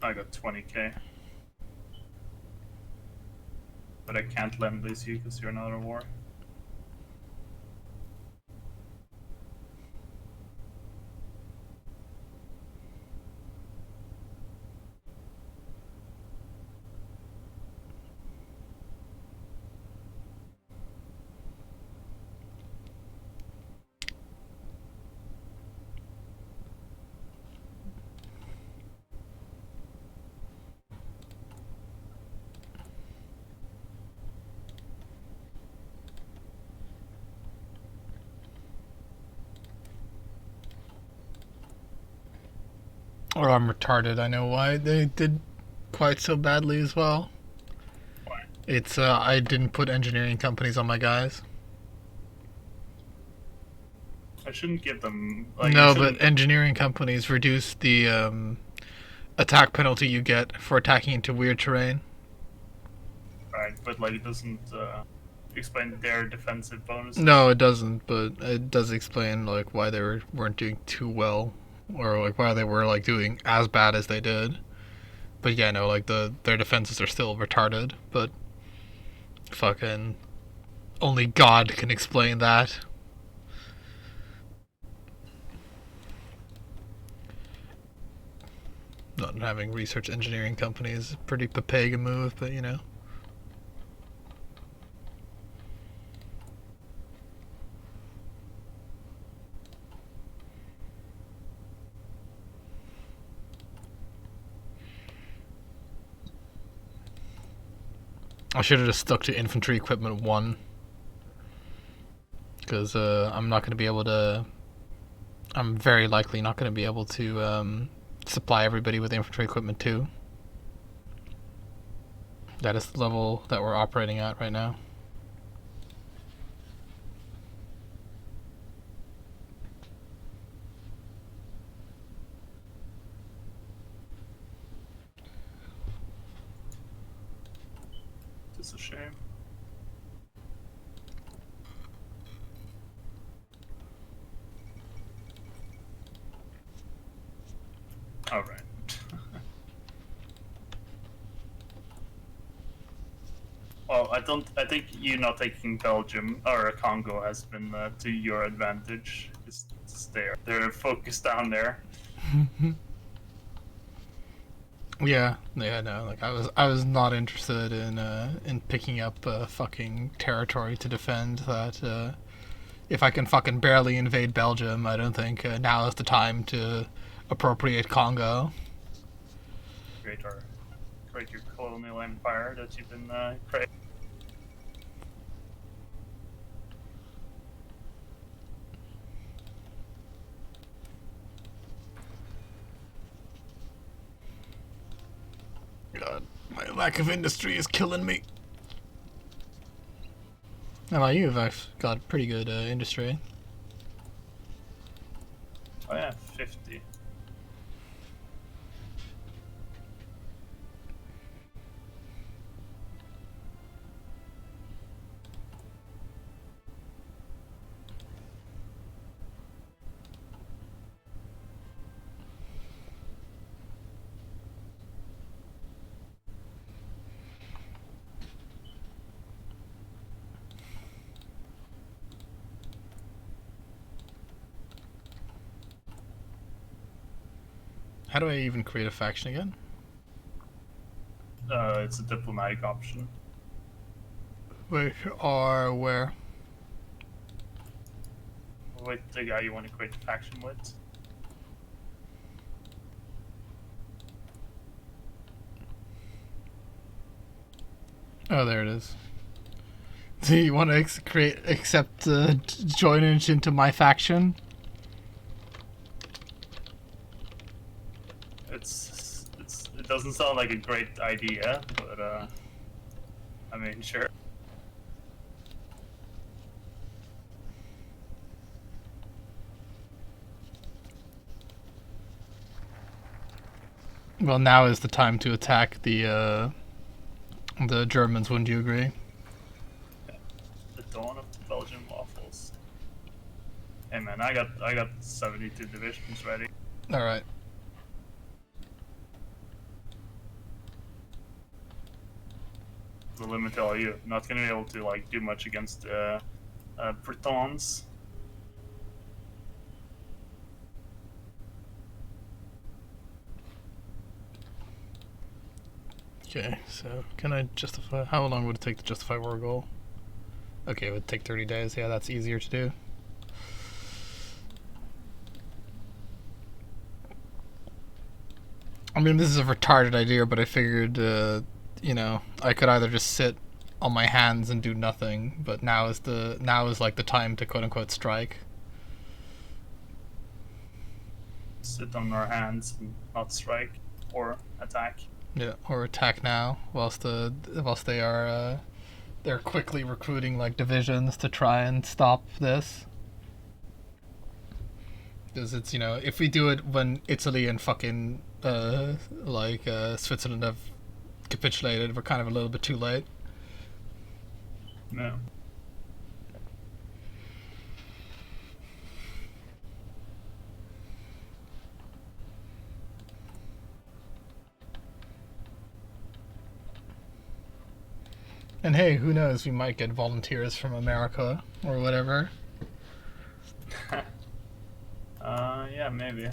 I got 20k. But I can't lend these you because you're not at war. Or I'm retarded. I know why they did quite so badly as well. Why? It's I didn't put engineering companies on my guys. I shouldn't give them. Like, No, you but shouldn't- engineering companies reduce the attack penalty you get for attacking into weird terrain. Right, but like it doesn't explain their defensive bonuses. No, it doesn't, but it does explain like why they weren't doing too well, or like why they were like doing as bad as they did. But yeah, no, like their defenses are still retarded, but fucking only God can explain that. Not having research engineering companies is a pretty Papega move, but you know. I should have just stuck to infantry equipment 1. Because I'm not going to be able to. I'm very likely not going to be able to supply everybody with infantry equipment 2. That is the level that we're operating at right now. That's a shame. All right. Well, I don't. I think you not taking Belgium or Congo has been to your advantage. It's there. They're focused down there. Yeah, no. Like I was not interested in picking up fucking territory to defend that. If I can fucking barely invade Belgium, I don't think now is the time to appropriate Congo. Create your colonial empire that you've been creating. God, my lack of industry is killing me. How about you? I've got pretty good industry. Oh yeah, 50. How do I even create a faction again? It's a diplomatic option. Wait, or where? With the guy you want to create a faction with. Oh, there it is. Do you want to accept joinage into my faction? It doesn't sound like a great idea, but I mean, sure. Well, now is the time to attack the Germans. Wouldn't you agree? The dawn of the Belgian waffles. Hey man, I got 72 divisions ready. All right. The limit tell you, not gonna be able to like do much against Bretons. Okay, so can I justify? How long would it take to justify war goal? Okay, it would take 30 days. Yeah, that's easier to do. I mean, this is a retarded idea, but I figured, you know, I could either just sit on my hands and do nothing, but now is like the time to quote unquote strike. Sit on our hands and not strike or attack. Yeah, or attack now, whilst they are they're quickly recruiting like divisions to try and stop this. Because it's, you know, if we do it when Italy and fucking Switzerland have capitulated, we're kind of a little bit too late. No. And hey, who knows? We might get volunteers from America or whatever. Yeah, maybe.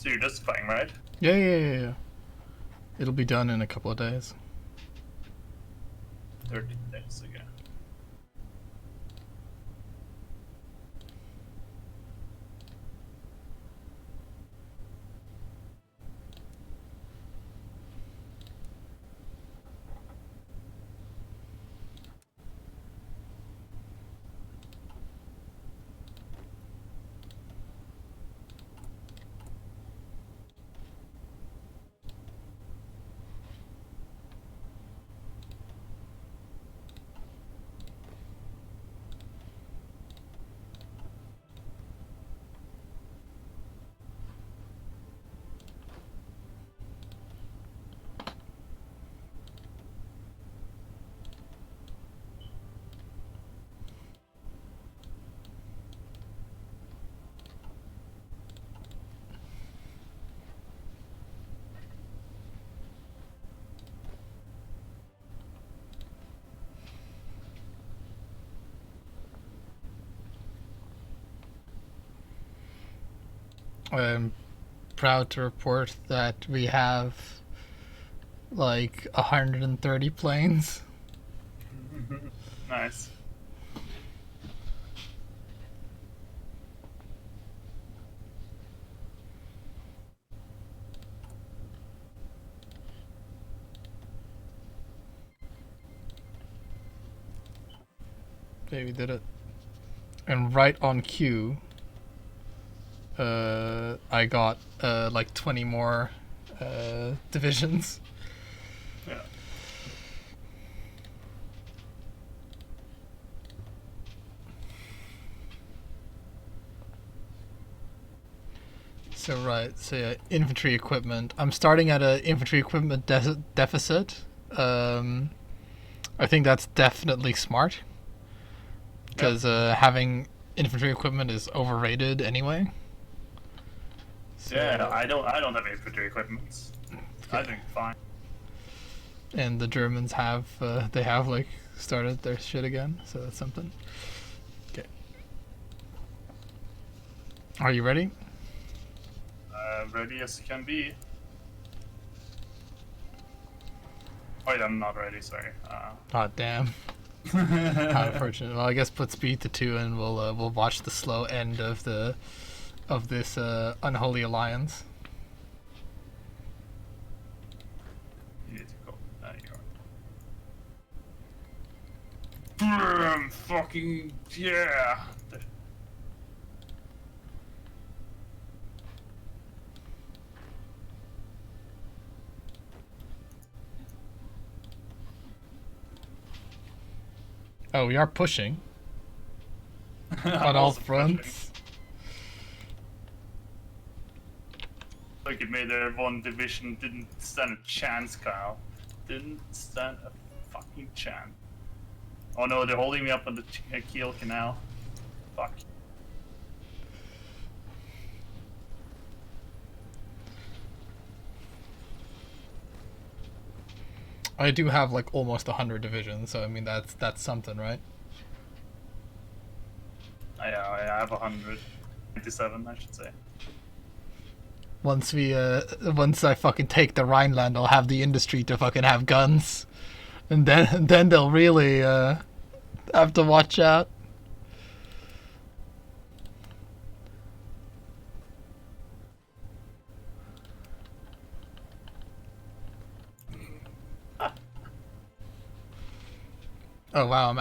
So you're just playing, right? Yeah. It'll be done in a couple of days. 13 days ago. I'm proud to report that we have like 130 planes. Nice. Okay, we did it. And right on cue, I got like 20 more divisions. Yeah. So right, so yeah, infantry equipment. I'm starting at a infantry equipment deficit. I think that's definitely smart because having infantry equipment is overrated anyway. So, Yeah, I don't have infantry equipment. I think fine. and the Germans have they have like started their shit again, so that's something. Okay, are you ready? Ready as can be. Wait, I'm not ready. Sorry. Oh damn. How unfortunate. Well, I guess put speed to 2 and we'll watch the slow end of this unholy alliance. You need to go. There you are. Boom! Fucking yeah! Oh, we are pushing on all fronts. Look at me there, one division didn't stand a chance, Kyle. Didn't stand a fucking chance. Oh no, they're holding me up on the Kiel Canal. Fuck. I do have like almost 100 divisions, so I mean that's something, right? I have 197, I should say. Once I fucking take the Rhineland, I'll have the industry to fucking have guns, and then they'll really have to watch out. Oh wow,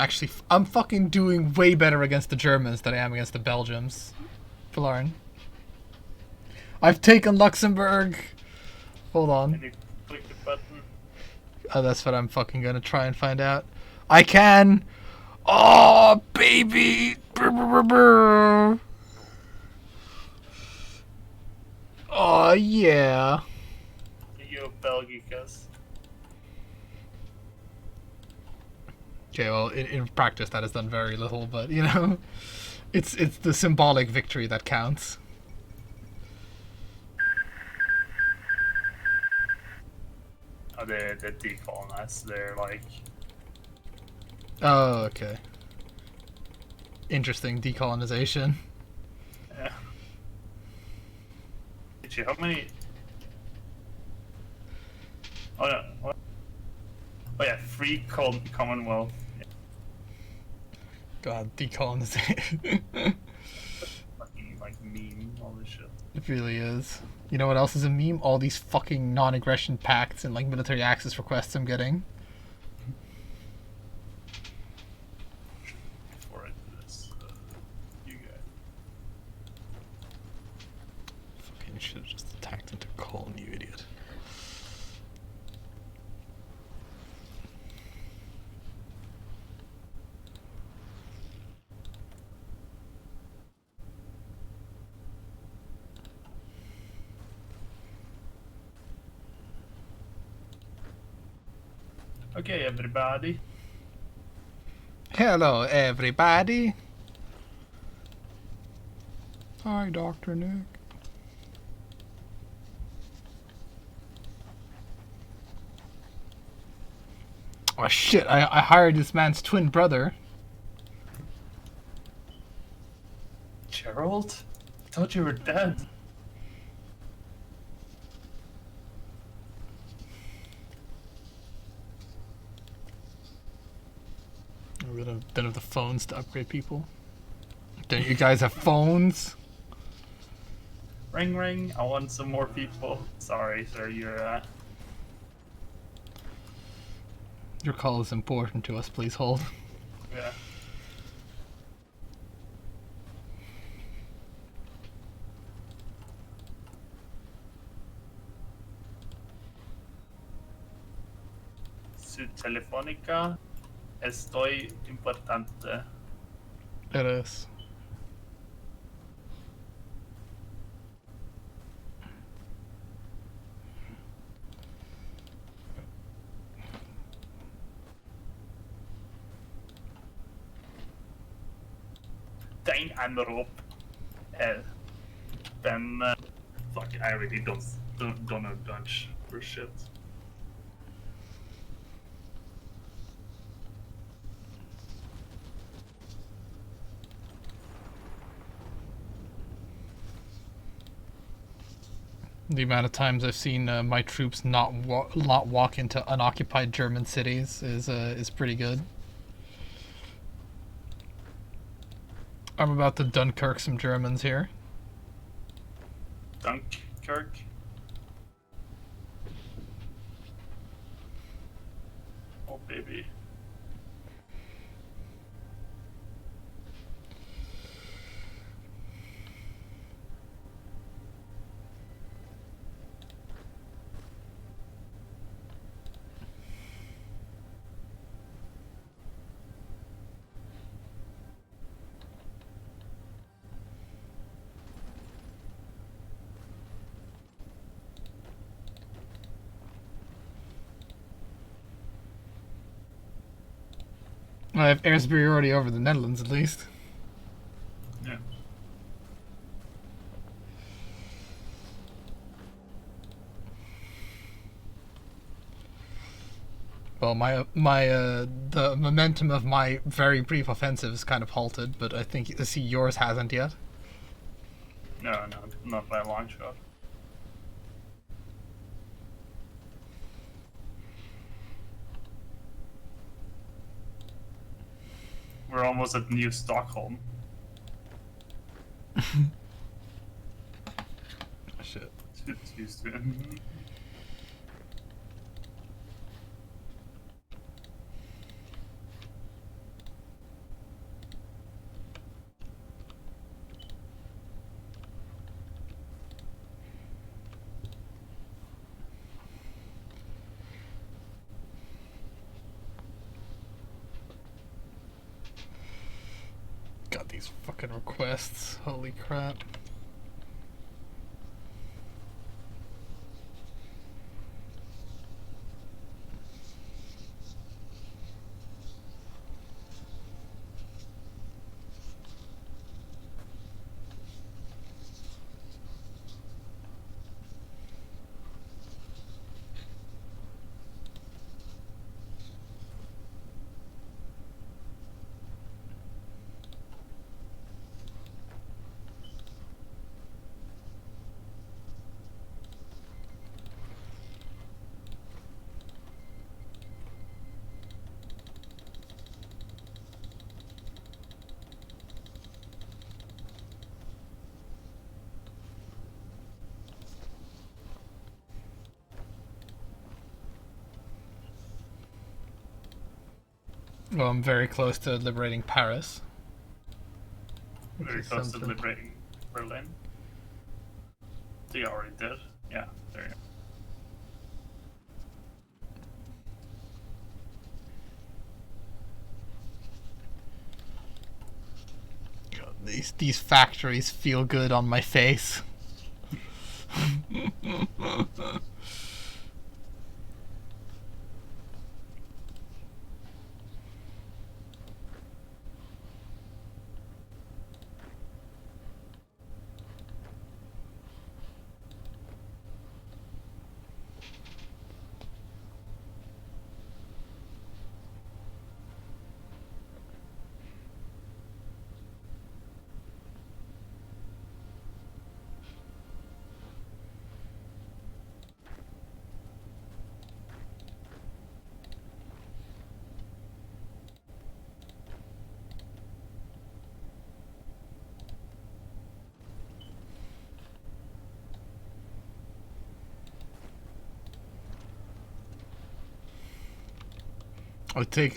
I'm fucking doing way better against the Germans than I am against the Belgians. Pilarin. I've taken Luxembourg. Hold on. Can you click the button? Oh, that's what I'm fucking gonna try and find out. I can. Oh, baby. Brr, brr, brr, brr. Oh yeah. You Belgicas. Okay, well, in practice that has done very little, but you know, it's the symbolic victory that counts. Oh, they decolonize. They're like, Oh, okay. Interesting decolonization. yeah. shit, how many? Oh no. What? Oh yeah, free Commonwealth. Yeah, God, decolonization. fucking like meme, all this shit. It really is. You know what else is a meme? All these fucking non-aggression pacts and like military access requests I'm getting. Before I do this, you guys. Fucking should have just attacked into colon, you idiot. Okay, everybody. Hello, everybody. Hi, Dr. Nick. Oh shit, I hired this man's twin brother. Gerald? I thought you were dead. We don't have the phones to upgrade people. Don't you guys have phones? Ring ring, I want some more people. Sorry, sir, you're Your call is important to us, please hold. yeah. Su telefónica estoy importante. It is. Dein Anruf. Then fuck, I really don't know Dutch for shit. The amount of times I've seen my troops not walk into unoccupied German cities is pretty good. I'm about to Dunkirk some Germans here. Dunkirk? Oh baby. I have air superiority over the Netherlands, at least. Yeah. Well, the momentum of my very brief offensive is kind of halted, but I see yours hasn't yet. No, not by a long shot. We're almost at New Stockholm. Shit. Too soon. Got these fucking requests. Holy crap. Well, I'm very close to liberating Paris. which Very is close to something. liberating Berlin. So you already did. Yeah, there you God, these factories feel good on my face.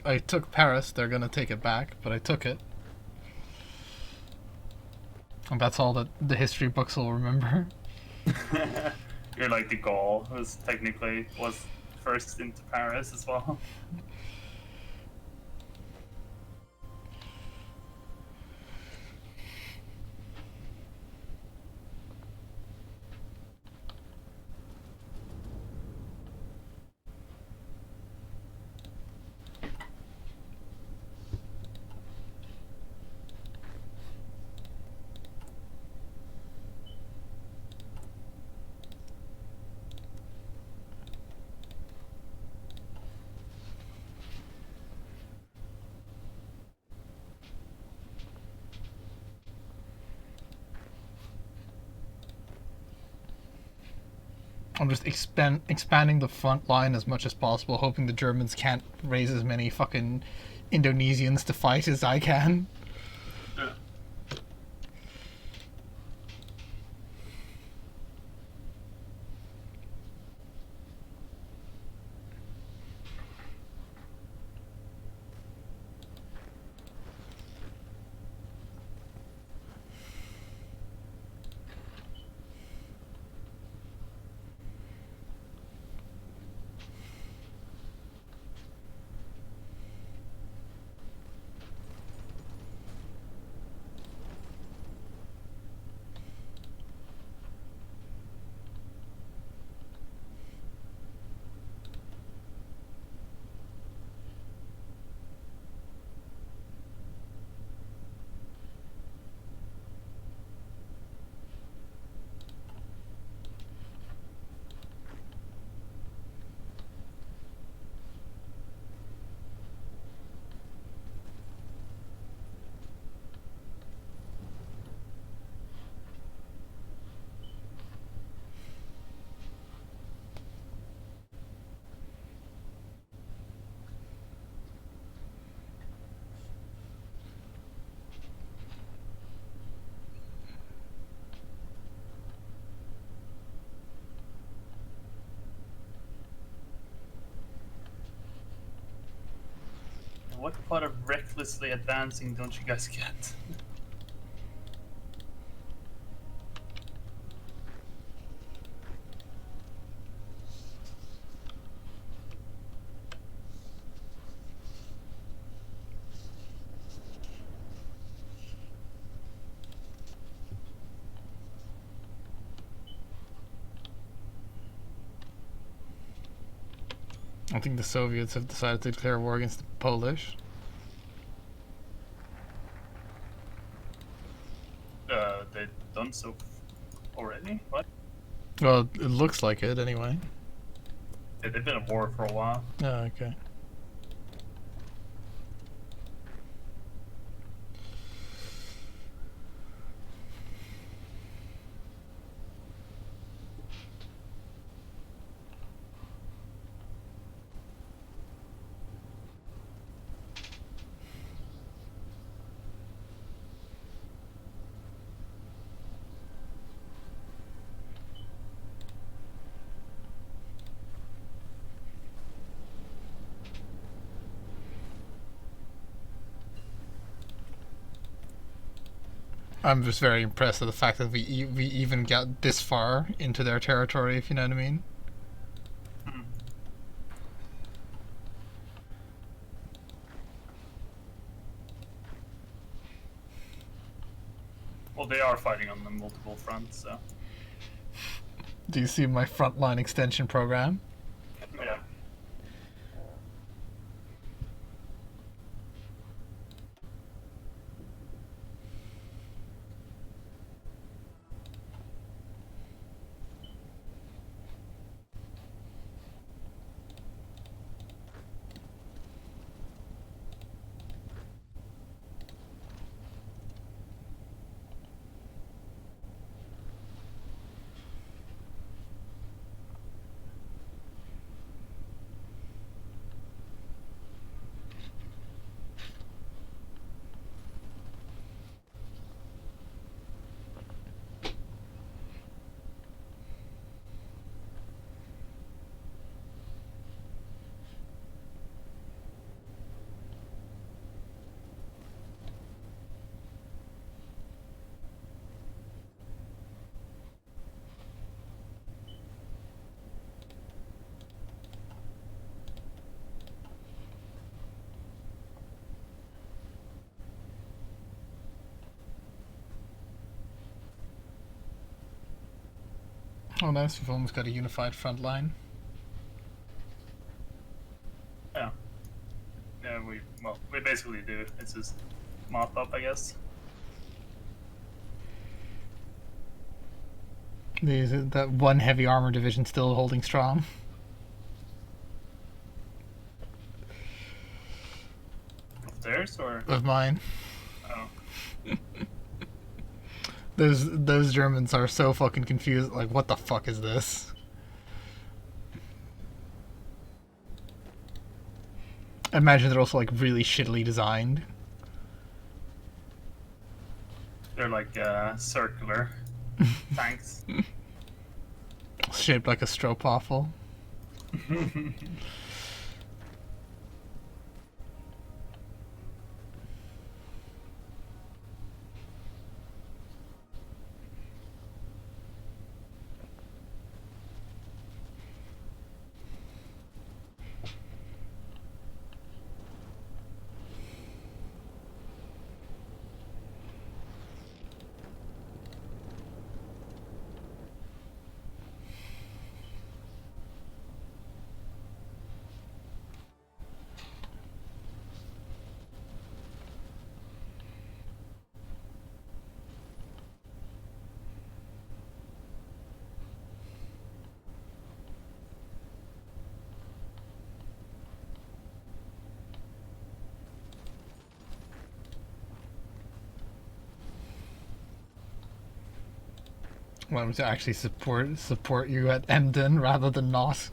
I took Paris. They're gonna take it back, but I took it, and that's all that the history books will remember. You're like the Gaul, who's technically was first into Paris as well. I'm just expanding the front line as much as possible, hoping the Germans can't raise as many fucking Indonesians to fight as I can. Yeah. What part of recklessly advancing don't you guys get? I think the Soviets have decided to declare war against the Polish. They've done so already? What? Well, it looks like it anyway. They've been at war for a while. Oh, okay. I'm just very impressed at the fact that we even got this far into their territory, if you know what I mean. Hmm. Well, they are fighting on the multiple fronts, so Do you see my frontline extension program? yeah. Oh, nice. We've almost got a unified front line. Yeah. Yeah, we basically do. It's just mop up, I guess. That one heavy armor division still holding strong. Of theirs or Of mine. oh. Those Germans are so fucking confused. Like, what the fuck is this? I imagine they're also like really shittily designed. They're like circular tanks. Shaped like a stroopwafel. Want me to actually support you at Emden rather than not.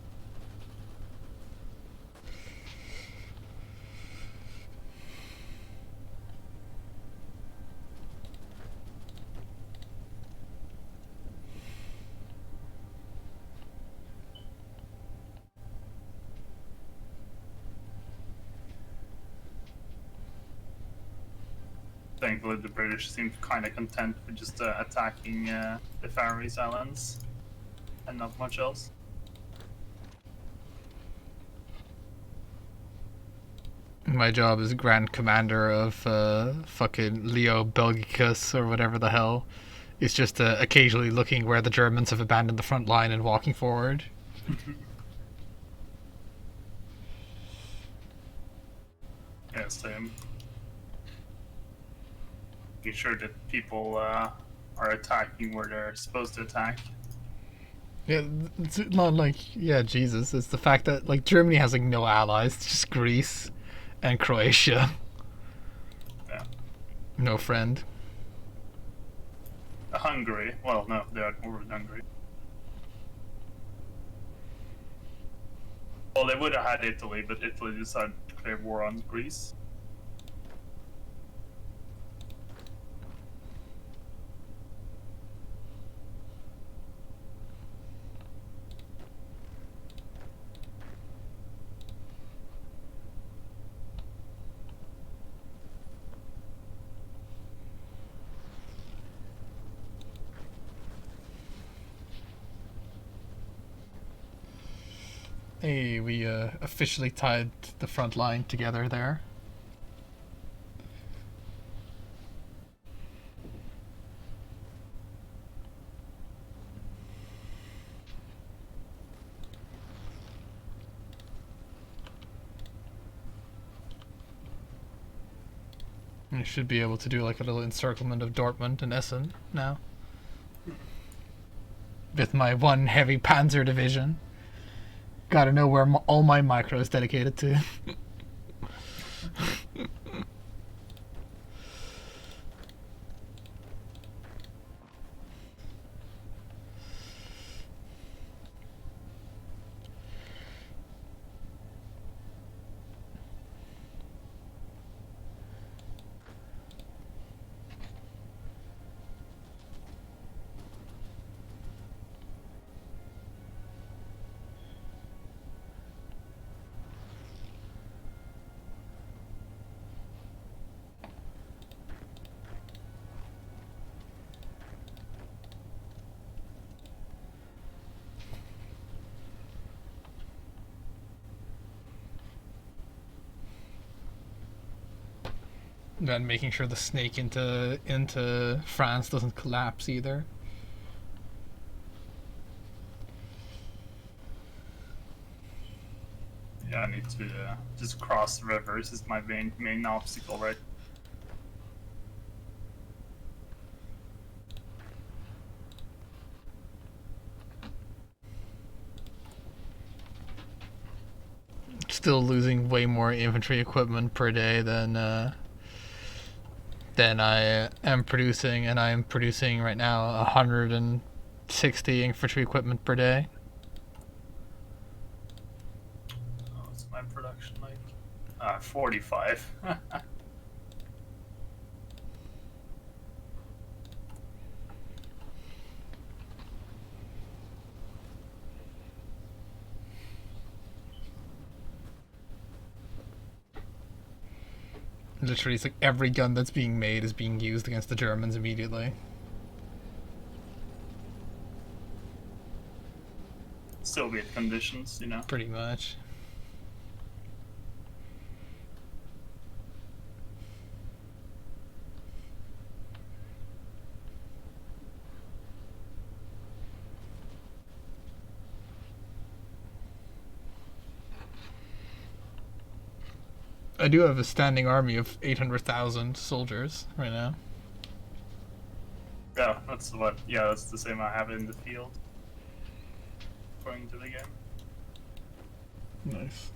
Thankfully, the British seem kind of content with just attacking the Faroe Islands and not much else. My job as Grand Commander of fucking Leo Belgicus or whatever the hell is just occasionally looking where the Germans have abandoned the front line and walking forward. Yeah, same. Making sure that people are attacking where they're supposed to attack. Yeah, it's not like, yeah, Jesus. It's the fact that like Germany has like no allies, it's just Greece and Croatia. Yeah. No friend. Hungary. Well, no, they're at war with Hungary. Well, they would have had Italy, but Italy decided to declare war on Greece. Hey, we officially tied the front line together there. I should be able to do like a little encirclement of Dortmund and Essen now. With my one heavy panzer division. Gotta know where all my micros dedicated to. Then making sure the snake into France doesn't collapse either. Yeah, I need to just cross the rivers is my main obstacle, right? Still losing way more infantry equipment per day than I am producing, and I am producing right now 160 infantry equipment per day. What's my production like? 45. Literally, it's like every gun that's being made is being used against the Germans immediately. Soviet conditions, you know. Pretty much. I do have a standing army of 800,000 soldiers right now. Yeah, that's the same I have in the field. According to the game. Nice.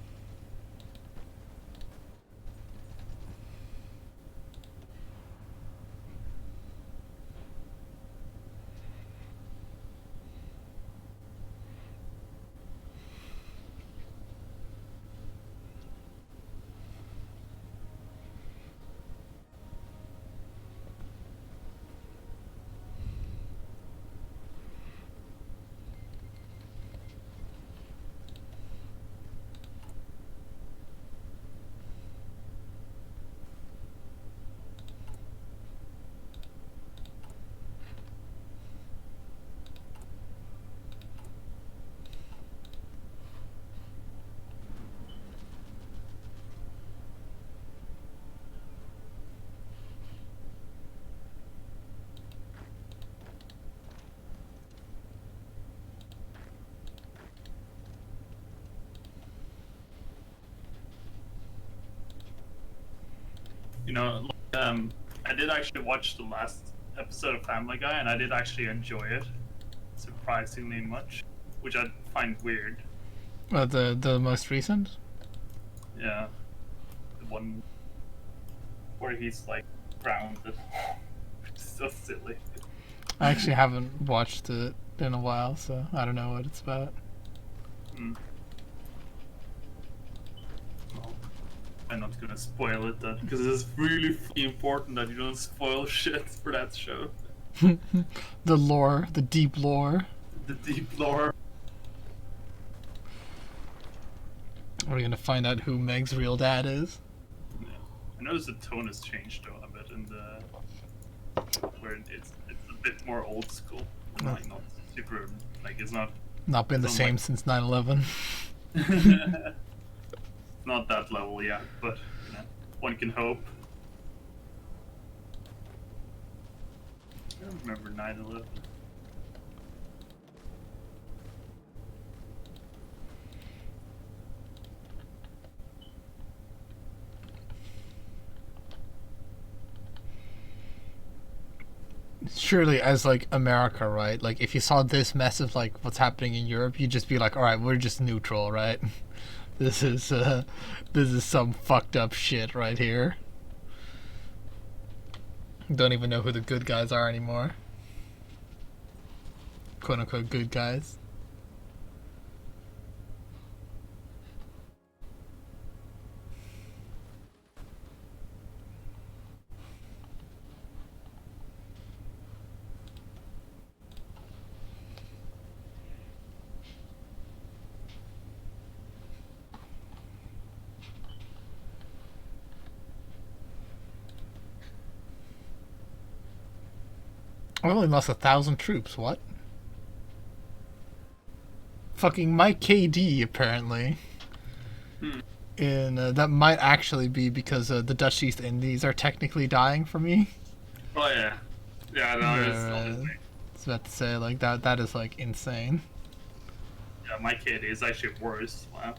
You know, I did actually watch the last episode of Family Guy, and I did actually enjoy it surprisingly much, which I find weird. The most recent? Yeah, the one where he's like grounded. It's so silly. I actually haven't watched it in a while, so I don't know what it's about. Well, I'm not gonna spoil it then, because it's really important that you don't spoil shit for that show. The lore, the deep lore. The deep lore. Are we gonna find out who Meg's real dad is? Yeah. I noticed the tone has changed though a bit in the where it's a bit more old school, like not super, like it's not Not been the Don't same like- since 9/11. Not that level yet, but one can hope. I don't remember 9/11. Surely, as like America, right? Like, if you saw this mess of like what's happening in Europe, you'd just be like, all right, we're just neutral, right? This is some fucked up shit right here. Don't even know who the good guys are anymore. Quote unquote good guys. I only lost 1,000 troops. What? Fucking Mike KD apparently. And that might actually be because the Dutch East Indies are technically dying for me. Oh yeah, yeah. No, it's obviously. I was about to say like that. That is like insane. Yeah, my kid is actually worse. Wow.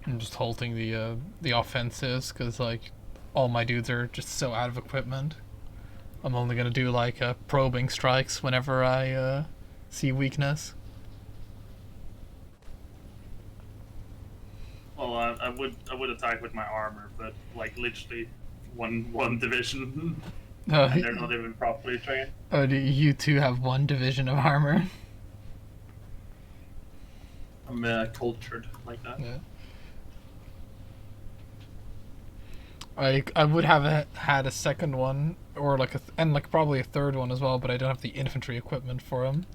I'm just halting the offenses because like all my dudes are just so out of equipment. I'm only gonna do like probing strikes whenever I see weakness. Well, I would attack with my armor, but like literally one division, and they're not even properly trained. Oh, do you two have one division of armor? I'm cultured like that. Yeah. I would have had a second one, or like and like probably a third one as well, but I don't have the infantry equipment for them,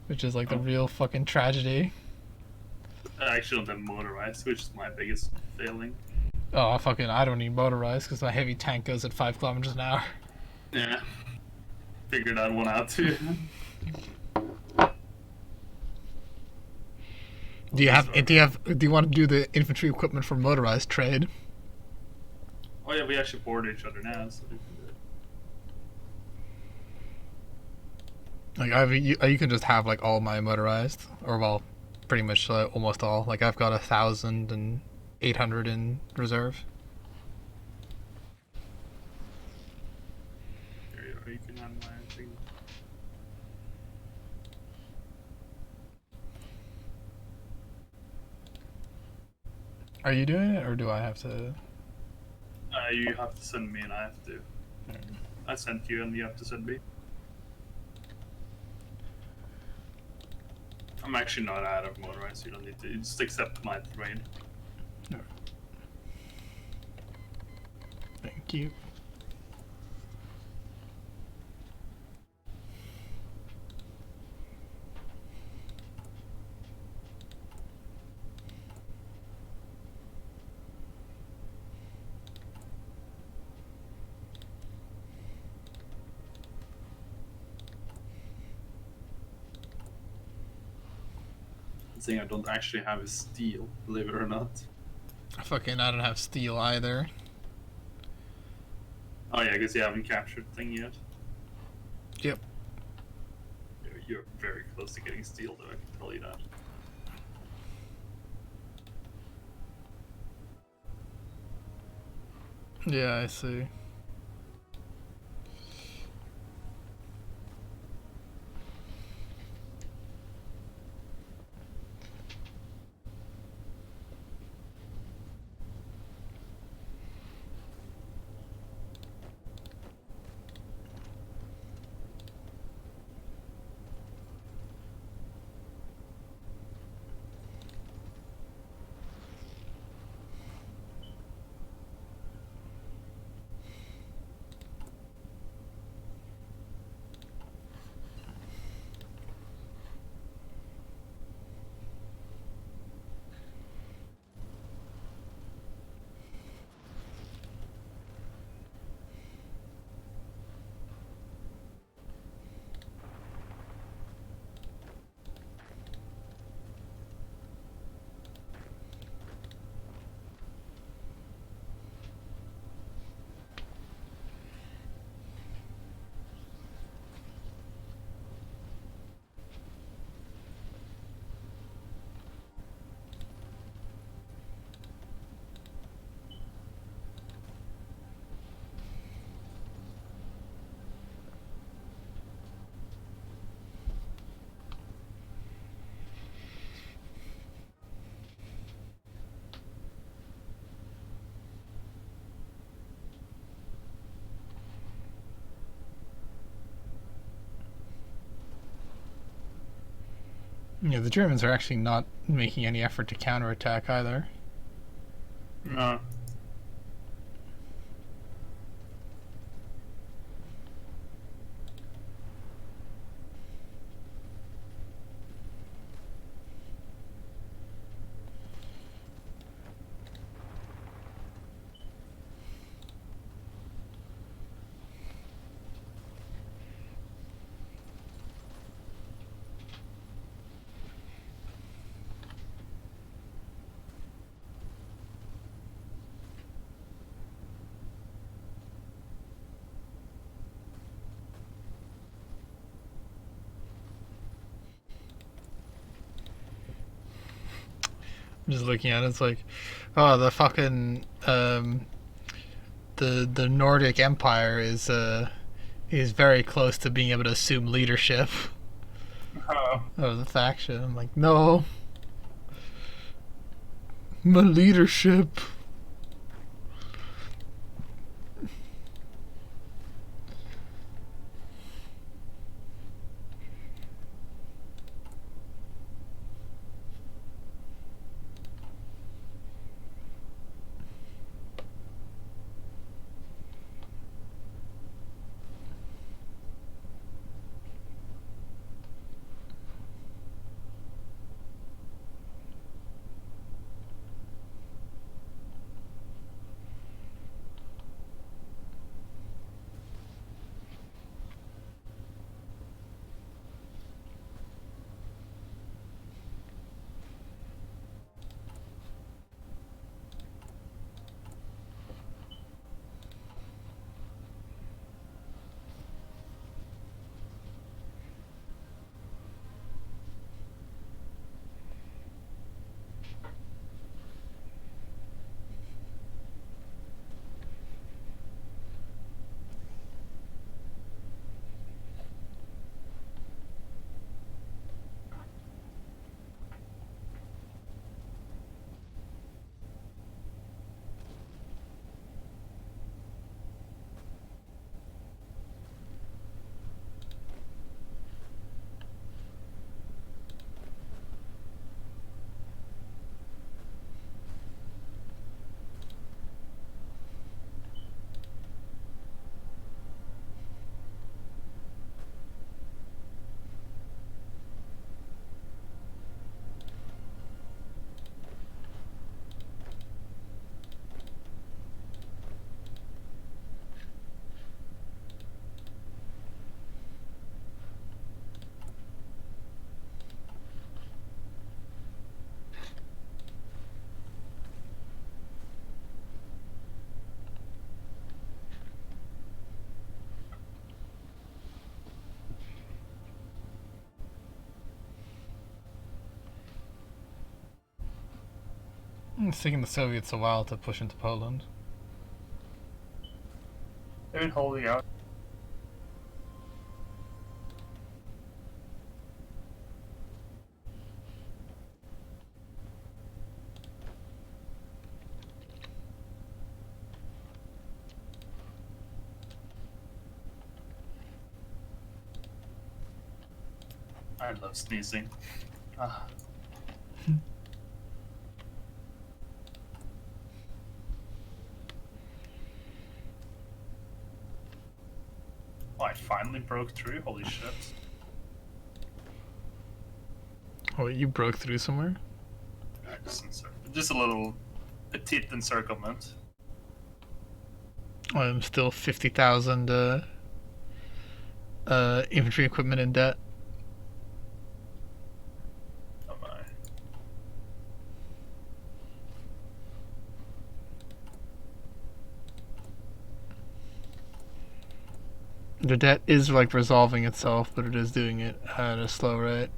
which is like the real fucking tragedy. I actually don't have motorized, which is my biggest failing. Oh, I don't need motorized because my heavy tank goes at 5 kilometers an hour. Yeah, figured that one out too. Do you want to do the infantry equipment for motorized trade? Oh yeah, we actually board each other now, so we can do it. Like you can just have like all my motorized, or well, pretty much almost all. Like I've got 1,800 in reserve. There you are. You can have my thing. Are you doing it, or do I have to? You have to send me, and I have to. I sent you, and you have to send me. I'm actually not out of motorized, so you don't need to. You just accept my terrain. Thank you. Saying I don't actually have a steel, believe it or not. Fucking, I don't have steel either. Oh yeah, I guess you haven't captured the thing yet. Yep. You're very close to getting steel, though, I can tell you that. Yeah, I see. Yeah, the Germans are actually not making any effort to counterattack either. No. I'm just looking at it, it's like, oh, the fucking the Nordic Empire is very close to being able to assume leadership of the faction. I'm like, no, my leadership. It's taking the Soviets a while to push into Poland. They're holding out. I love sneezing. Ah. Oh, I finally broke through. Holy shit. Oh, you broke through somewhere? Just a little petite encirclement. I'm still 50,000 infantry equipment in debt. Oh my. The debt is like resolving itself, but it is doing it at a slow rate.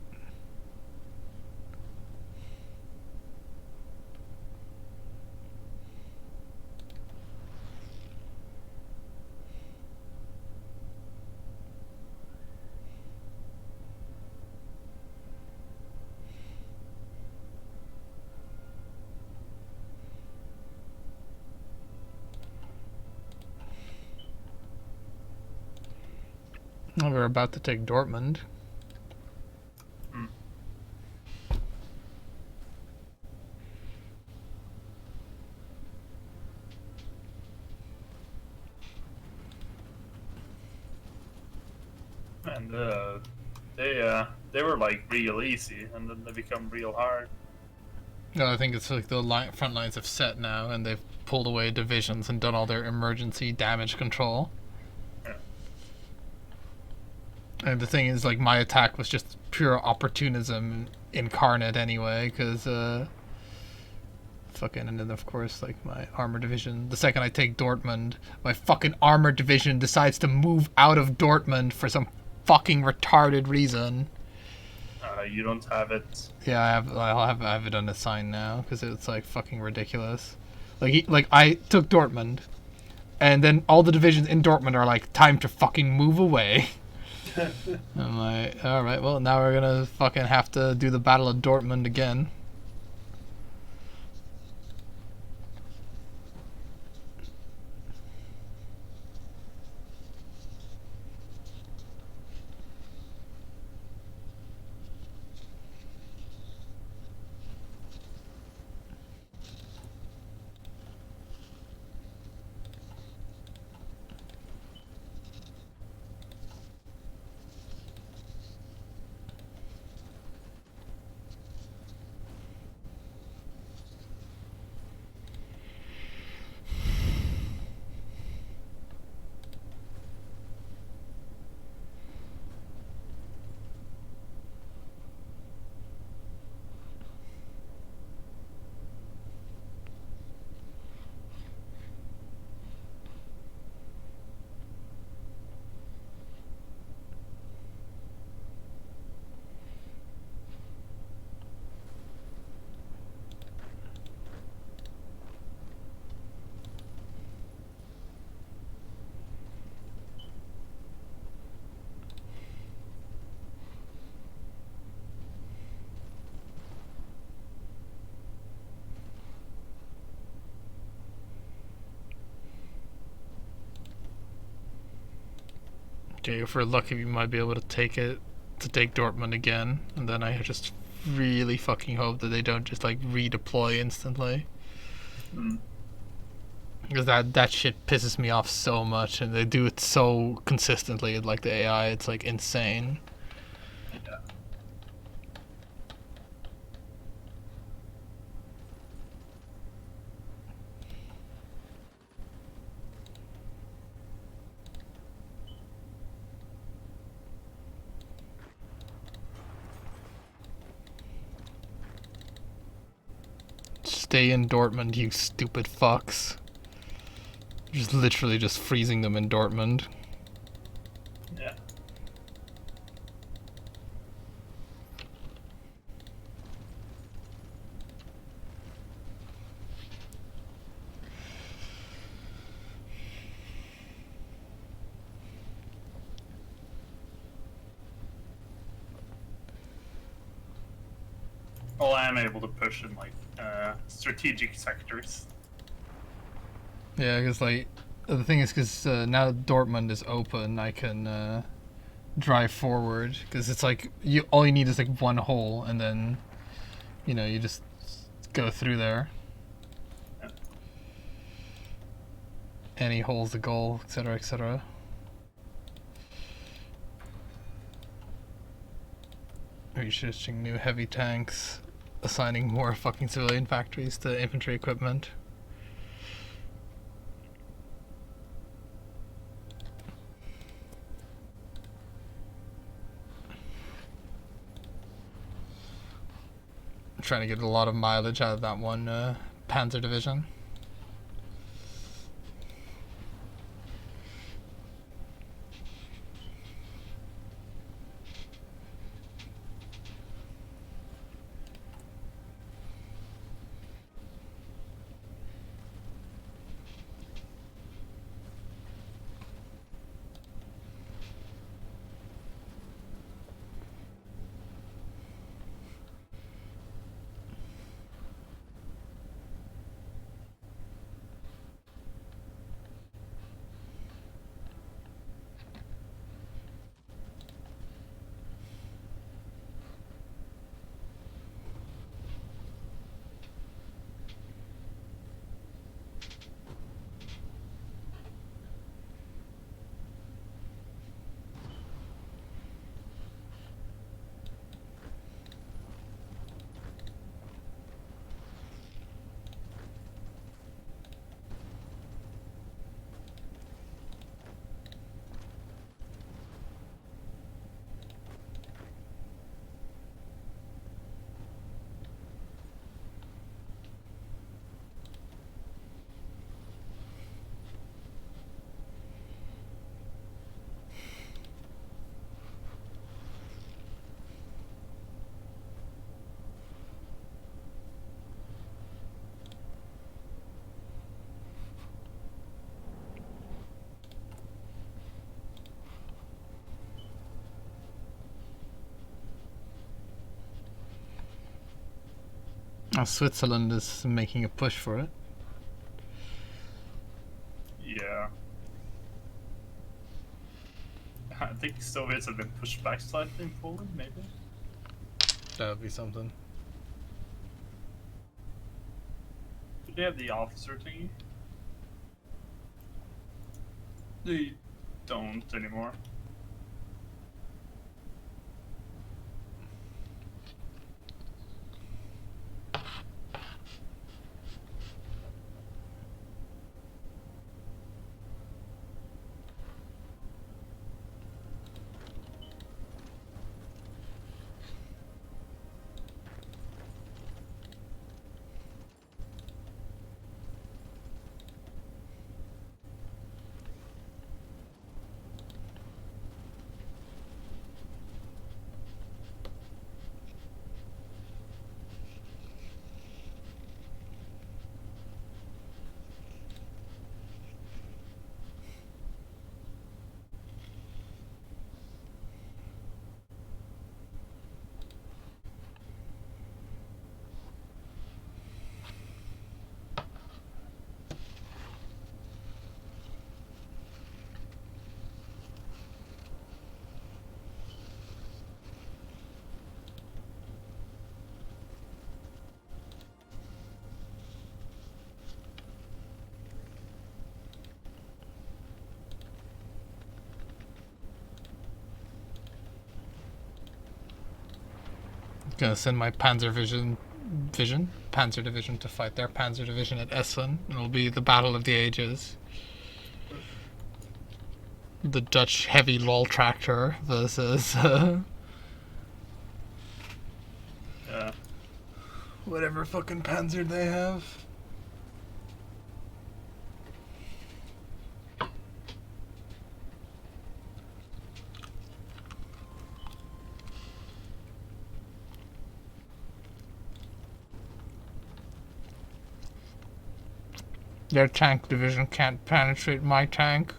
Well, we're about to take Dortmund. Hmm. And they were like real easy, and then they become real hard. No, I think it's like the front lines have set now, and they've pulled away divisions and done all their emergency damage control. Yeah. And the thing is, like, my attack was just pure opportunism incarnate anyway, because, fucking, and then of course, like, my armor division, the second I take Dortmund, my fucking armor division decides to move out of Dortmund for some fucking retarded reason. You don't have it. Yeah, I have it on a sign now, because it's, like, fucking ridiculous. Like, I took Dortmund, and then all the divisions in Dortmund are like, time to fucking move away. I'm like, alright, well, now we're gonna fucking have to do the Battle of Dortmund again. Okay, if we're lucky, we might be able to take Dortmund again, and then I just really fucking hope that they don't just like redeploy instantly. Mm. Because that shit pisses me off so much, and they do it so consistently. Like the AI, it's like insane. Yeah. Stay in Dortmund, you stupid fucks. Just literally just freezing them in Dortmund. Yeah. Well, I am able to push in like strategic sectors. Yeah, because like the thing is, because now Dortmund is open, I can drive forward. Because it's like all you need is like one hole, and then you just go through there. Yeah. Any hole's the goal, etc., etc. Researching new heavy tanks, assigning more fucking civilian factories to infantry equipment. Trying to get a lot of mileage out of that one Panzer division. Switzerland is making a push for it. Yeah. I think Soviets have been pushed back slightly in Poland, maybe? That would be something. Do they have the officer thingy? They don't anymore. Gonna send my Panzer division to fight their Panzer division at Essen. It'll be the battle of the ages. The Dutch heavy lol tractor versus whatever fucking Panzer they have. Their tank division can't penetrate my tank.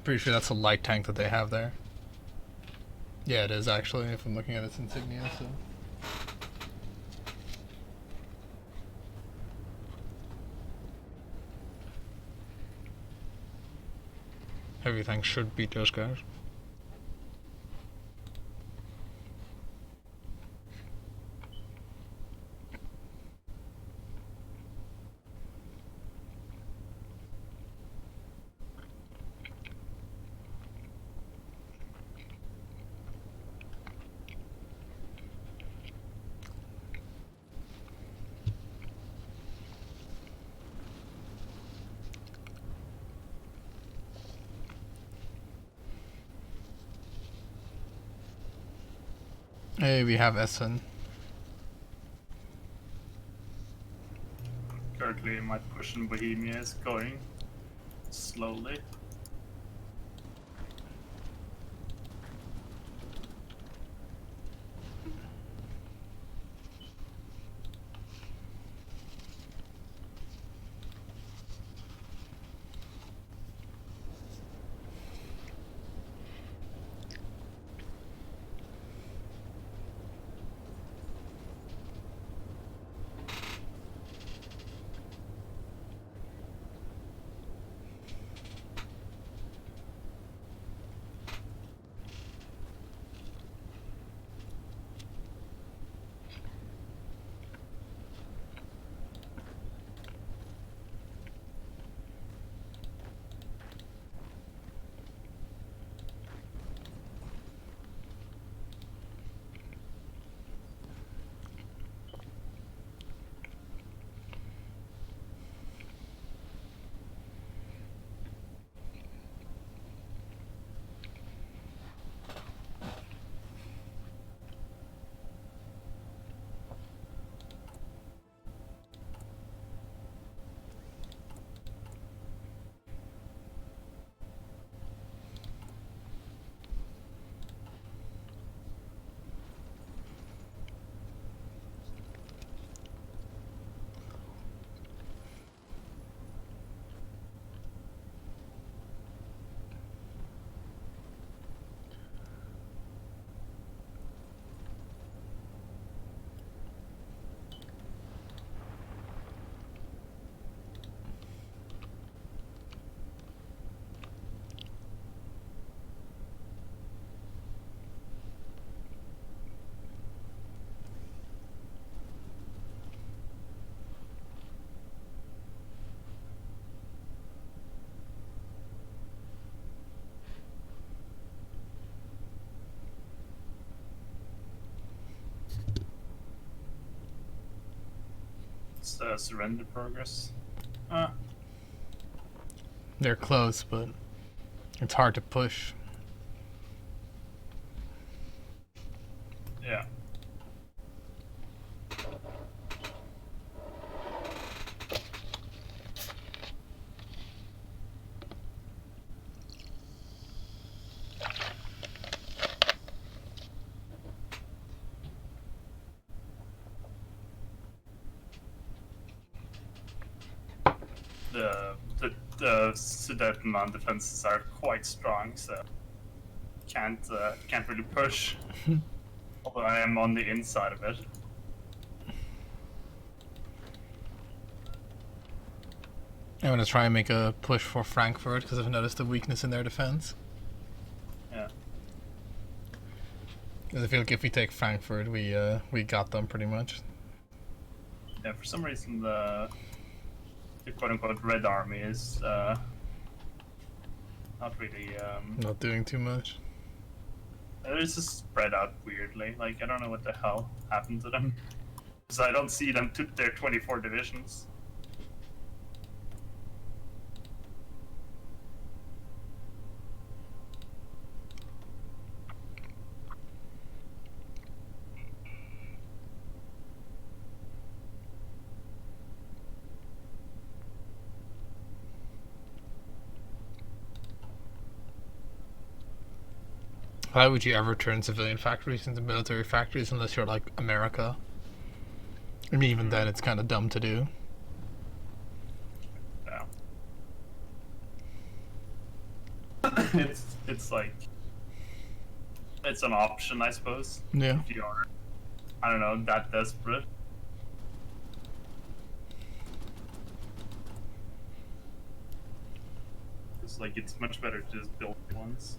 Pretty sure that's a light tank that they have there. Yeah, it is actually, if I'm looking at its insignia, so. Everything should beat those guys. Hey, we have Essen. Currently, my push in Bohemia is going slowly. It's surrender progress. They're close, but it's hard to push. Yeah. The Sudetenland defenses are quite strong, so can't really push. Although I am on the inside of it. I'm gonna try and make a push for Frankfurt because I've noticed a weakness in their defense. Yeah. Because I feel like if we take Frankfurt, we got them pretty much. Yeah. For some reason, the quote-unquote Red Army is not really. Not doing too much. It's just spread out weirdly. Like I don't know what the hell happened to them. Because I don't see them to their 24 divisions. Why would you ever turn civilian factories into military factories unless you're like America? I mean, even then, it's kind of dumb to do. Yeah. it's like it's an option, I suppose. Yeah. If you are, I don't know, that desperate. It's like it's much better to just build ones.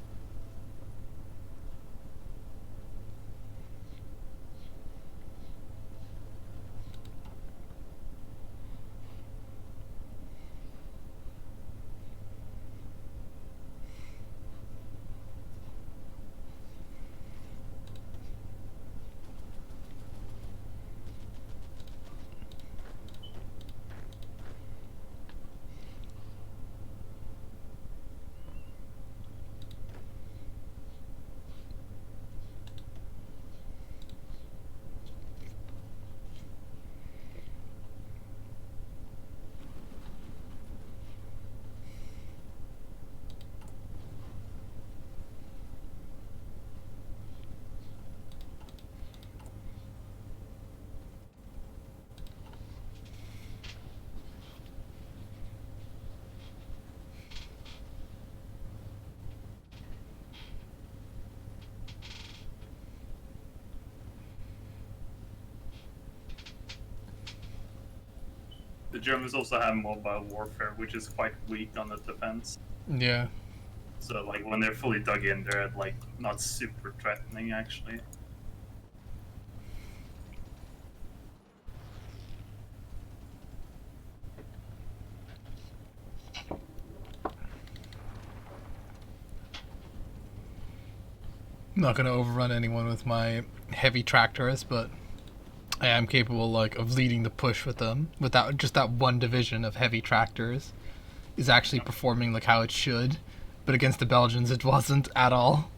The Germans also have mobile warfare, which is quite weak on the defense. Yeah. So like when they're fully dug in, they're like not super threatening actually. I'm not gonna overrun anyone with my heavy tractors, but I am capable like of leading the push with them. Without just that one division of heavy tractors is actually performing like how it should, but against the Belgians it wasn't at all.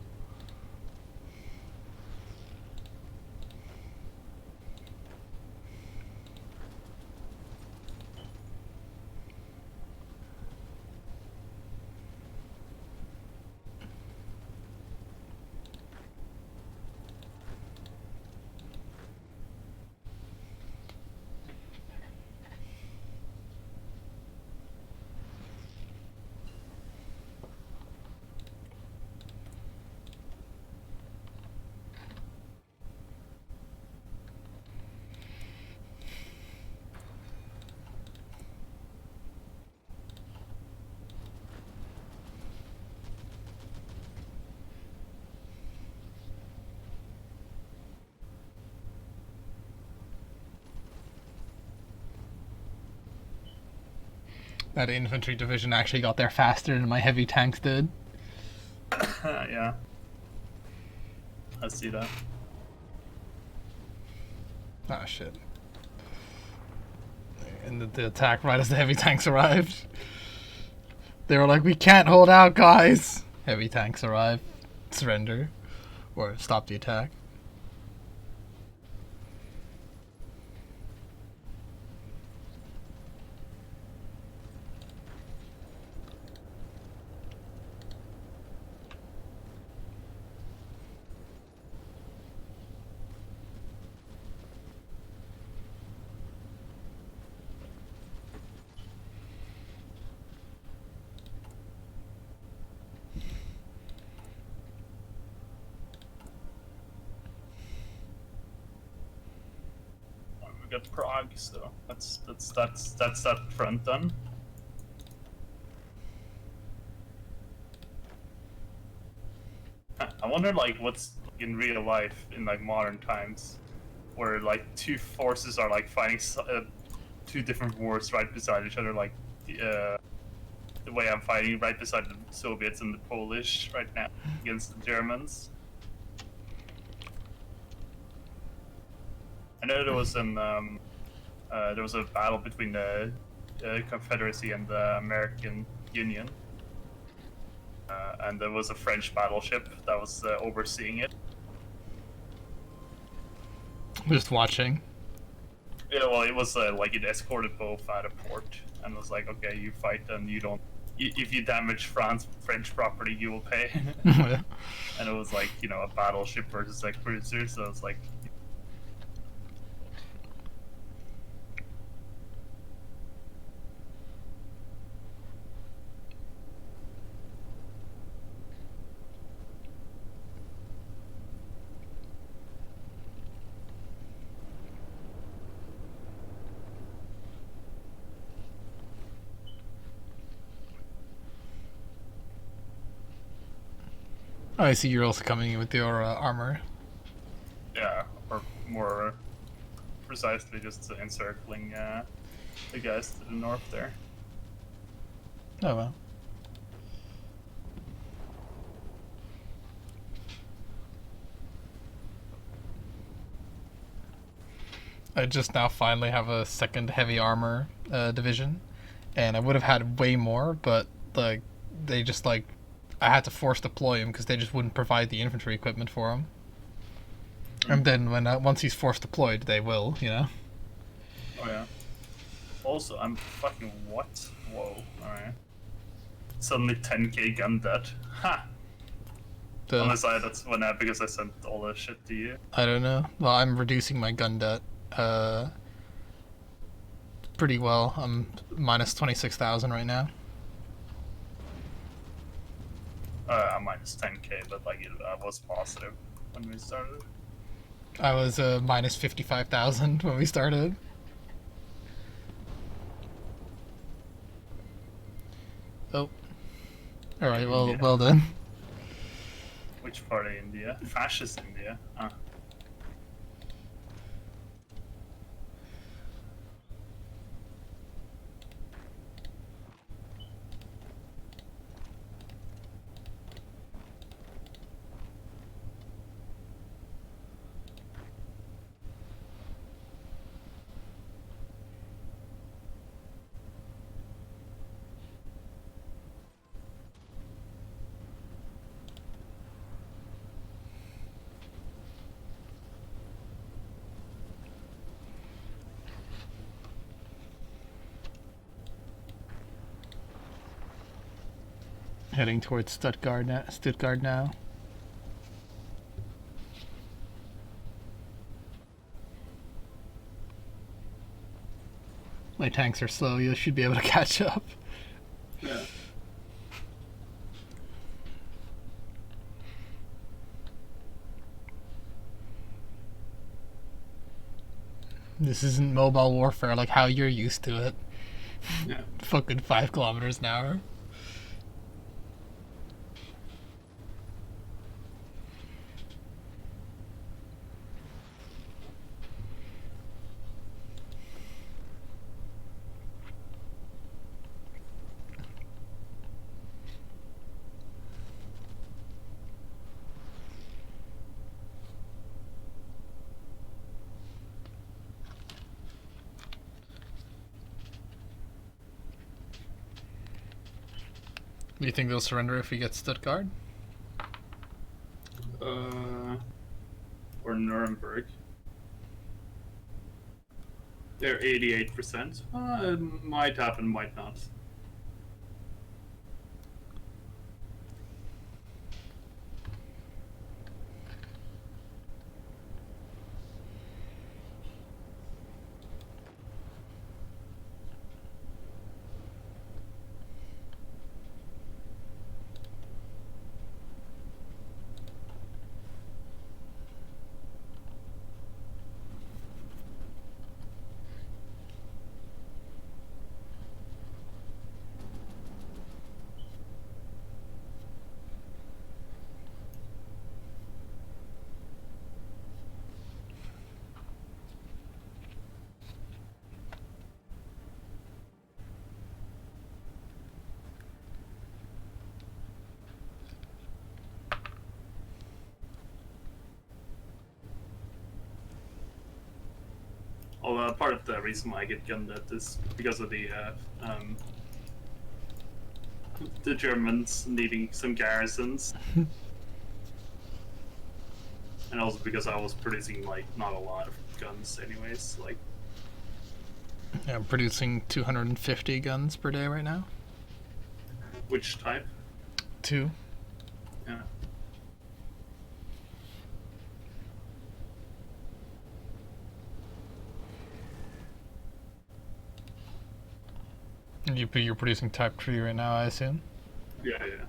That infantry division actually got there faster than my heavy tanks did. Yeah. I see that. Ah, shit. And the attack right as the heavy tanks arrived. They were like, we can't hold out, guys! Heavy tanks arrive. Surrender. Or stop the attack. We got Prague, so that's that front done. I wonder like what's in real life in like modern times, where like two forces are like fighting two different wars right beside each other, like the way I'm fighting right beside the Soviets and the Polish right now against the Germans. I know there was a battle between the Confederacy and the American Union, and there was a French battleship that was overseeing it. Just watching. Yeah, well, it was like it escorted both out of port, and was like, okay, you fight, and you don't. If you damage French property, you will pay. And it was like, you know, a battleship versus a cruiser, so it's like. Oh, I see you're also coming in with your armor. Yeah, or more precisely just encircling the guys to the north there. Oh well. I just now finally have a second heavy armor division, and I would have had way more, but like they just like I had to force deploy him because they just wouldn't provide the infantry equipment for him. And then when once he's force deployed, they will, you know. Oh yeah. Also, I'm fucking what? Whoa. All right. Suddenly 10k gun debt. Ha. Unless that's when because I sent all the shit to you. I don't know. Well, I'm reducing my gun debt pretty well. I'm minus 26,000 right now. I'm minus 10k, but like I was positive when we started. I was minus 55,000 when we started. Oh. Alright, well done. Which part of India? Fascist India. Heading towards Stuttgart now. My tanks are slow. You should be able to catch up. Yeah. This isn't mobile warfare like how you're used to it. Yeah. Fucking 5 kilometers an hour. Do you think they'll surrender if we get Stuttgart? Or Nuremberg. They're 88%. It might happen, might not. Well, part of the reason why I get gun debt is because of the Germans needing some garrisons. And also because I was producing like not a lot of guns anyways, like Yeah, I'm producing 250 guns per day right now. which type? 2. Yeah. You're producing Type 3 right now, I assume? Yeah, yeah.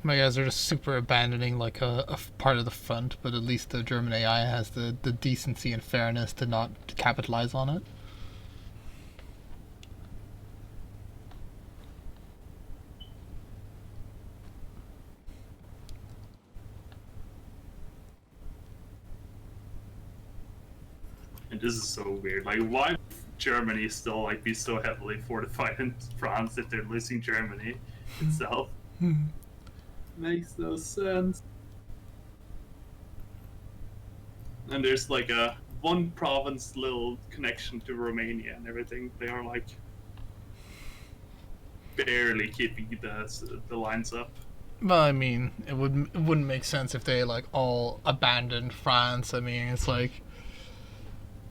My guys are just super abandoning like part of the front, but at least the German AI has the decency and fairness to not capitalize on it. And this is so weird. Like, why Germany still like be so heavily fortified in France if they're losing Germany itself? Makes no sense. And there's like a one province little connection to Romania and everything. They are like barely keeping the lines up. Well, I mean, it wouldn't make sense if they like all abandoned France. I mean, it's like,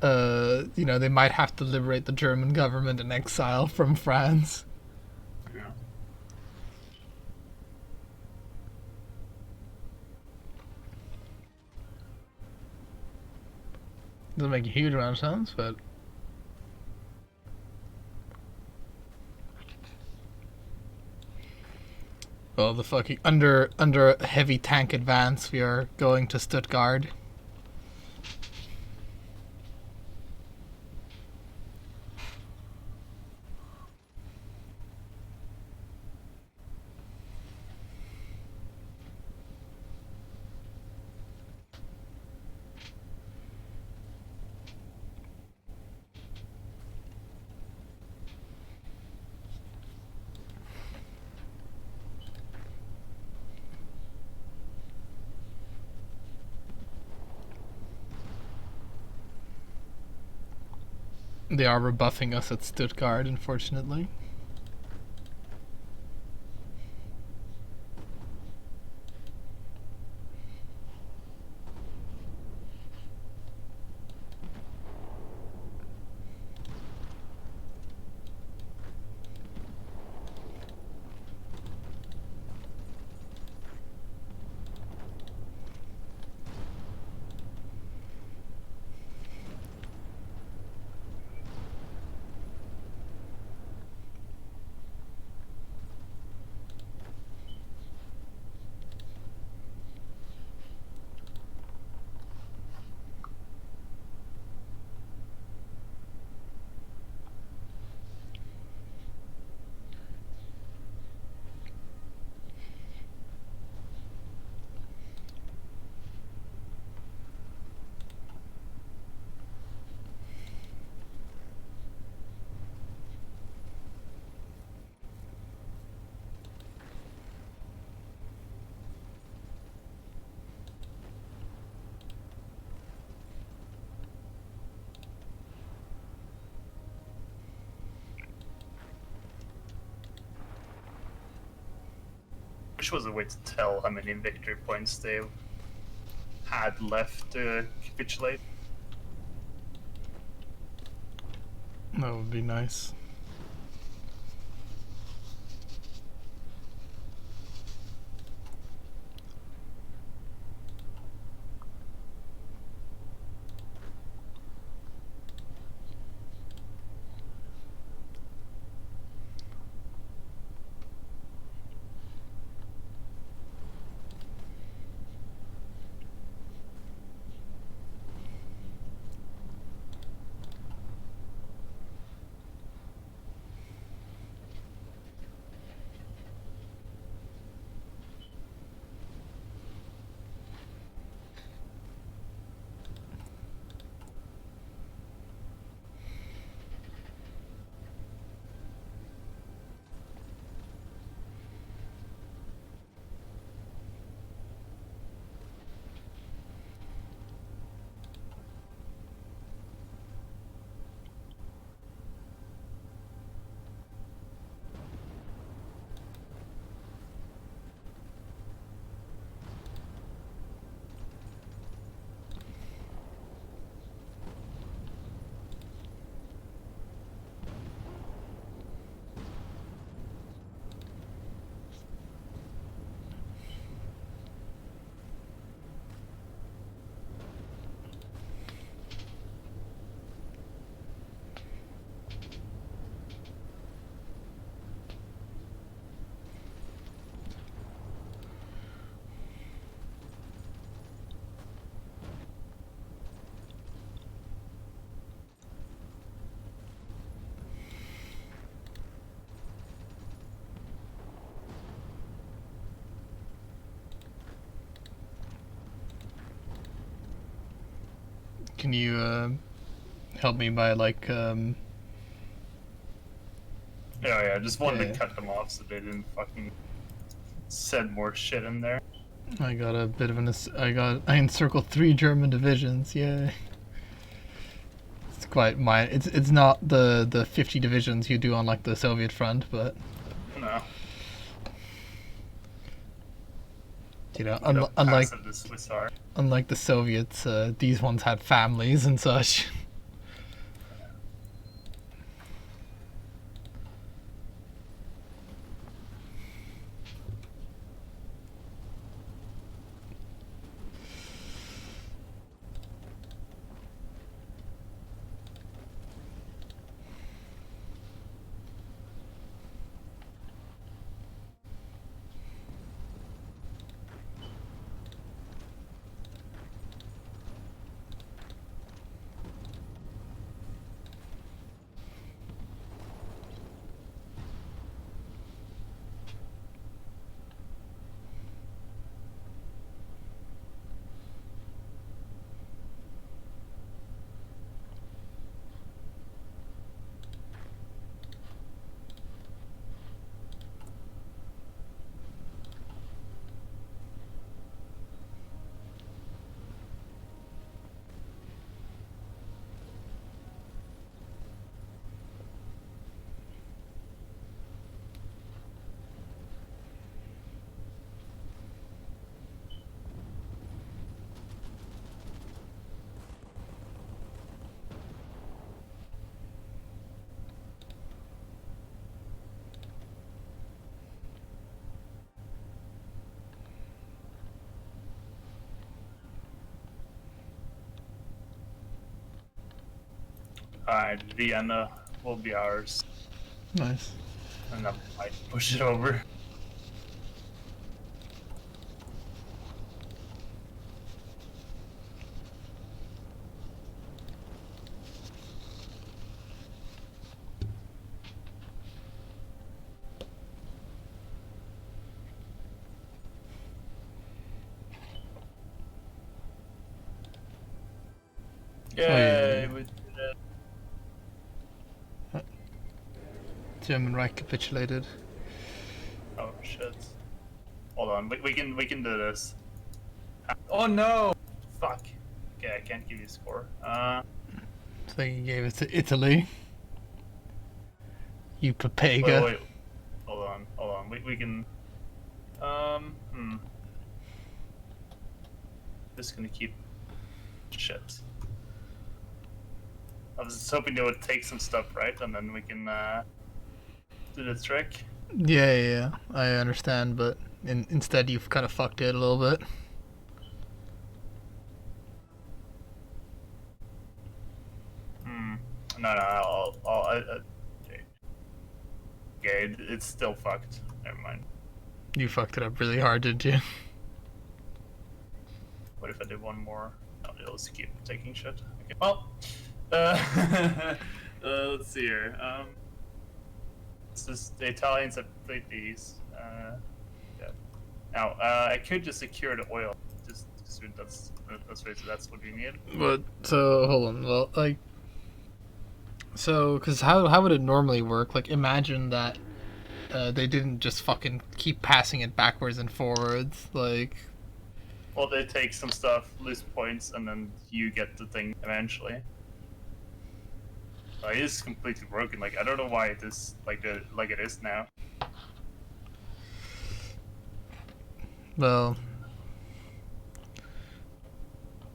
you know, they might have to liberate the German government in exile from France. Yeah. Doesn't make a huge amount of sense, but well, the fucking under heavy tank advance, we are going to Stuttgart. They are rebuffing us at Stuttgart, unfortunately. Which was a way to tell how many victory points they had left to capitulate. That would be nice. Can you help me by like Yeah, I just wanted Yeah. to cut them off so they didn't fucking send more shit in there. I got a bit of I encircled 3 German divisions. Yay. It's quite it's not the 50 divisions you do on like the Soviet front, but No. you know, Look how unlike passive the Swiss are. the Soviets, these ones had families and such. Alright, Vienna will be ours. Nice. And then I might push it over. Yay, yeah. we did it. German Reich capitulated. Oh shit. Hold on, we can do this. Oh no! Fuck. Okay, I can't give you a score. So you gave it to Italy. You Wait, papega. wait. Hold on. We can. Just gonna keep. Shit. I was just hoping they would take some stuff, right? And then we can, do the trick. Yeah, I understand, but instead you've kind of fucked it a little bit. No, okay, it's still fucked. Never mind. You fucked it up really hard, didn't you? What if I did one more? No, it'll just keep taking shit. Okay. Well, let's see here. It's just the Italians have played these. Yeah. Now, I could just secure the oil. Just assume that's right. So that's what we need. But so hold on. Well, like, so because how would it normally work? Like, imagine that they didn't just fucking keep passing it backwards and forwards. Like, Well, they take some stuff, lose points, and then you get the thing eventually. It is completely broken. Like I don't know why it is like it is now. well,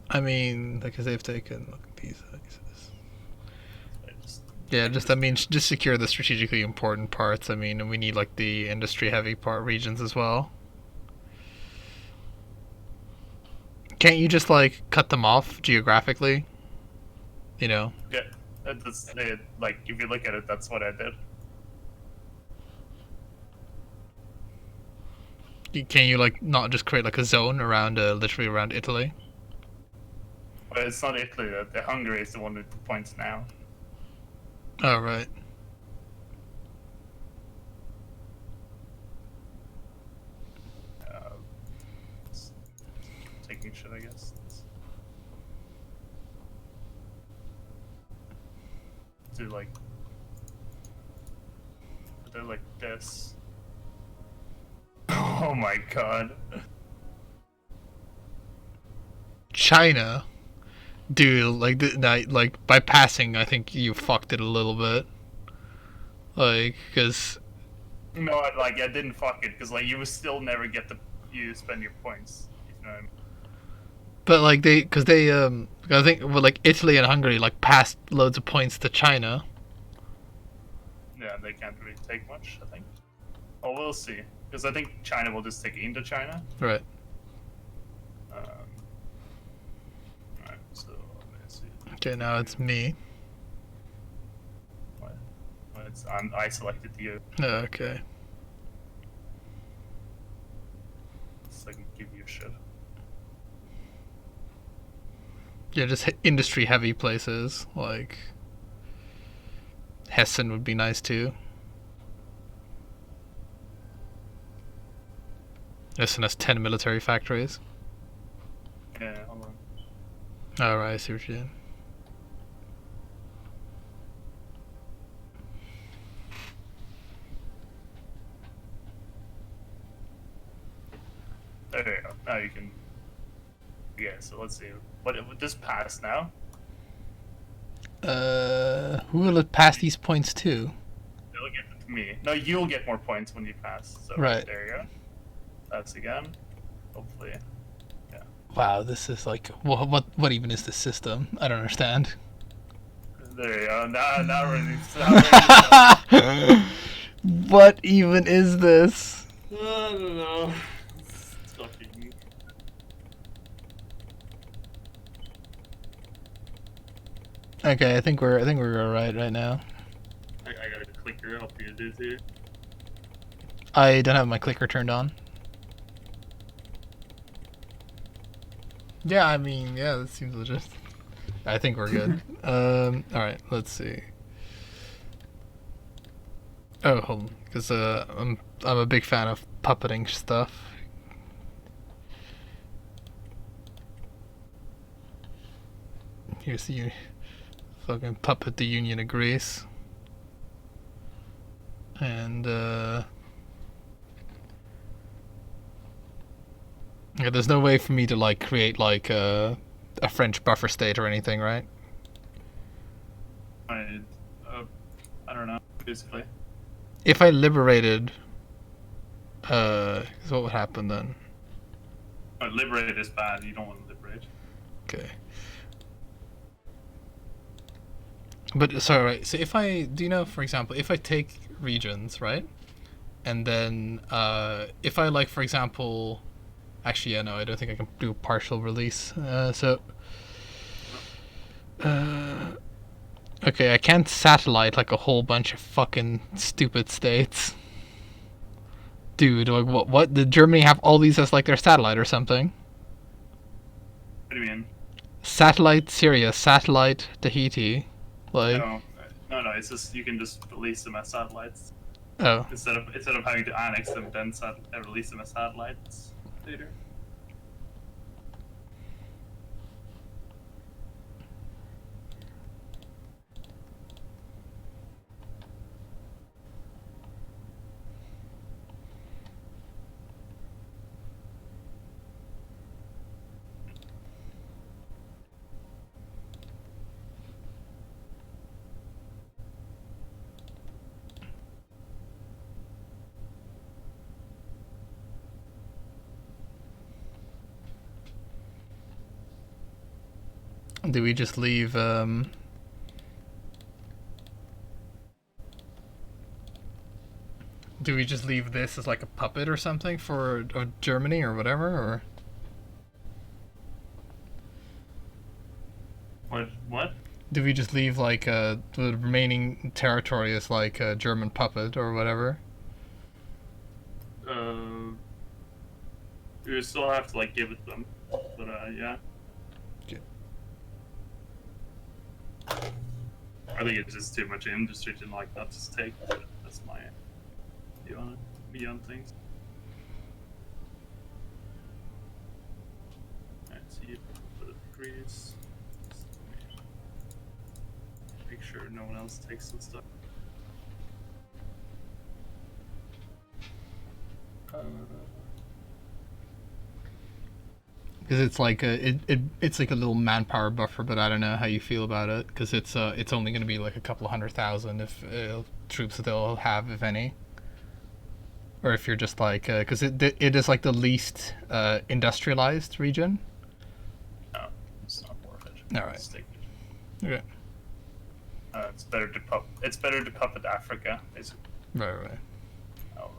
I mean, because they've taken look at these. Yeah, I mean, just secure the strategically important parts. I mean, and we need like the industry heavy part regions as well. Can't you just like cut them off geographically? You know. Yeah, that's it. Like if you look at it, that's what I did. Can you like not just create like a zone around literally around Italy? But it's not Italy. The Hungary is the one with the points now. Oh right. Taking shit, I guess. to like put it like this. Oh my god. China, dude, like like by passing, I think you fucked it a little bit. Like, cause No, I didn't fuck it because like you will still never get you spend your points. You know what I mean? but like they I think well, like Italy and Hungary like passed loads of points to China. Yeah, they can't really take much. I think. Oh, we'll see. Because I think China will just take Indochina. Right. Alright, so let's see. Okay, now it's me. What? I selected you. Okay. So I can give you a shit. Yeah, just industry heavy places like Hessen would be nice too. Hessen has 10 military factories. Yeah, hold on. Alright, I see what you did. There you go. Now you can. Yeah, so let's see. Would this pass now? Who will it pass these points to? They'll get it to me. No, you'll get more points when you pass. So Right. there you go. Pass again. Hopefully. Wow, this is like what even is this system? I don't understand. There you go. Now we're ready. What even is this? I don't know. It's fucking. Okay, I think we're alright right now. I got a clicker up here, dude. Too. I don't have my clicker turned on. Yeah, I mean, yeah, that seems legit. I think we're good. Alright, let's see. Oh, hold on, because I'm a big fan of puppeting stuff. Here's the fucking puppet. The Union of Greece, and yeah, there's no way for me to like create like a French buffer state or anything, right? I don't know. Basically. If I liberated, so what would happen then? Liberate is bad. You don't want to liberate. Okay. But sorry, right? So if I do, you know, for example, if I take regions, right, and then if I like, for example, actually, yeah, no, I don't think I can do a partial release. Okay, I can't satellite like a whole bunch of fucking stupid states. Dude, like what? Did Germany have all these as like their satellite or something? What do you mean? Satellite Syria, satellite Tahiti, like. No. It's just you can just release them as satellites Oh. instead of having to annex them, then release them as satellites later. Do we just leave do we just leave this as like a puppet or something for Germany or whatever, or What? do we just leave like the remaining territory as like a German puppet or whatever? You still have to like give it them, but yeah. Okay. I think it's just too much industry to like not just take. But that's my view on it. Me on things. Alright, see if put it Greece. Make sure no one else takes some stuff. Because it's like it's like a little manpower buffer, but I don't know how you feel about it. Because it's only going to be like a couple of 100,000 if troops that they'll have, if any. Or if you're just like, because it is like the least industrialized region. No, it's not worth it. All right. Let's take it. Okay. It's better to puppet Africa, basically. Right. Oh,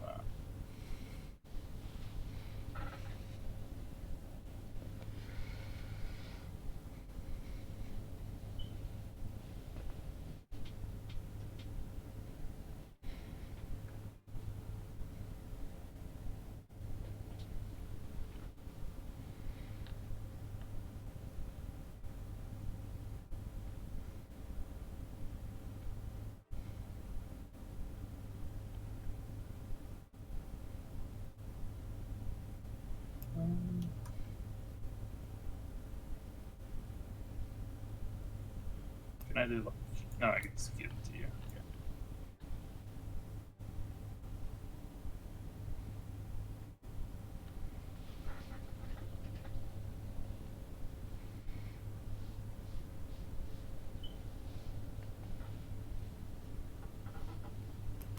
can I do like? No, I can just give it to you. Okay.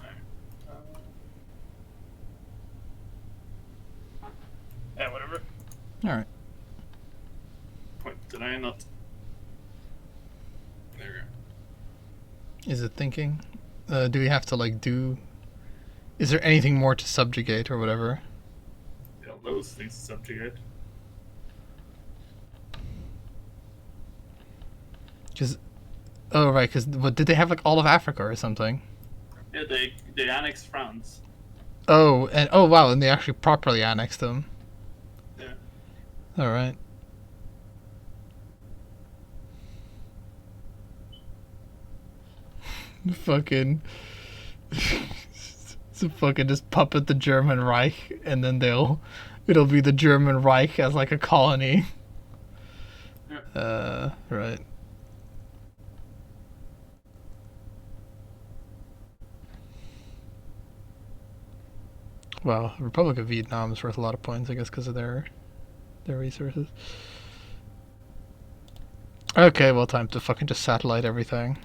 Alright. Yeah, whatever. All right. Wait, did I not? There we go. Is it thinking? Do we have to like do? Is there anything more to subjugate or whatever? Yeah, those things to subjugate. Because, oh right, because what did they have like all of Africa or something? Yeah, they annexed France. Oh, and oh wow, and they actually properly annexed them. Yeah. All right. Fucking. So fucking just puppet the German Reich, and then it'll be the German Reich as like a colony. Yeah. Right. Well, the Republic of Vietnam is worth a lot of points, I guess, because of their resources. Okay, well, time to fucking just satellite everything.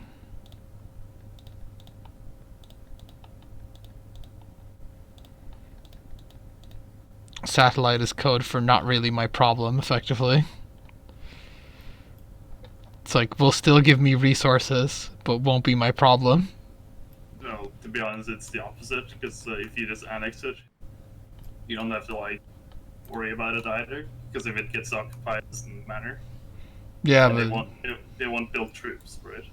Satellite is code for not really my problem, effectively. It's like, will still give me resources, but won't be my problem. No, to be honest, it's the opposite, because if you just annex it, you don't have to, like, worry about it either, because if it gets occupied, it doesn't matter. Yeah, And but they won't build troops for it.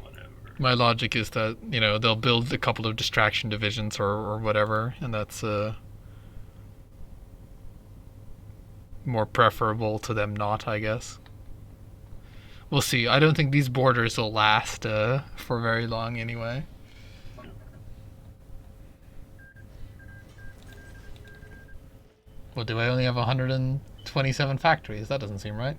Whatever. my logic is that, you know, they'll build a couple of distraction divisions or whatever, and that's more preferable to them not, I guess. We'll see. I don't think these borders will last for very long anyway. Well, do I only have 127 factories? That doesn't seem right.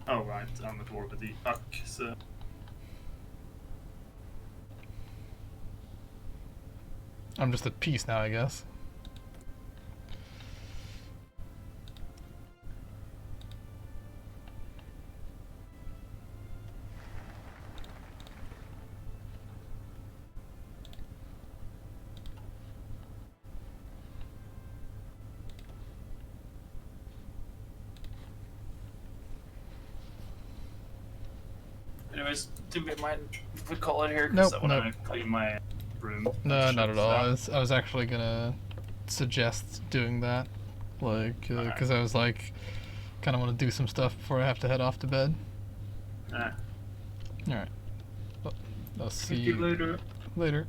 Oh, right, I'm at war with the UC, so... I'm just at peace now, I guess. Anyways, do we mind if we call it here? Nope, I want to clean my room. No, not at all. I was actually gonna suggest doing that, like, because I was like, kind of want to do some stuff before I have to head off to bed. Alright. All right. Well, I'll see See you later. later.